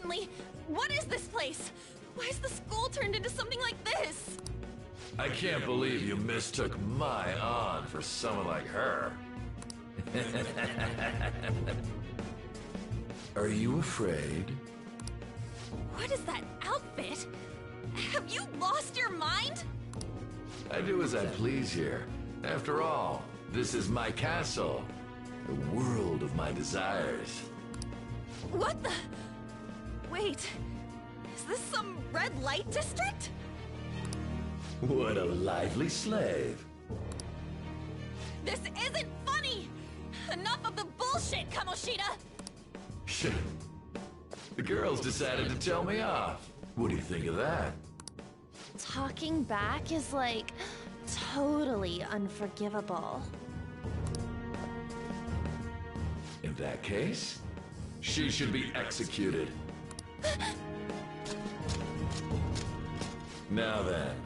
importantly, what is this place? Why is the school turned into something like this? I can't believe you mistook my Ann for someone like her. Are you afraid? What is that outfit? Have you lost your mind? I do as I please here. After all, this is my castle. The world of my desires. What the? Wait, is this some red light district? What a lively slave. This isn't funny! Enough of the bullshit, Kamoshida! The girls decided to tell me off. What do you think of that? Talking back is like totally unforgivable. In that case, she should be executed. Now then,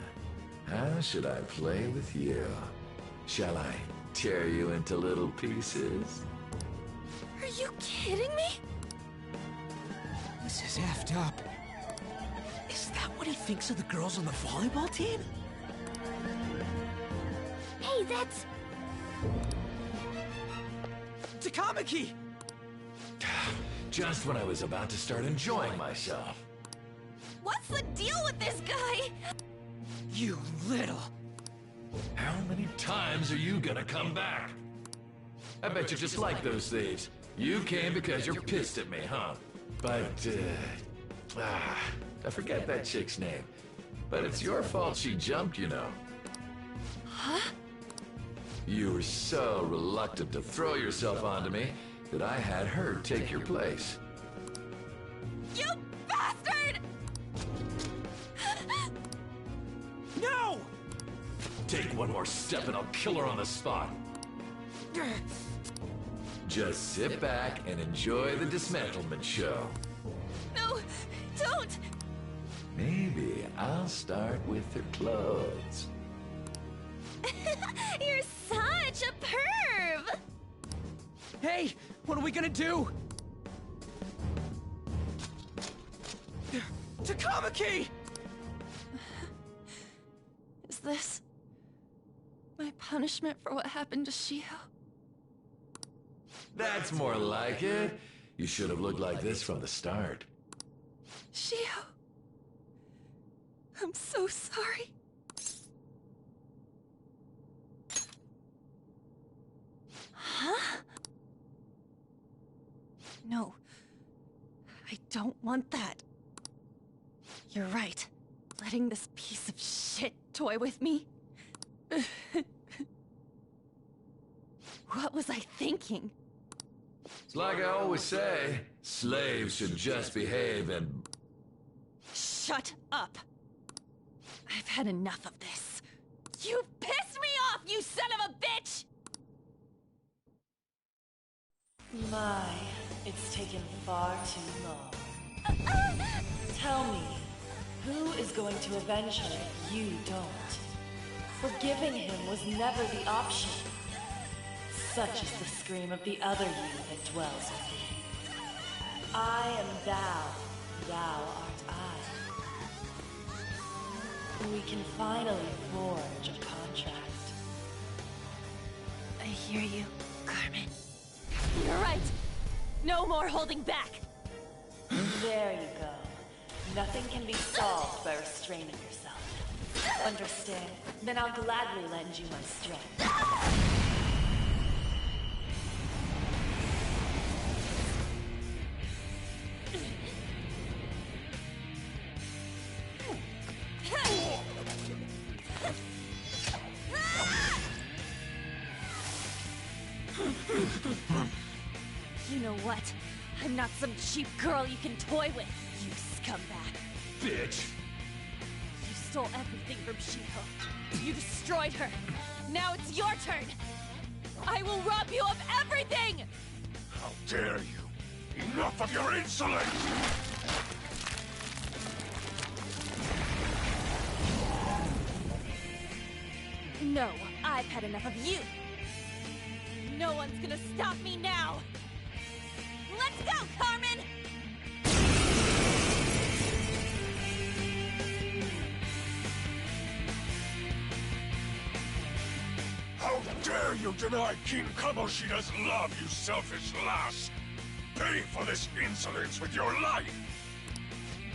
how should I play with you? Shall I tear you into little pieces? Are you kidding me? This is effed up. Is that what he thinks of the girls on the volleyball team? Hey, that's... Takamaki! Just when I was about to start enjoying myself. What's the deal with this guy? You little... How many times are you gonna come back? I bet you just like those thieves. You came because you're pissed at me, huh? But, I forget that chick's name. But it's your fault she jumped, you know. Huh? You were so reluctant to throw yourself onto me that I had her take your place. You bastard! No! Take one more step and I'll kill her on the spot. Just sit back and enjoy the dismantlement show. No, don't! Maybe I'll start with her clothes. You're such a perv! Hey, what are we gonna do? Takamaki! Is this my punishment for what happened to Shiho? That's more like it. You should have looked like this from the start. Shiho, I'm so sorry. Huh? No, I don't want that. You're right. Letting this piece of shit toy with me? What was I thinking? It's like I always say, slaves should just behave and... Shut up! I've had enough of this. You pissed me off, you son of a bitch! My, it's taken far too long. Tell me, who is going to avenge her if you don't? Forgiving him was never the option. Such is the scream of the other you that dwells within. I am thou, thou art I. We can finally forge a contract. I hear you, Carmen. You're right! No more holding back! There you go. Nothing can be solved by restraining yourself. Understand? Then I'll gladly lend you my strength. You know what? I'm not some cheap girl you can toy with, you scumbag. Bitch! You stole everything from Shiho. You destroyed her. Now it's your turn. I will rob you of everything! How dare you! Enough of your insolence! No, I've had enough of you. No one's gonna stop me now. Let's go, Carmen! dare you deny King Kamoshida's love, you selfish lass! Pay for this insolence with your life!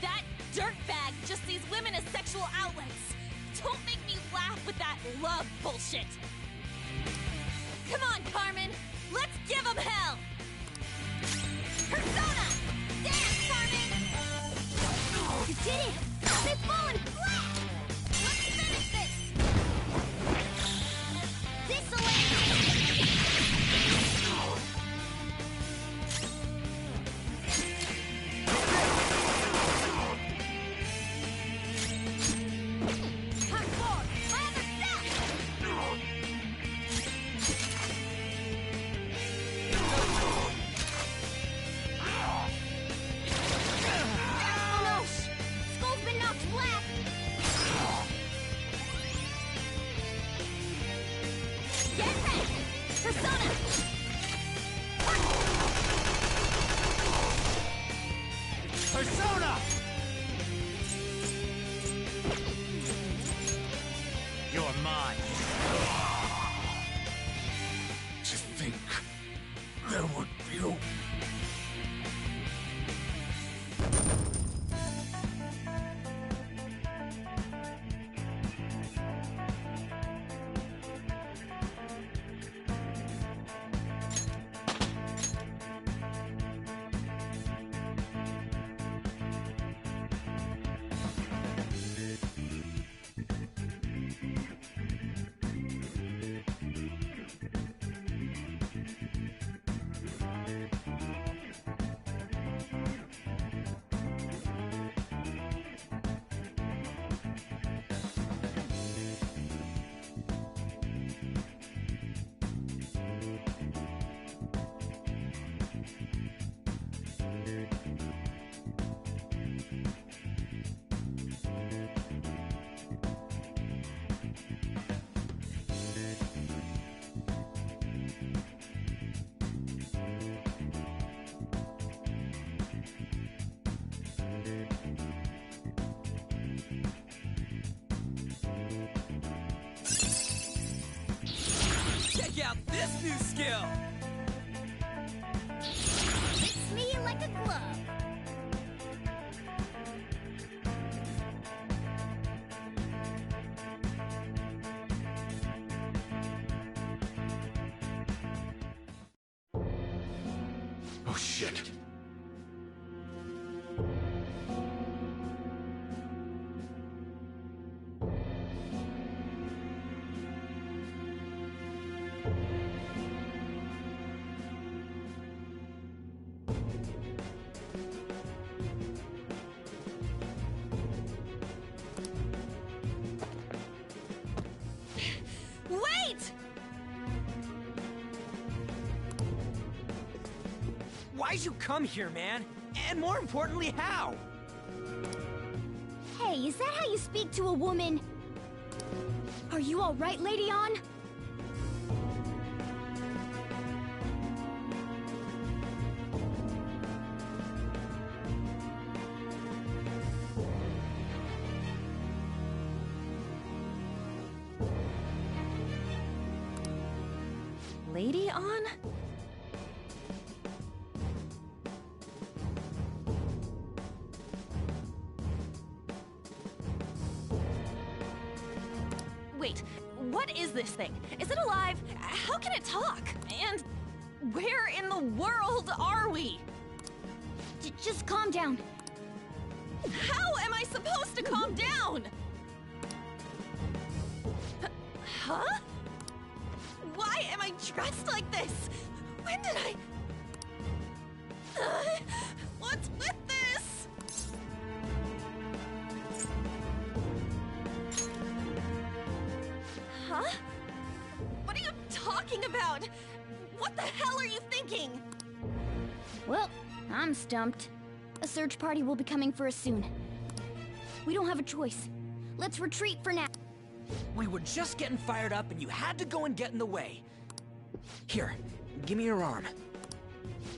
That dirtbag just sees women as sexual outlets. Don't make me laugh with that love bullshit. Come on, Carmen. Let's give them hell. Persona! Dance, Carmen! You did it! They've fallen flat! Let's finish this! This'll Persona! You're mine. To think there would be a... Check out this new skill! fits me like a glove. Oh shit. Wait! Why'd you come here, man? And more importantly, how? Hey, is that how you speak to a woman? Are you all right, Lady On? Lady On? Wait, what is this thing? Is it alive? How can it talk? And where in the world are we? Just calm down. How am I supposed to calm down? Huh? Why am I dressed like this? When did I... What's with this? Huh? What are you talking about? What the hell are you thinking? Well, I'm stumped. A search party will be coming for us soon. We don't have a choice. Let's retreat for now. We were just getting fired up and you had to go and get in the way. Here, give me your arm.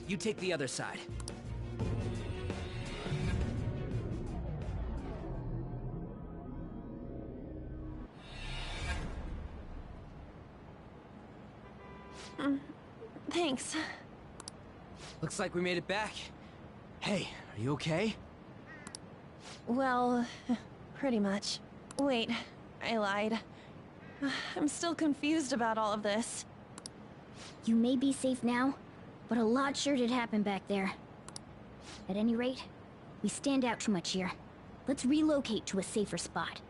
You take the other side. Thanks. Looks like we made it back. Hey, are you okay? Well, pretty much. Wait, I lied. I'm still confused about all of this. You may be safe now, but a lot sure did happen back there. At any rate, we stand out too much here. Let's relocate to a safer spot.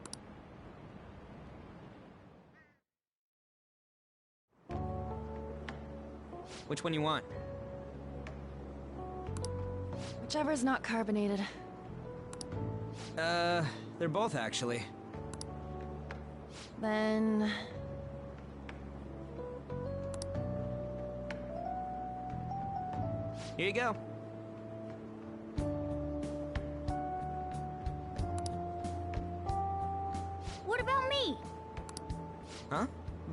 Which one you want? Whichever's not carbonated. They're both actually. Then... Here you go. What about me? Huh?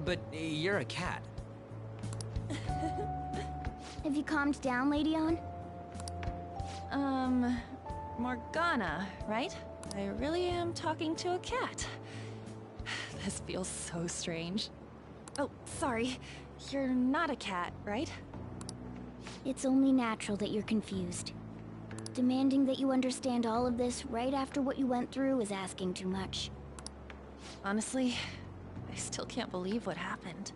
But you're a cat. Have you calmed down, Lady Ann? Morgana, right? I really am talking to a cat. This feels so strange. Oh, sorry. You're not a cat, right? It's only natural that you're confused. Demanding that you understand all of this right after what you went through is asking too much. Honestly, I still can't believe what happened.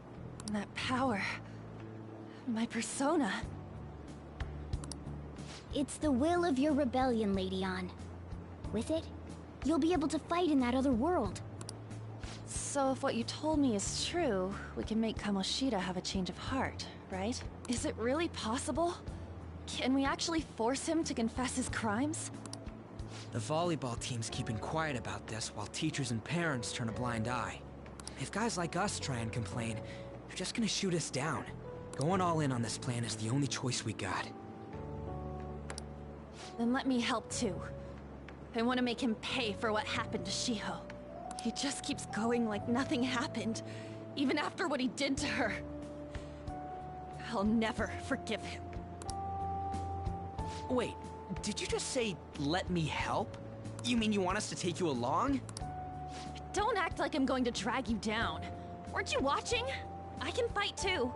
And that power... my persona... It's the will of your rebellion, Lady Ann. With it, you'll be able to fight in that other world. So if what you told me is true, we can make Kamoshida have a change of heart, right? Is it really possible? Can we actually force him to confess his crimes? The volleyball team's keeping quiet about this while teachers and parents turn a blind eye. If guys like us try and complain, they're just gonna shoot us down. Going all in on this plan is the only choice we got. Then let me help too. I want to make him pay for what happened to Shiho. He just keeps going like nothing happened, even after what he did to her. I'll never forgive him. Wait, did you just say, let me help? You mean you want us to take you along? Don't act like I'm going to drag you down. Weren't you watching? I can fight too.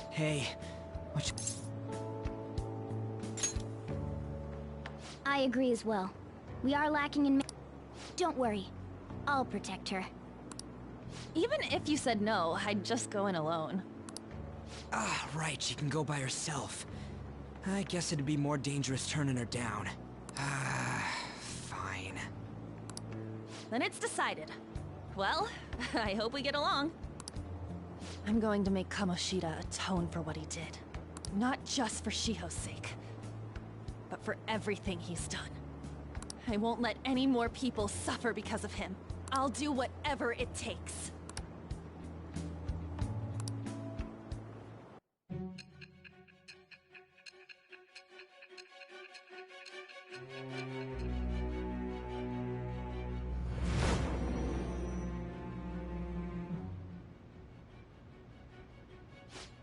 Hey, what you... I agree as well. We are lacking in... Don't worry. I'll protect her. Even if you said no, I'd just go in alone. Ah, right, she can go by herself. I guess it'd be more dangerous turning her down. Fine. Then it's decided. Well, I hope we get along. I'm going to make Kamoshida atone for what he did. Not just for Shiho's sake, but for everything he's done. I won't let any more people suffer because of him. I'll do whatever it takes.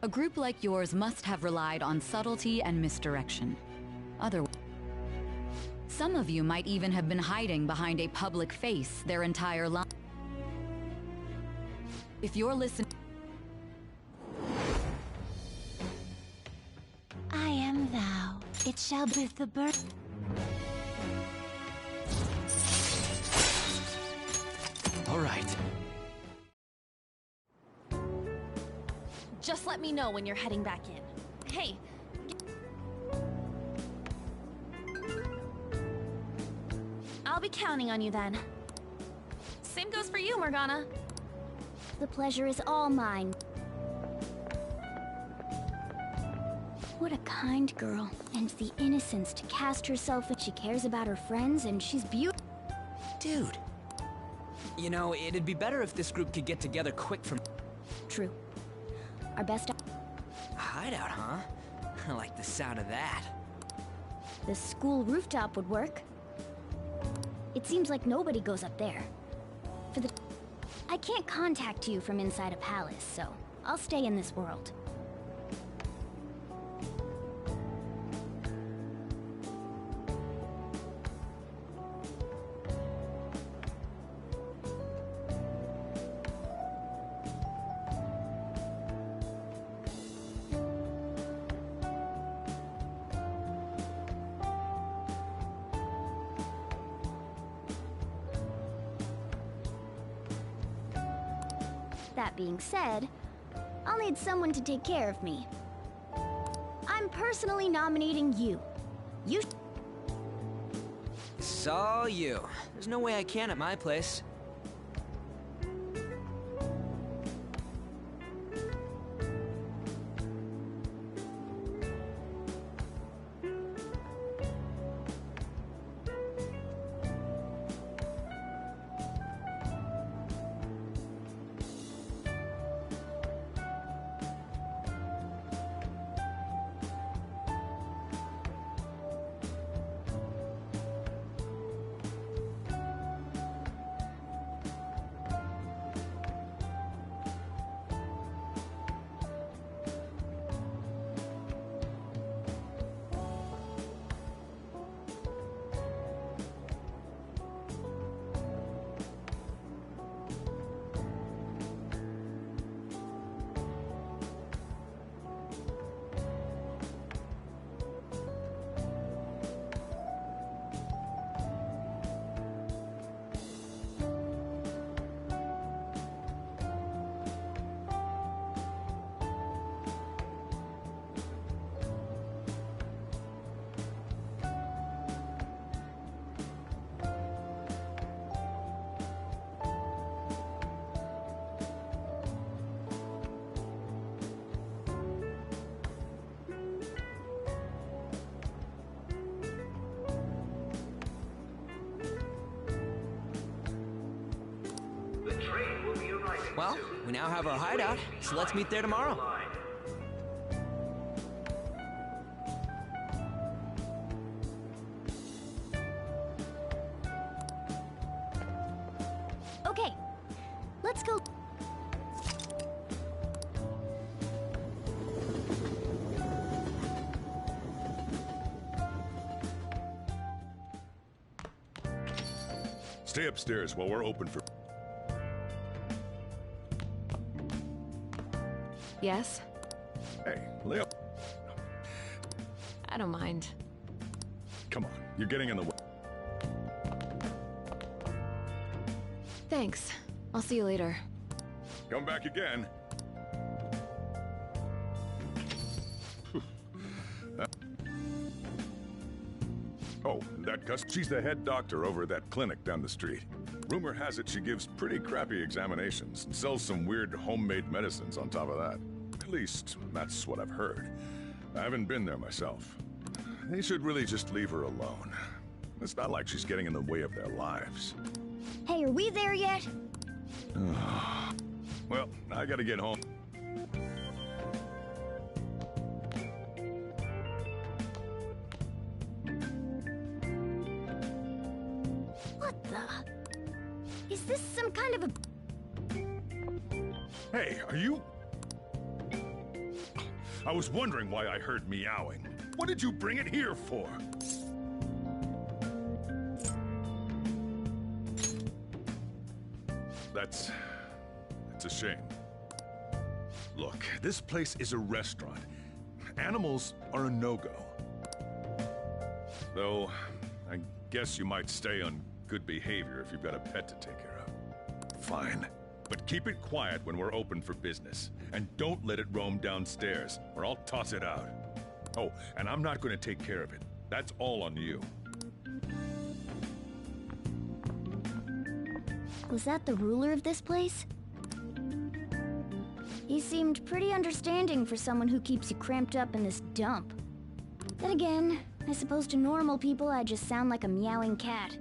A group like yours must have relied on subtlety and misdirection. Otherwise, some of you might even have been hiding behind a public face their entire life. If you're listening... I am thou. It shall be with the bird. All right. Just let me know when you're heading back in. Hey! I'll be counting on you then. Same goes for you, Morgana. The pleasure is all mine. What a kind girl. And the innocence to cast herself when she cares about her friends and she's beautiful. Dude. You know, it'd be better if this group could get together quick from... True. Our best... A hideout, huh? I like the sound of that. The school rooftop would work. It seems like nobody goes up there. For the... I can't contact you from inside a palace, so I'll stay in this world. That being said, I'll need someone to take care of me. I'm personally nominating you. You It's all you. There's no way I can at my place. Well, we now have our hideout, so let's meet there tomorrow. Okay, let's go. Stay upstairs while we're open for... Yes? Hey, Leo. I don't mind. Come on, you're getting in the way. Thanks. I'll see you later. Come back again. Oh, that she's the head doctor over at that clinic down the street. Rumor has it she gives pretty crappy examinations and sells some weird homemade medicines on top of that. At least, that's what I've heard. I haven't been there myself. They should really just leave her alone. It's not like she's getting in the way of their lives. Hey, are we there yet? Well, I gotta get home. What the? Is this some kind of a... Hey, are you... I was wondering why I heard meowing. What did you bring it here for? That's a shame. Look, this place is a restaurant. Animals are a no-go. Though, I guess you might stay on good behavior if you've got a pet to take care of. Fine. But keep it quiet when we're open for business. And don't let it roam downstairs, or I'll toss it out. Oh, and I'm not going to take care of it. That's all on you. Was that the ruler of this place? He seemed pretty understanding for someone who keeps you cramped up in this dump. Then again, I suppose to normal people I just sound like a meowing cat.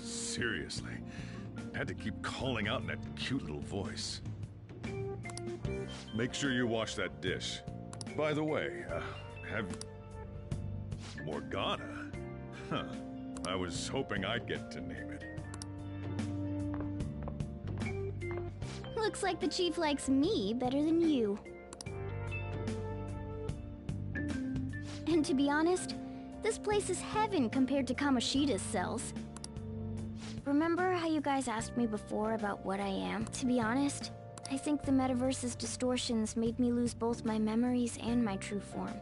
Seriously. I had to keep calling out in that cute little voice. Make sure you wash that dish. By the way, have... Morgana? Huh. I was hoping I'd get to name it. Looks like the chief likes me better than you. And to be honest, this place is heaven compared to Kamoshida's cells. Remember how you guys asked me before about what I am? To be honest, I think the metaverse's distortions made me lose both my memories and my true form.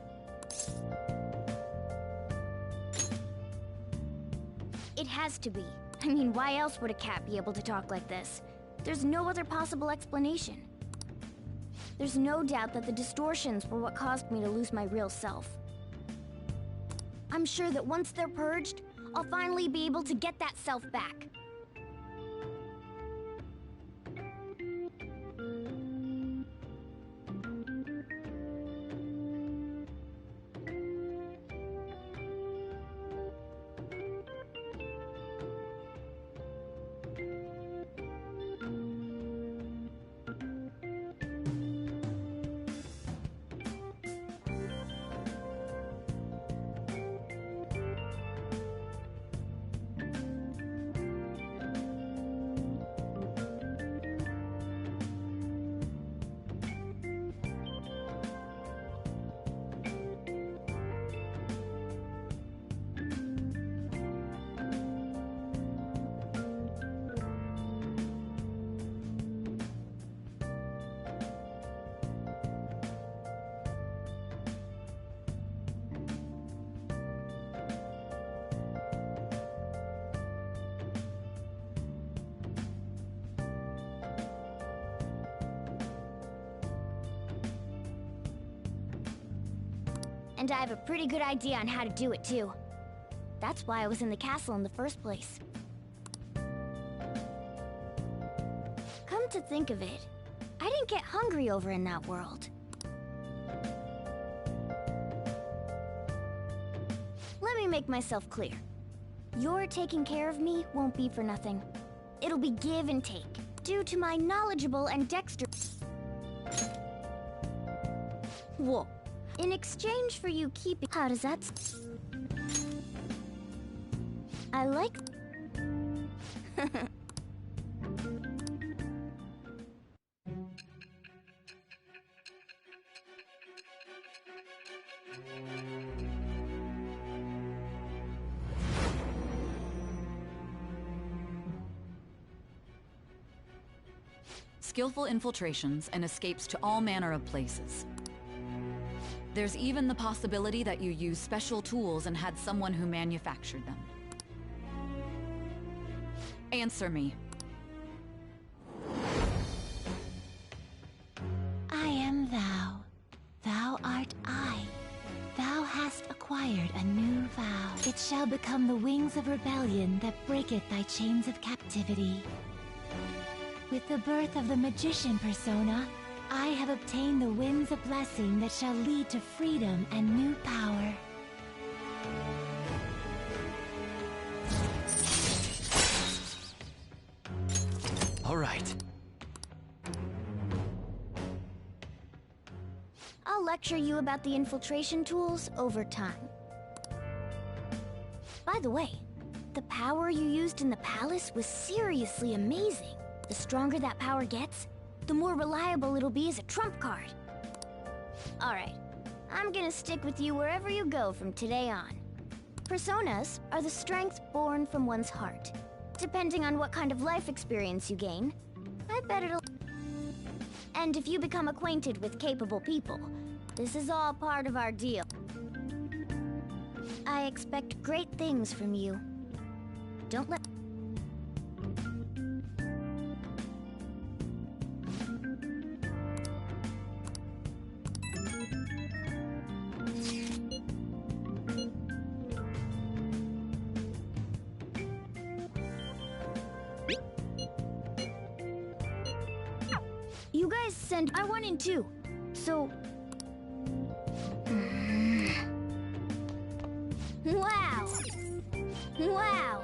It has to be. I mean, why else would a cat be able to talk like this? There's no other possible explanation. There's no doubt that the distortions were what caused me to lose my real self. I'm sure that once they're purged, I'll finally be able to get that self back. And I have a pretty good idea on how to do it, too. That's why I was in the castle in the first place. Come to think of it, I didn't get hungry over in that world. Let me make myself clear. Your taking care of me won't be for nothing. It'll be give and take, due to my knowledgeable and dexterous... Whoa. In exchange for you keeping... How does that... I like... Skillful infiltrations and escapes to all manner of places. There's even the possibility that you used special tools and had someone who manufactured them. Answer me. I am thou. Thou art I. Thou hast acquired a new vow. It shall become the wings of rebellion that breaketh thy chains of captivity. With the birth of the magician persona, I have obtained the winds of blessing that shall lead to freedom and new power. All right. I'll lecture you about the infiltration tools over time. By the way, the power you used in the palace was seriously amazing. The stronger that power gets, the more reliable it'll be as a trump card. Alright, I'm gonna stick with you wherever you go from today on. Personas are the strength born from one's heart. Depending on what kind of life experience you gain, I bet it'll... And if you become acquainted with capable people, this is all part of our deal. I expect great things from you. Don't let... You guys send... I 1 and 2, so... Wow! Wow!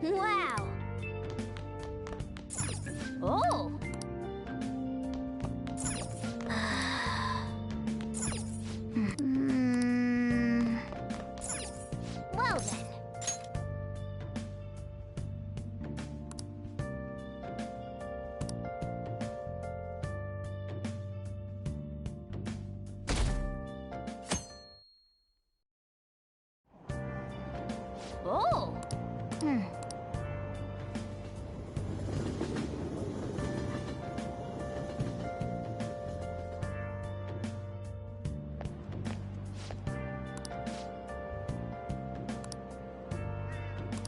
Wow! Oh! Well then. Oh!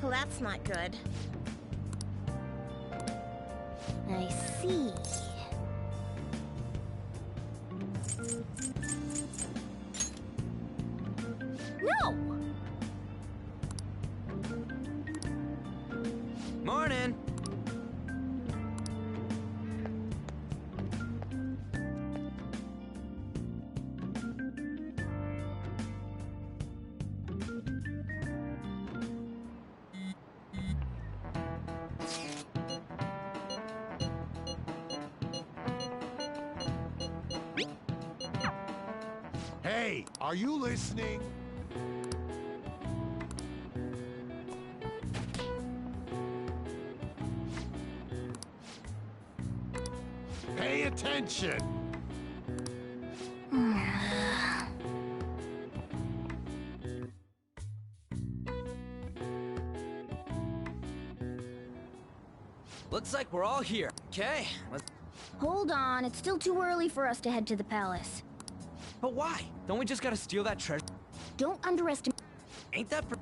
Well, that's not good. I see. No! Morning! Hey, are you listening? Pay attention! Looks like we're all here. Okay, let's... Hold on, it's still too early for us to head to the palace. But why? Don't we just gotta steal that treasure? Don't underestimate... Ain't that for...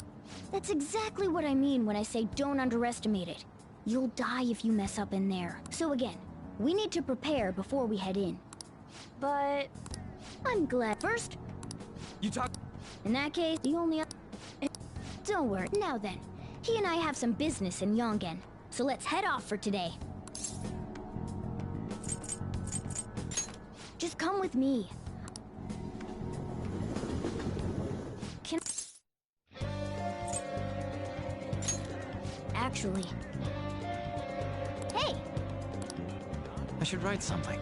That's exactly what I mean when I say don't underestimate it. You'll die if you mess up in there. So again, we need to prepare before we head in. But... I'm glad. First... You talk... In that case, the only... Don't worry. Now then, he and I have some business in Yongen. So let's head off for today. Just come with me. Actually... Hey! I should write something.